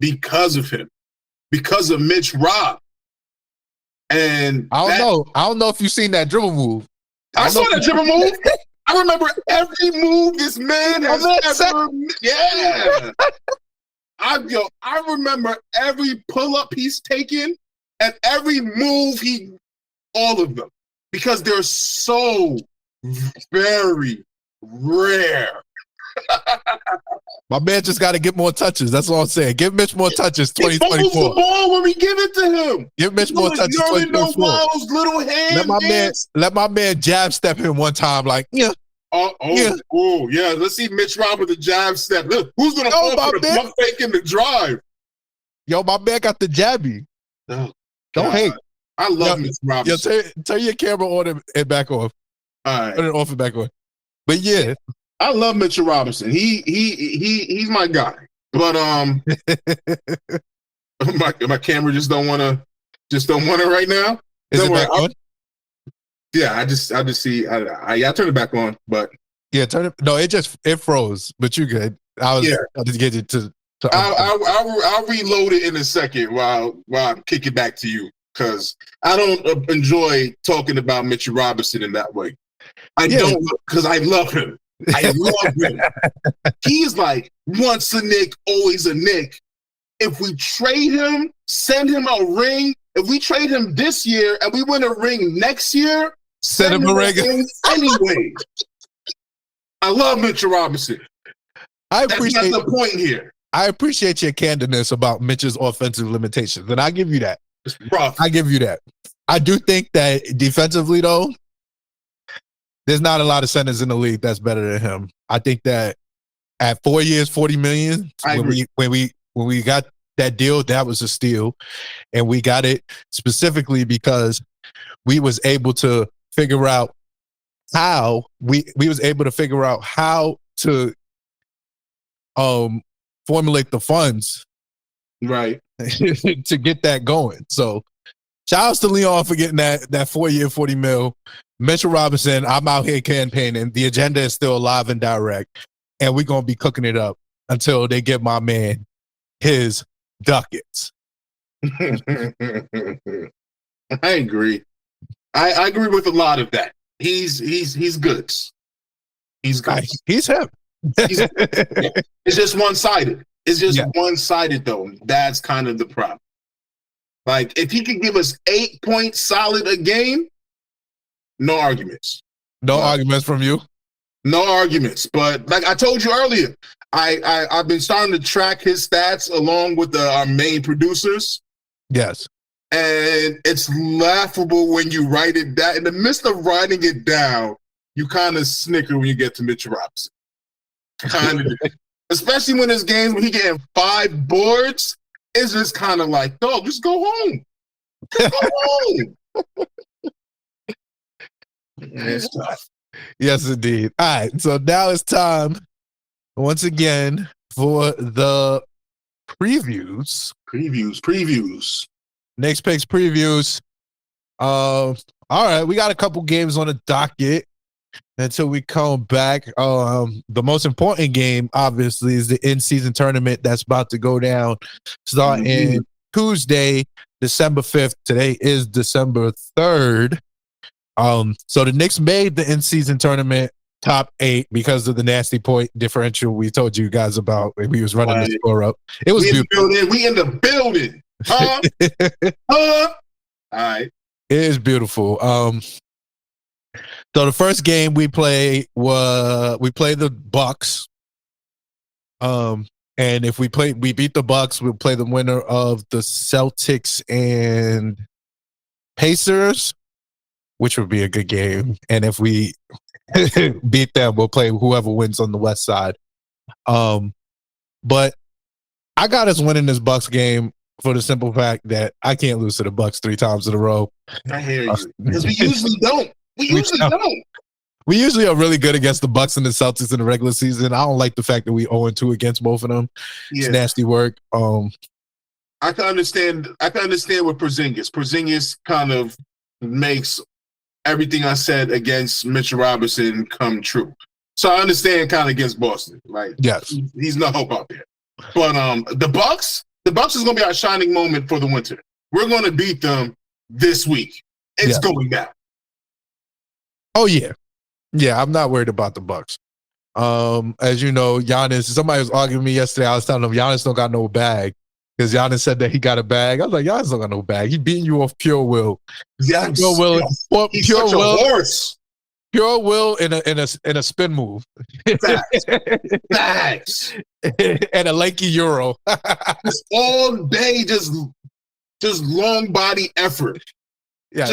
[SPEAKER 2] because of him, because of Mitch Rob. And
[SPEAKER 1] I don't know if you've seen that dribble move.
[SPEAKER 2] I saw that dribble move. I remember every move this man has ever. Yeah. I remember every pull-up he's taken and every move all of them, because they're so very rare.
[SPEAKER 1] My man just got to get more touches. That's all I'm saying. Give Mitch more touches. 2024.
[SPEAKER 2] He fumbles the ball when we give it to him.
[SPEAKER 1] Give Mitch more touches. 2024.
[SPEAKER 2] Little hands.
[SPEAKER 1] Let my man jab step him one time. Like, yeah.
[SPEAKER 2] Yeah. Let's see Mitch Rob with the jab step. Look, who's gonna fall for the pump fake in the drive?
[SPEAKER 1] Yo, my man got the jabby.
[SPEAKER 2] Oh,
[SPEAKER 1] don't hate.
[SPEAKER 2] I love Mitch Robinson.
[SPEAKER 1] Yo, turn your camera on and back off.
[SPEAKER 2] All right.
[SPEAKER 1] Turn it off and back on. But yeah,
[SPEAKER 2] I love Mitchell Robinson. He's my guy. But my camera just don't want it right now.
[SPEAKER 1] Is it back on?
[SPEAKER 2] Yeah, I just see. I turn it back on, but
[SPEAKER 1] yeah, turn it. No, it froze. But you good. I'll just get it to.
[SPEAKER 2] I'll reload it in a second while I kick it back to you, because I don't enjoy talking about Mitchell Robinson in that way. I don't, because I love him. I love him. He's like once a Knick, always a Knick. If we trade him, send him a ring. If we trade him this year and we win a ring next year, send him a ring anyway. I love Mitchell Robinson. That's not the point here.
[SPEAKER 1] I appreciate your candidness about Mitch's offensive limitations, and I give you that.
[SPEAKER 2] It's rough.
[SPEAKER 1] I give you that. I do think that defensively, though, there's not a lot of centers in the league that's better than him. I think that at 4 years, $40 million, when we got that deal, that was a steal, and we got it specifically because we was able to figure out how to formulate the funds
[SPEAKER 2] right
[SPEAKER 1] to get that going. So shout outs to Leon for getting that 4 year, $40 million. Mitchell Robinson, I'm out here campaigning. The agenda is still alive and direct, and we're gonna be cooking it up until they give my man his ducats.
[SPEAKER 2] I agree. I agree with a lot of that. He's good. He's good.
[SPEAKER 1] He's him.
[SPEAKER 2] It's just one-sided. It's just one-sided, though. That's kind of the problem. Like, if he could give us 8 points solid a game, no arguments.
[SPEAKER 1] No arguments from you?
[SPEAKER 2] No arguments. But like I told you earlier, I've been starting to track his stats along with our main producers.
[SPEAKER 1] Yes.
[SPEAKER 2] And it's laughable when you write it down. In the midst of writing it down, you kind of snicker when you get to Mitch Robinson. Kind of. Especially when there's games when he getting 5 boards, it's just kind of like, dog, just go home. Just go home. It's tough.
[SPEAKER 1] Yes, indeed. All right, so now it's time once again for the previews. Knicks picks previews. All right, we got a couple games on the docket until we come back. The most important game, obviously, is the in-season tournament that's about to go down starting Tuesday, December 5th. Today is December 3rd. So the Knicks made the in-season tournament top 8 because of the nasty point differential we told you guys about when we was running the score up. It was beautiful.
[SPEAKER 2] We in the building. All right.
[SPEAKER 1] It is beautiful. So the first game we played the Bucks. And if we beat the Bucks, we'll play the winner of the Celtics and Pacers, which would be a good game. And if we beat them, we'll play whoever wins on the West side. But I got us winning this Bucks game for the simple fact that I can't lose to the Bucks 3 times in a row.
[SPEAKER 2] I hear you. Because we usually don't. We
[SPEAKER 1] usually are really good against the Bucks and the Celtics in the regular season. I don't like the fact that we 0-2 against both of them. Yeah. It's nasty work.
[SPEAKER 2] I can understand with Porzingis. Porzingis kind of makes everything I said against Mitch Robinson come true. So I understand kind of against Boston. Like,
[SPEAKER 1] yes,
[SPEAKER 2] he's no hope out there. But the Bucks is going to be our shining moment for the winter. We're going to beat them this week. It's going down.
[SPEAKER 1] Oh yeah, yeah. I'm not worried about the Bucks. As you know, Giannis. Somebody was arguing with me yesterday. I was telling them Giannis don't got no bag because Giannis said that he got a bag. I was like, Giannis don't got no bag. He beating you off pure will.
[SPEAKER 2] Yeah,
[SPEAKER 1] pure will.
[SPEAKER 2] He's pure such will. A horse.
[SPEAKER 1] Pure will in a spin move.
[SPEAKER 2] Facts. Facts.
[SPEAKER 1] And a lanky Euro.
[SPEAKER 2] Just all day, just long body effort.
[SPEAKER 1] Yeah,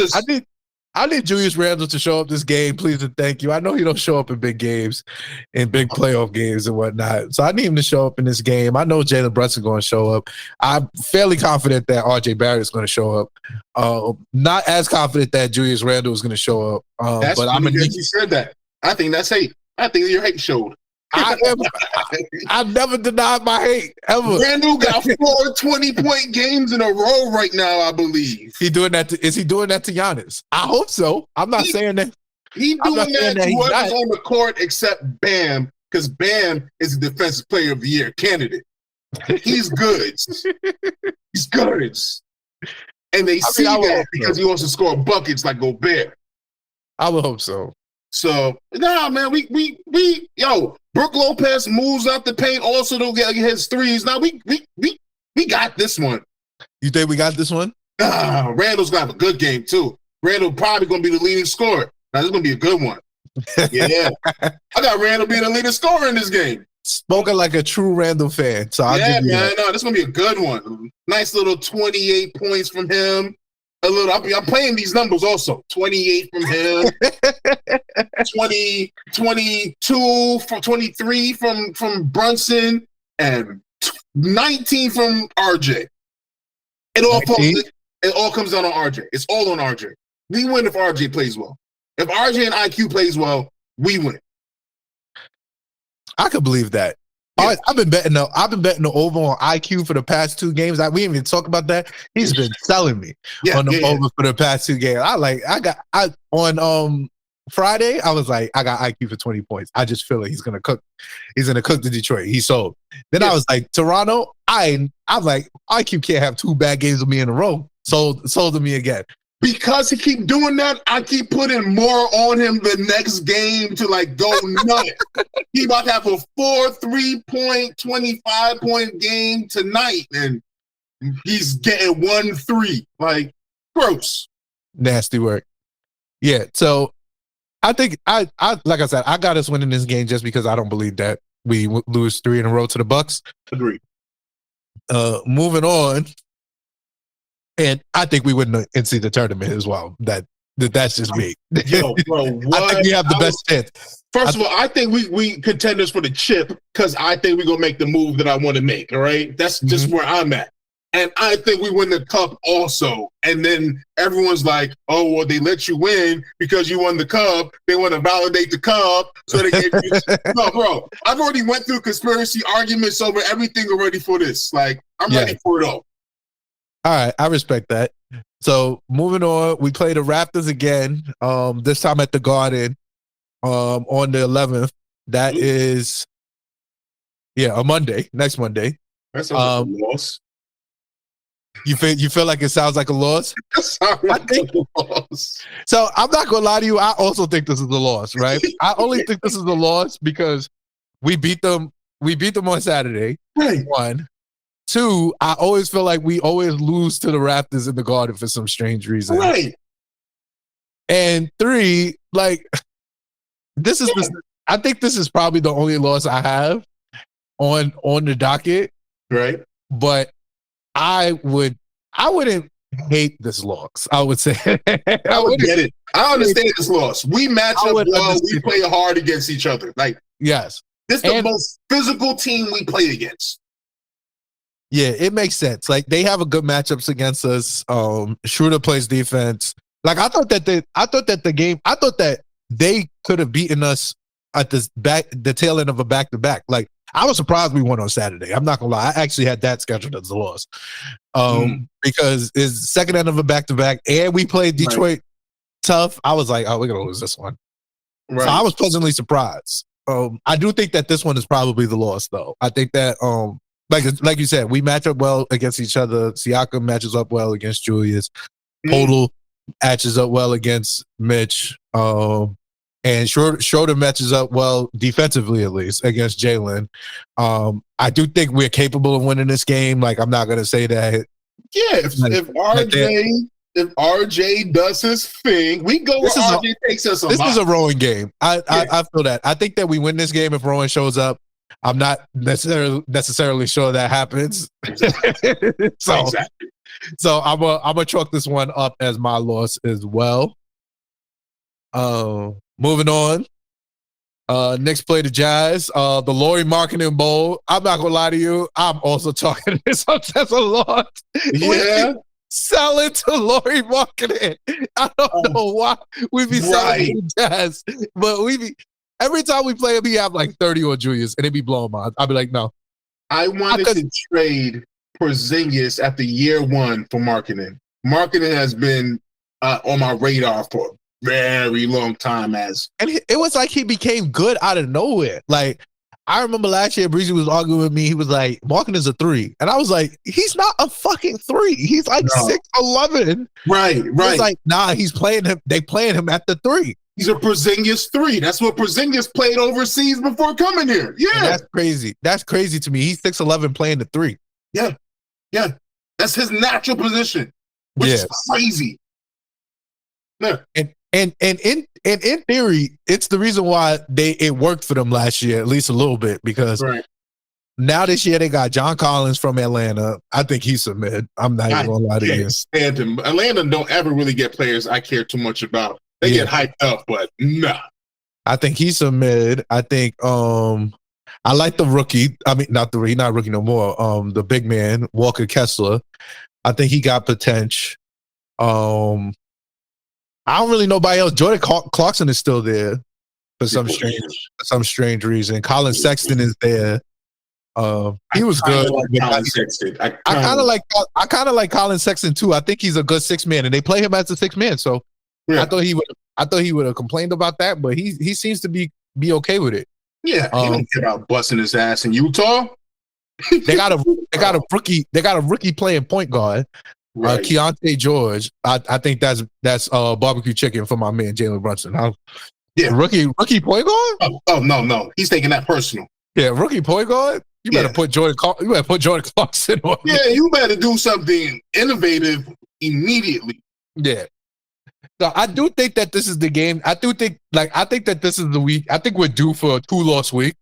[SPEAKER 1] I need Julius Randle to show up this game, please and thank you. I know he don't show up in big games, in big playoff games and whatnot. So I need him to show up in this game. I know Jalen Brunson going to show up. I'm fairly confident that RJ Barrett is going to show up. Not as confident that Julius Randle is going to show up.
[SPEAKER 2] But I'm gonna you said that. I think that's hate. I think your hate showed.
[SPEAKER 1] I never denied my hate ever.
[SPEAKER 2] Randle got 4 20-point games in a row right now, I believe.
[SPEAKER 1] Is he doing that to Giannis? I hope so. I'm not saying that.
[SPEAKER 2] He's doing that to whoever's on the court except Bam, because Bam is the defensive player of the year candidate. He's good. He's good. And they see that because he wants to score buckets like Gobert.
[SPEAKER 1] I would hope so.
[SPEAKER 2] So man, we Brook Lopez moves out the paint also to get his threes. Now we got this one.
[SPEAKER 1] You think we got this one?
[SPEAKER 2] Randall's gonna have a good game too. Randall probably gonna be the leading scorer. Now this is gonna be a good one. Yeah, I got Randall being the leading scorer in this game.
[SPEAKER 1] Spoken like a true Randall fan. So
[SPEAKER 2] man, no, this is gonna be a good one. Nice little 28 points from him. I'm playing these numbers also. 28 from him, 22 from 23 from Brunson, and 19 from RJ. It all comes down on RJ. It's all on RJ. We win if RJ plays well. If RJ and IQ plays well, we win.
[SPEAKER 1] I could believe that. Yeah. I've been betting the over on IQ for the past 2 games. We didn't even talk about that. He's been selling me on the over for the past 2 games. On Friday, I was like, I got IQ for 20 points. I just feel like he's gonna cook. He's gonna cook the Detroit. He sold. Then I was like, Toronto. I'm like, IQ can't have 2 bad games with me in a row. Sold to me again.
[SPEAKER 2] Because he keep doing that, I keep putting more on him the next game to like go nuts. He about to have a 4 3-point, 25-point game tonight, and he's getting 1 3. Like, gross.
[SPEAKER 1] Nasty work. Yeah, so I think I like I said, I got us winning this game just because I don't believe that we lose 3 in a row to the Bucks.
[SPEAKER 2] Agreed.
[SPEAKER 1] Moving on. And I think we win the NCAA tournament as well. That's just me.
[SPEAKER 2] Yo, bro, what?
[SPEAKER 1] I think we have the best chance.
[SPEAKER 2] First of all, I think we contenders for the chip because I think we're going to make the move that I want to make, all right? That's just where I'm at. And I think we win the cup also. And then everyone's like, oh, well, they let you win because you won the cup. They want to validate the cup. So they gave you No, bro, I've already went through conspiracy arguments over everything already for this. Like, I'm ready for it all.
[SPEAKER 1] All right, I respect that. So moving on, we play the Raptors again. This time at the Garden, on the 11th. That is, a Monday. Next Monday.
[SPEAKER 2] That sounds like a loss.
[SPEAKER 1] You feel like it sounds like a loss?
[SPEAKER 2] I think a loss.
[SPEAKER 1] So I'm not gonna lie to you. I also think this is a loss, right? I only think this is a loss because we beat them. We beat them on Saturday.
[SPEAKER 2] Right.
[SPEAKER 1] 1. 2, I always feel like we always lose to the Raptors in the Garden for some strange reason.
[SPEAKER 2] Right.
[SPEAKER 1] And 3, like, I think this is probably the only loss I have on the docket.
[SPEAKER 2] Right.
[SPEAKER 1] But I wouldn't hate this loss. I would say.
[SPEAKER 2] I would get it. I understand this loss. We match up well. We play hard against each other. Like,
[SPEAKER 1] yes.
[SPEAKER 2] This is the most physical team we play against.
[SPEAKER 1] Yeah, it makes sense. Like, they have a good matchups against us. Schroeder plays defense. Like, I thought that they could have beaten us at the tail end of a back-to-back. Like, I was surprised we won on Saturday. I'm not gonna lie. I actually had that scheduled as a loss. Because it's second end of a back-to-back, and we played Detroit tough. I was like, oh, we're gonna lose this one. Right. So I was pleasantly surprised. I do think that this one is probably the loss, though. I think that, like you said, we match up well against each other. Siakam matches up well against Julius. Podol matches up well against Mitch. And Schroeder matches up well defensively, at least, against Jalen. I do think we're capable of winning this game. Like, I'm not going to say that.
[SPEAKER 2] Yeah, if RJ does his thing, we go where RJ takes us a lot.
[SPEAKER 1] This is a Rowant game. I feel that. I think that we win this game if Rowant shows up. I'm not necessarily sure that happens. So I'm gonna chalk this one up as my loss as well. Moving on. Knicks play the Jazz. The Lauri Markkanen Bowl. I'm not gonna lie to you. I'm also talking this up as a loss.
[SPEAKER 2] Yeah.
[SPEAKER 1] Sell it to Lauri Markkanen. I don't know why we be selling the Jazz, but every time we play him, he have like 30 on Julius, and it be blowing my. I'll be like, no.
[SPEAKER 2] I wanted to trade Porzingis after year one for Markkanen. Markkanen has been on my radar for a very long time. And
[SPEAKER 1] it was like he became good out of nowhere. Like, I remember last year, Breezy was arguing with me. He was like, Markkanen's a 3. And I was like, he's not a fucking 3. He's like 6'11".
[SPEAKER 2] Right.
[SPEAKER 1] He's like, nah, he's playing him. They playing him at the 3.
[SPEAKER 2] He's a Porzingis 3. That's what Porzingis played overseas before coming here. Yeah.
[SPEAKER 1] And that's crazy. That's crazy to me. He's 6'11" playing the 3.
[SPEAKER 2] Yeah. That's his natural position, which is crazy. Yeah.
[SPEAKER 1] And in theory, it's the reason why it worked for them last year, at least a little bit, because now this year they got John Collins from Atlanta. I think he's a mid. I'm not even gonna lie to you.
[SPEAKER 2] Stand him. Atlanta don't ever really get players I care too much about. They get hyped up, but nah.
[SPEAKER 1] I think he's a mid. I think I like the rookie. I mean, not rookie no more. The big man, Walker Kessler. I think he got potential. I don't really know nobody else. Jordan Clarkson is still there for some strange reason. Colin Sexton is there. He was good. I kind of like Colin Sexton too. I think he's a good 6 man, and they play him as a 6 man. So I thought he would have complained about that, but he seems to be okay with it.
[SPEAKER 2] Yeah, he don't care about busting his ass in Utah.
[SPEAKER 1] They got a rookie playing point guard. Keontae George, I think that's barbecue chicken for my man Jalen Brunson. Rookie point guard?
[SPEAKER 2] Oh no, he's taking that personal.
[SPEAKER 1] Yeah, rookie point guard. You better put Jordan Clarkson on.
[SPEAKER 2] Yeah, you better do something innovative immediately.
[SPEAKER 1] Yeah. So I do think that this is the game. I think that this is the week. I think we're due for a 2-loss week,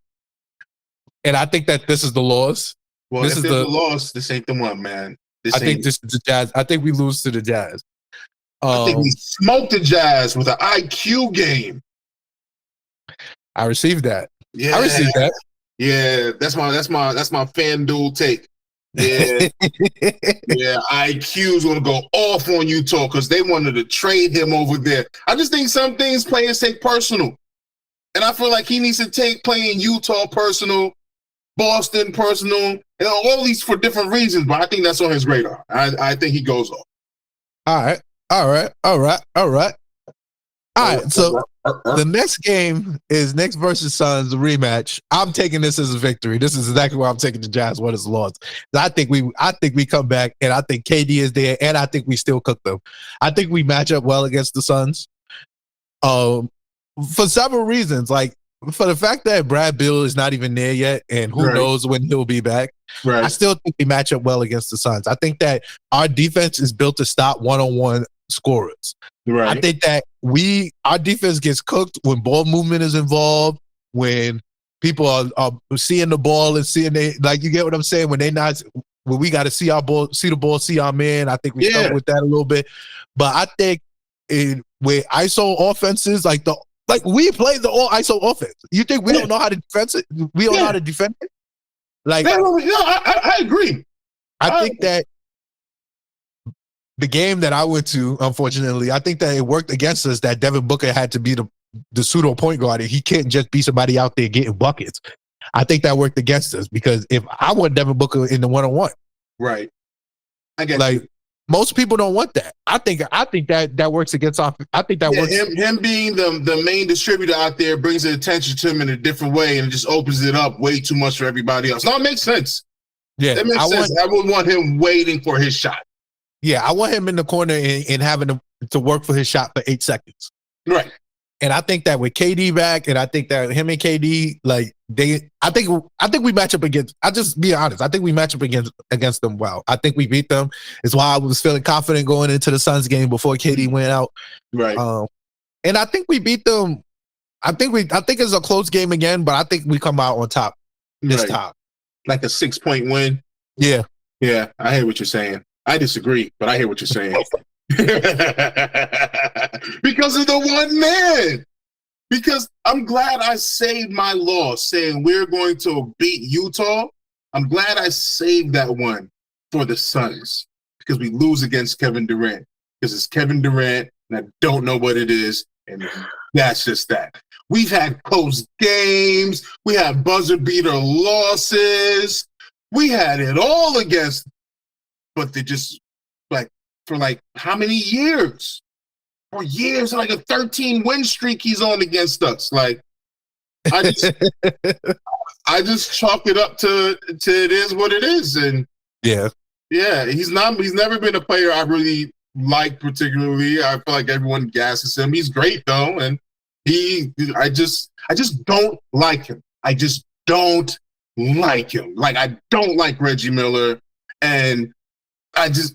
[SPEAKER 1] and I think that this is the loss.
[SPEAKER 2] Well, this is the loss. This ain't the one, man.
[SPEAKER 1] I think this is the Jazz. I think we lose to the Jazz.
[SPEAKER 2] I think we smoked the Jazz with an IQ game.
[SPEAKER 1] I received that.
[SPEAKER 2] Yeah,
[SPEAKER 1] I received that.
[SPEAKER 2] Yeah, that's my FanDuel take. Yeah, yeah. IQ's gonna go off on Utah because they wanted to trade him over there. I just think some things players take personal, and I feel like he needs to take playing Utah personal, Boston personal. All these for different reasons, but I think that's on his radar. I think he goes off. All right.
[SPEAKER 1] So the next game is Knicks versus Suns, the rematch. I'm taking this as a victory. This is exactly why I'm taking the Jazz. What is lost? I think we come back, and I think KD is there, and I think we still cook them. I think we match up well against the Suns. For several reasons, like for the fact that Brad Beal is not even there yet, and who knows when he'll be back. I still think we match up well against the Suns. I think that our defense is built to stop one-on-one scorers. I think that our defense gets cooked when ball movement is involved, when people are seeing the ball and seeing like, you get what I'm saying? When we got to see our ball, see the ball, see our man. I think we struggle with that a little bit. But I think with ISO offenses, like we play the all ISO offense. You think we don't know how to defend it? We don't know how to defend it? Like,
[SPEAKER 2] I agree.
[SPEAKER 1] I think that the game that I went to, unfortunately, I think that it worked against us that Devin Booker had to be the pseudo point guard. He can't just be somebody out there getting buckets. I think that worked against us because if I want Devin Booker in the 1-on-1,
[SPEAKER 2] right. I get
[SPEAKER 1] like
[SPEAKER 2] you.
[SPEAKER 1] most people don't want that. I think that works against our. I think that works.
[SPEAKER 2] Him being the main distributor out there brings the attention to him in a different way, and it just opens it up way too much for everybody else. No, it makes sense.
[SPEAKER 1] Yeah,
[SPEAKER 2] that makes sense. I would want him waiting for his shot.
[SPEAKER 1] Yeah, I want him in the corner and having to work for his shot for 8 seconds.
[SPEAKER 2] Right.
[SPEAKER 1] And I think that with KD back, and I think that him and KD, like I think we match up against. I'll just be honest. I think we match up against them well. I think we beat them. It's why I was feeling confident going into the Suns game before KD went out.
[SPEAKER 2] Right.
[SPEAKER 1] And I think we beat them. I think it's a close game again, but I think we come out on top this time.
[SPEAKER 2] Like a 6-point win.
[SPEAKER 1] Yeah.
[SPEAKER 2] Yeah, I hear what you're saying. I disagree, but I hear what you're saying. Because of the one man. Because I'm glad I saved my loss saying we're going to beat Utah. I'm glad I saved that one for the Suns because we lose against Kevin Durant. Because it's Kevin Durant, and I don't know what it is, and that's just that. We've had close games. We had buzzer beater losses. We had it all against, but they just for how many years? For years, like a 13-win streak he's on against us. Like, I just chalk it up to it is what it is. And yeah, he's never been a player I really like particularly. I feel like everyone gasses him. He's great though, and I just don't like him. I just don't like him. Like I don't like Reggie Miller, and I just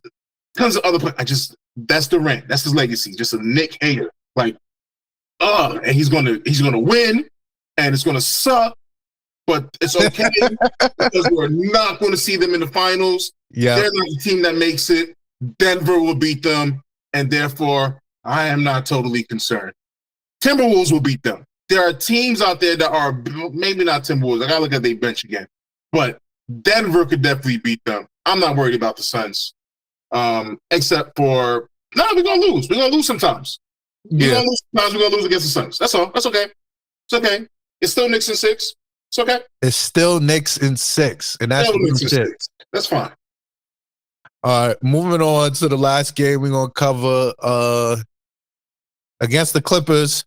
[SPEAKER 2] tons of other players. That's Durant. That's his legacy. Just a Knick hater. Like, and he's gonna win, and it's gonna suck, but it's okay because we're not going to see them in the finals. Yeah, they're not the team that makes it. Denver will beat them, and therefore, I am not totally concerned. Timberwolves will beat them. There are teams out there that are maybe not Timberwolves. I gotta look at their bench again, but Denver could definitely beat them. I'm not worried about the Suns. Except for we're gonna lose. We're gonna lose sometimes. We're gonna lose sometimes. We're gonna lose against the Suns. That's all. That's okay. It's okay. It's still Knicks in 6. It's okay.
[SPEAKER 1] It's still Knicks in 6, and that's shit.
[SPEAKER 2] That's fine.
[SPEAKER 1] All right, moving on to the last game we're gonna cover against the Clippers.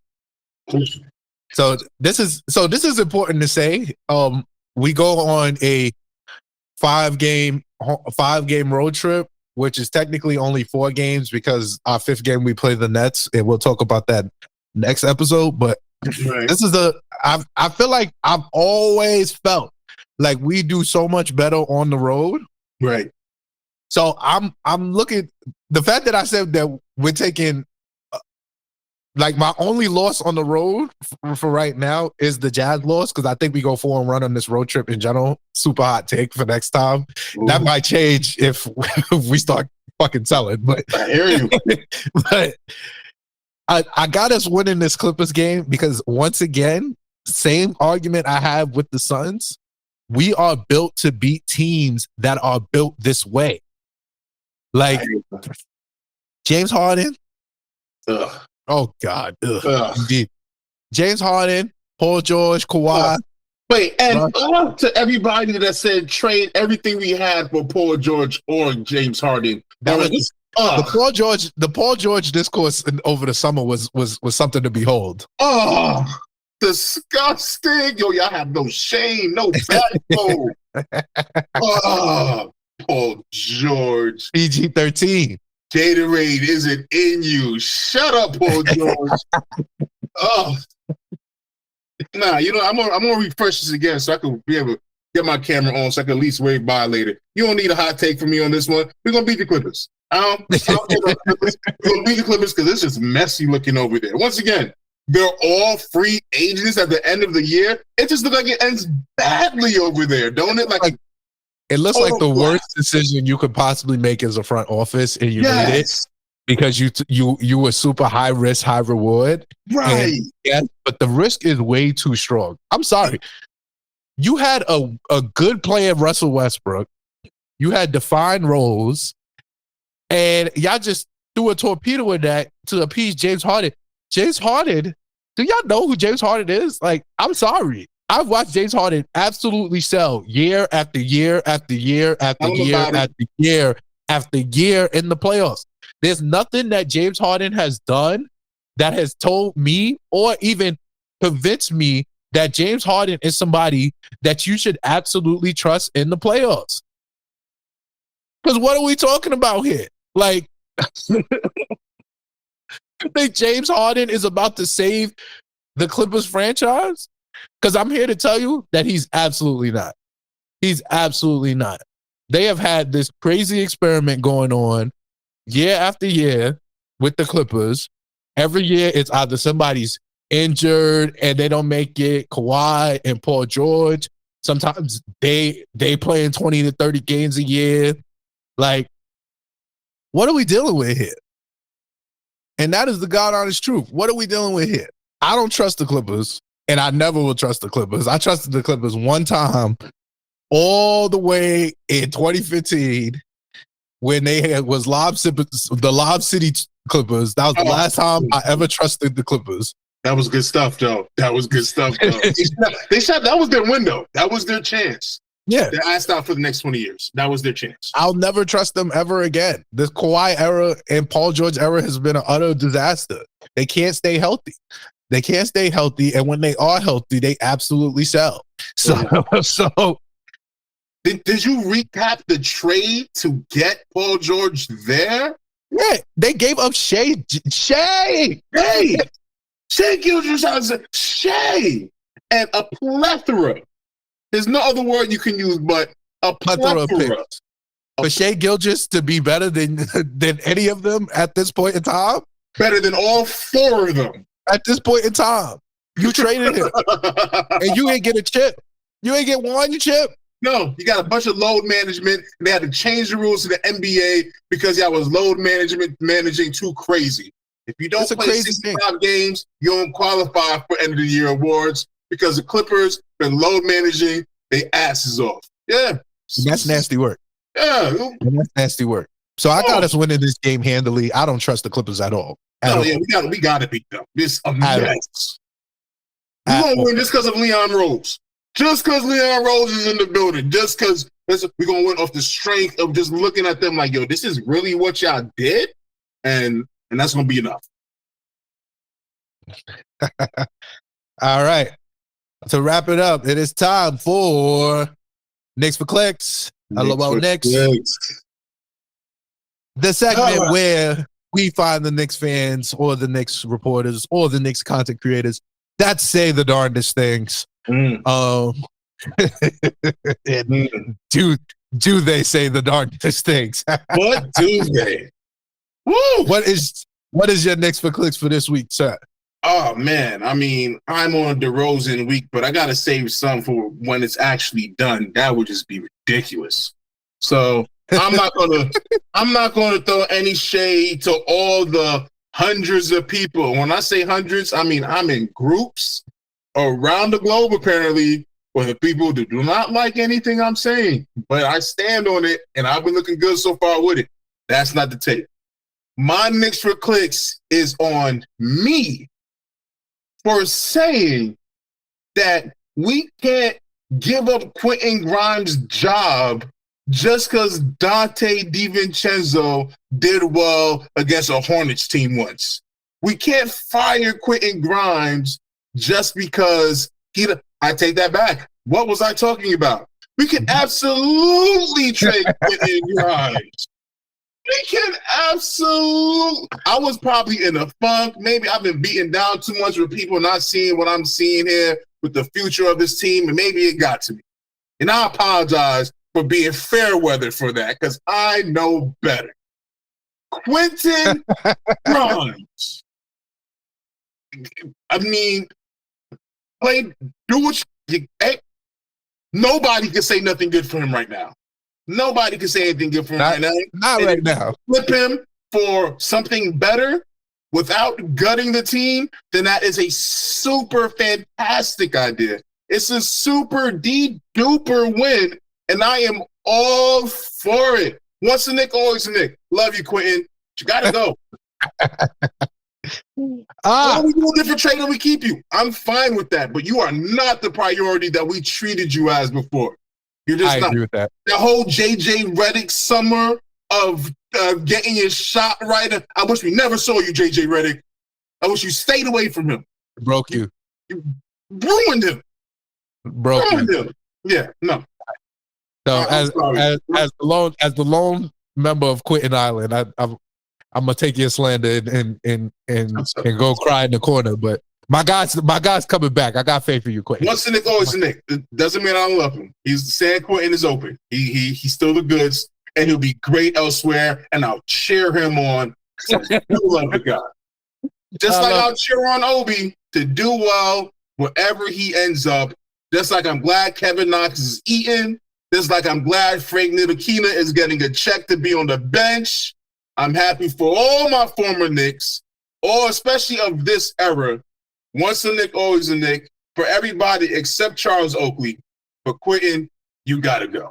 [SPEAKER 1] So this is important to say. We go on a 5-game road trip, which is technically only 4 games because our 5th game we play the Nets, and we'll talk about that next episode. But this is I feel like I've always felt like we do so much better on the road.
[SPEAKER 2] Right.
[SPEAKER 1] So I'm looking, the fact that I said that we're taking like my only loss on the road for right now is the Jazz loss, because I think we go 4-1 on this road trip in general. Super hot take for next time. Ooh. That might change if we start fucking selling. But
[SPEAKER 2] I hear you.
[SPEAKER 1] But I got us winning this Clippers game because once again, same argument I have with the Suns. We are built to beat teams that are built this way. Like James Harden.
[SPEAKER 2] Ugh.
[SPEAKER 1] Oh, God. Ugh. Indeed. James Harden, Paul George, Kawhi.
[SPEAKER 2] Wait, and to everybody that said trade everything we had for Paul George or James Harden.
[SPEAKER 1] That was the Paul George discourse over the summer was something to behold.
[SPEAKER 2] Oh, disgusting. Yo, y'all have no shame, no backbone. Oh, Paul George.
[SPEAKER 1] PG-13.
[SPEAKER 2] Gatorade isn't in you. Shut up, Paul George. Oh. Nah, I'm gonna refresh this again so I can be able to get my camera on so I can at least wave by later. You don't need a hot take from me on this one. We're gonna beat the Clippers. We're gonna beat the Clippers because it's just messy looking over there. Once again, they're all free agents at the end of the year. It just looks like it ends badly over there, don't it? Like
[SPEAKER 1] it looks like the worst decision you could possibly make as a front office, and you made it because you were super high risk, high reward.
[SPEAKER 2] Right.
[SPEAKER 1] Yes, but the risk is way too strong. I'm sorry. You had a good player, Russell Westbrook. You had defined roles, and y'all just threw a torpedo in that to appease James Harden. James Harden, do y'all know who James Harden is? Like, I'm sorry. I've watched James Harden absolutely sell year after year after year after year after year after year in the playoffs. There's nothing that James Harden has done that has told me or even convinced me that James Harden is somebody that you should absolutely trust in the playoffs. Because what are we talking about here? Like, you think James Harden is about to save the Clippers franchise? Because I'm here to tell you that he's absolutely not. He's absolutely not. They have had this crazy experiment going on year after year with the Clippers. Every year, it's either somebody's injured and they don't make it, Kawhi and Paul George. Sometimes they play in 20 to 30 games a year. Like, what are we dealing with here? And that is the God honest truth. What are we dealing with here? I don't trust the Clippers, and I never will trust the Clippers. I trusted the Clippers one time all the way in 2015 when they was the Lob City Clippers. That was the last time I ever trusted the Clippers.
[SPEAKER 2] That was good stuff, Joe. That was good stuff, Joe. They shot. That was their window. That was their chance.
[SPEAKER 1] Yeah.
[SPEAKER 2] They asked out for the next 20 years. That was their chance.
[SPEAKER 1] I'll never trust them ever again. This Kawhi era and Paul George era has been an utter disaster. They can't stay healthy. And when they are healthy, they absolutely sell. So
[SPEAKER 2] Did you recap the trade to get Paul George there?
[SPEAKER 1] Yeah, they gave up Shea
[SPEAKER 2] Gilgeous-Alexander, Shea, and a plethora. There's no other word you can use but a plethora.
[SPEAKER 1] For Shea Gilgeous to be better than any of them at this point in time?
[SPEAKER 2] Better than all four of them.
[SPEAKER 1] At this point in time. You traded him. And you ain't get a chip. You ain't get one chip.
[SPEAKER 2] No, you got a bunch of load management. And they had to change the rules to the NBA because y'all was managing too crazy. If you don't play 65 games, you don't qualify for end of the year awards because the Clippers been load managing their asses off. Yeah.
[SPEAKER 1] And that's nasty work.
[SPEAKER 2] Yeah.
[SPEAKER 1] And that's nasty work. So I got us winning this game handily. I don't trust the Clippers at all.
[SPEAKER 2] Yeah, we gotta beat them. It's a mess. We're gonna win just because of Leon Rose. Just because Leon Rose is in the building. Just because we're gonna win off the strength of just looking at them like, yo, this is really what y'all did, and that's gonna be enough.
[SPEAKER 1] All right. To wrap it up, it is time for Knicks for Clicks. Hello, about Knicks. The segment where we find the Knicks fans or the Knicks reporters or the Knicks content creators that say the darndest things. Do they say the darndest things?
[SPEAKER 2] What do they?
[SPEAKER 1] Woo! What is your Knicks for Clicks for this week, sir?
[SPEAKER 2] Oh man, I mean, I'm on DeRozan week, but I gotta save some for when it's actually done. That would just be ridiculous. So I'm not gonna throw any shade to all the hundreds of people. When I say hundreds, I mean I'm in groups around the globe apparently for the people that do not like anything I'm saying. But I stand on it, and I've been looking good so far with it. That's not the tape. My Knicks for Clicks is on me for saying that we can't give up Quentin Grimes' job just because Donte DiVincenzo did well against a Hornets team once. We can't fire Quentin Grimes just because I take that back. What was I talking about? We can absolutely trade Quentin Grimes. We can absolutely. I was probably in a funk. Maybe I've been beaten down too much with people not seeing what I'm seeing here with the future of this team, and maybe it got to me. And I apologize for being fair weather for that because I know better. Quentin Grimes. I mean, do what you. Hey, nobody can say nothing good for him right now. Nobody can say anything good for him right now.
[SPEAKER 1] Not right now.
[SPEAKER 2] Flip him for something better without gutting the team, then that is a super fantastic idea. It's a super duper win, and I am all for it. Once a Nick, always a Nick. Love you, Quentin. You got to go. Or we do a different trade and we keep you. I'm fine with that, but you are not the priority that we treated you as before. You're just not.
[SPEAKER 1] I agree with that.
[SPEAKER 2] The whole JJ Redick summer of getting your shot right. I wish we never saw you, JJ Redick. I wish you stayed away from him.
[SPEAKER 1] Broke you.
[SPEAKER 2] You ruined him.
[SPEAKER 1] Ruined
[SPEAKER 2] him. Yeah, no.
[SPEAKER 1] So as the lone member of Quentin Island, I'm gonna take your slander and go cry in the corner. But my guy's coming back. I got faith for you, Quentin.
[SPEAKER 2] Once the Nick, always the Nick. It doesn't mean I don't love him. He's San Quentin is open. He's still the goods, and he'll be great elsewhere. And I'll cheer him on. I love the guy. Just like I'll cheer on Obi to do well wherever he ends up. Just like I'm glad Kevin Knox is eating. Just like I'm glad Frank Ntilikina is getting a check to be on the bench. I'm happy for all my former Knicks, or especially of this era. Once a Knick, always a Knick. For everybody except Charles Oakley. For Quentin, you gotta go.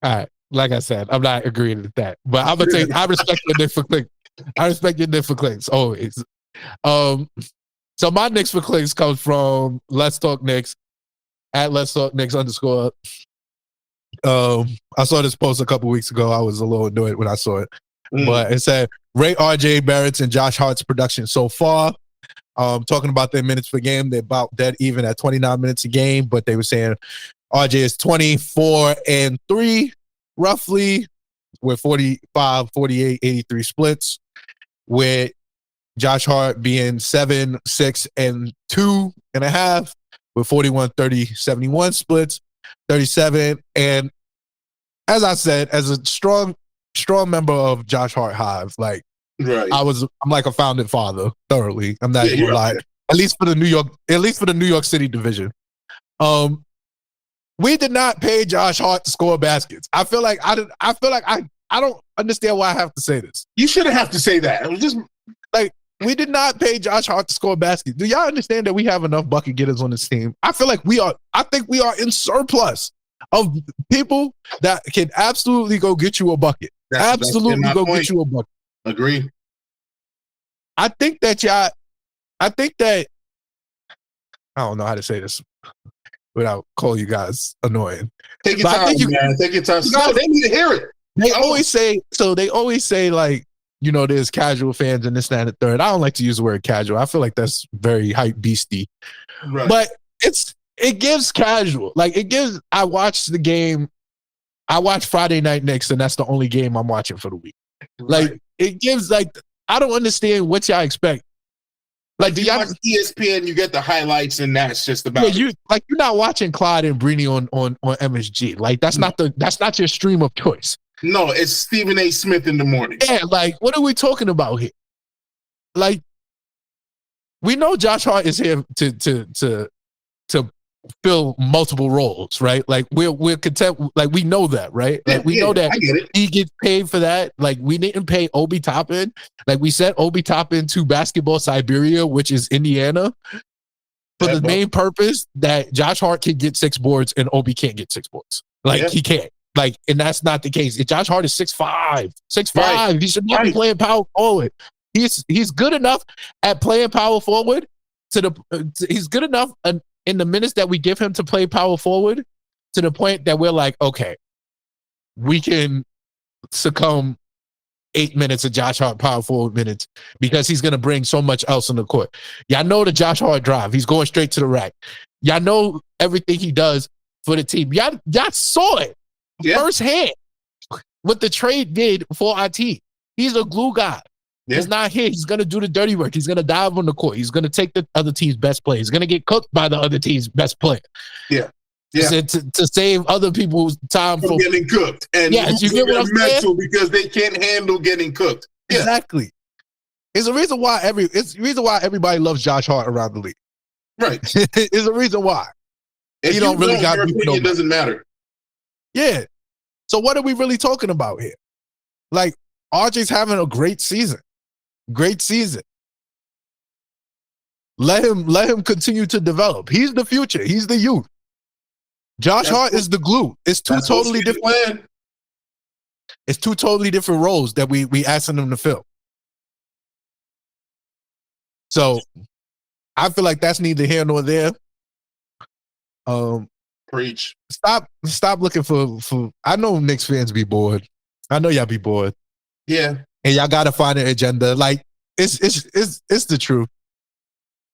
[SPEAKER 1] All right. Like I said, I'm not agreeing with that. But I'm gonna take I respect your Knicks for clicks. I respect your Knicks for clicks, always. So my Knicks for clicks comes from Let's Talk Knicks at Let's Talk Knicks _ I saw this post a couple weeks ago. I was a little annoyed when I saw it. But it said, rate RJ Barrett's and Josh Hart's production so far. Talking about their minutes per game, they're about dead even at 29 minutes a game, but they were saying RJ is 24 and 3, roughly, with 45, 48, 83 splits, with Josh Hart being 7, 6, and 2.5, with 41, 30, 71 splits, 37. And as I said, as a strong member of Josh Hart Hive, like,
[SPEAKER 2] right.
[SPEAKER 1] I'm like a founding father, thoroughly. I'm not even lying. At least for the New York City division. We did not pay Josh Hart to score baskets. I feel like I don't understand why I have to say this.
[SPEAKER 2] You shouldn't have to say that. It was just
[SPEAKER 1] like, we did not pay Josh Hart to score baskets. Do y'all understand that we have enough bucket getters on this team? I think we are in surplus of people that can absolutely go get you a bucket. Absolutely go get you a bucket.
[SPEAKER 2] Agree.
[SPEAKER 1] I think that I don't know how to say this without calling you guys annoying.
[SPEAKER 2] Take your time, man. Take your time. No, they need to hear it.
[SPEAKER 1] They always say, like, you know, there's casual fans and this, that, and the third. I don't like to use the word casual. I feel like that's very hype beastie. Right. But it gives casual. Like, it gives, I watched the game. I watched Friday Night Knicks, and that's the only game I'm watching for the week. Right. Like, it gives, like, I don't understand what y'all expect. Like, do y'all watch
[SPEAKER 2] ESPN? You get the highlights, and that's just about.
[SPEAKER 1] Yeah, you're not watching Clyde and Breeny on MSG. Like, that's not your stream of choice.
[SPEAKER 2] No, it's Stephen A. Smith in the morning.
[SPEAKER 1] Yeah, like, what are we talking about here? Like, we know Josh Hart is here to fill multiple roles, right? Like, we're content. Like, we know that, right? Like, we know that he gets paid for that. Like, we didn't pay Obi Toppin. Like, we sent Obi Toppin to Basketball Siberia, which is Indiana, for the main purpose that Josh Hart can get 6 boards and Obi can't get 6 boards. Like, he can't. Like, and that's not the case. If Josh Hart is 6'5", right. He should not be playing power forward. He's good enough at playing power forward he's good enough in the minutes that we give him to play power forward to the point that we're like, okay, we can succumb 8 minutes of Josh Hart power forward minutes because he's going to bring so much else on the court. Y'all know the Josh Hart drive. He's going straight to the rack. Y'all know everything he does for the team. Y'all saw it firsthand what the trade did for our team. He's a glue guy. Yeah. He's not here. He's going to do the dirty work. He's going to dive on the court. He's going to take the other team's best player. He's going to get cooked by the other team's best player.
[SPEAKER 2] Yeah.
[SPEAKER 1] To save other people's time from
[SPEAKER 2] getting cooked. And
[SPEAKER 1] you get what I'm
[SPEAKER 2] mental saying? Because they can't handle getting cooked.
[SPEAKER 1] Yeah. Exactly. It's the reason why everybody loves Josh Hart around the league.
[SPEAKER 2] Right.
[SPEAKER 1] It's the reason why.
[SPEAKER 2] If you don't really got your opinion doesn't matter.
[SPEAKER 1] Yeah. So what are we really talking about here? Like, RJ's having a great season. Great season. Let him continue to develop. He's the future. He's the youth. Josh Hart is the glue. It's two totally different. It's two totally different roles that we asking him to fill. So I feel like that's neither here nor there.
[SPEAKER 2] Preach.
[SPEAKER 1] Stop looking for. I know Knicks fans be bored. I know y'all be bored.
[SPEAKER 2] Yeah.
[SPEAKER 1] And y'all gotta find an agenda. Like it's the truth.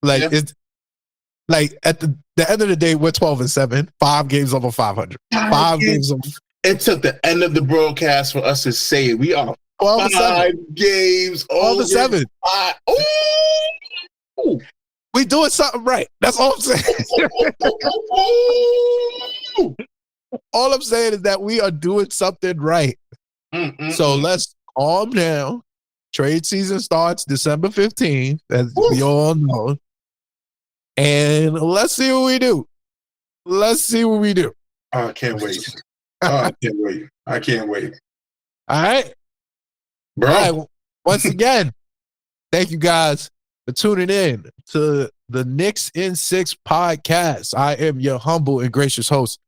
[SPEAKER 1] Like it's like at the end of the day, we're 12-7, 5 games over 500. 5 games over.
[SPEAKER 2] It took the end of the broadcast for us to say it. We are 5 games over
[SPEAKER 1] 12-7.
[SPEAKER 2] Ooh.
[SPEAKER 1] We doing something right. That's all I'm saying. All I'm saying is that we are doing something right. So let's calm down. Trade season starts December 15th, as we all know. And let's see what we do.
[SPEAKER 2] I can't wait. I can't wait.
[SPEAKER 1] All right.
[SPEAKER 2] Bro.
[SPEAKER 1] All right. Once again, thank you guys for tuning in to the Knicks in 6 podcast. I am your humble and gracious host,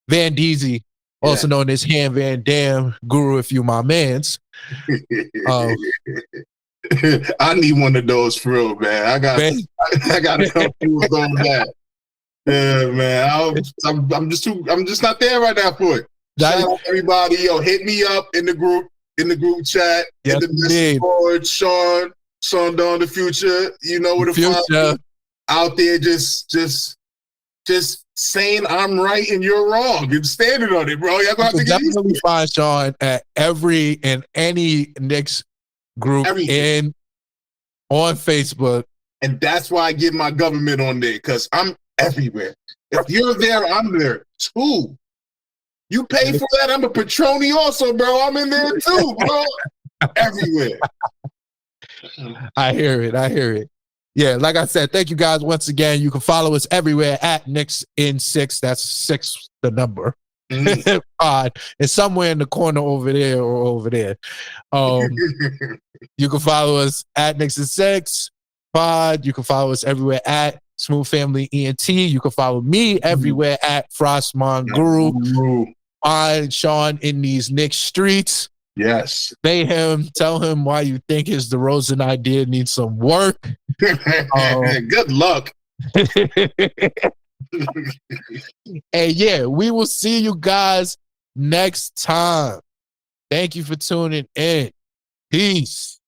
[SPEAKER 1] Van Deezy, also known as Ham Van Dam, Guru if you my mans.
[SPEAKER 2] I need one of those for real, man. I got to come through with all that. Yeah, man. I'm just not there right now for it. Shout out everybody, yo, hit me up in the group chat, in the message board, Sean Dawn the Future. You know what the future out there, just saying I'm right and you're wrong. You're standing on it, bro. Y'all gonna have to get
[SPEAKER 1] definitely find Sean at any Knicks group on Facebook.
[SPEAKER 2] And that's why I get my government on there, because I'm everywhere. If you're there, I'm there too. You pay for that, I'm a patroni also, bro. I'm in there too, bro. Everywhere.
[SPEAKER 1] I hear it. Yeah, like I said, thank you guys once again. You can follow us everywhere at Knicks in 6. That's 6, the number. It's somewhere in the corner over there or over there. You can follow us at Knicks in 6 pod. You can follow us everywhere at Smooth Family ENT. You can follow me everywhere at Frostmon Guru. Find Sean in these Knicks streets.
[SPEAKER 2] Yes.
[SPEAKER 1] Pay him. Tell him why you think his DeRozan idea needs some work.
[SPEAKER 2] Good luck.
[SPEAKER 1] And yeah, we will see you guys next time. Thank you for tuning in. Peace.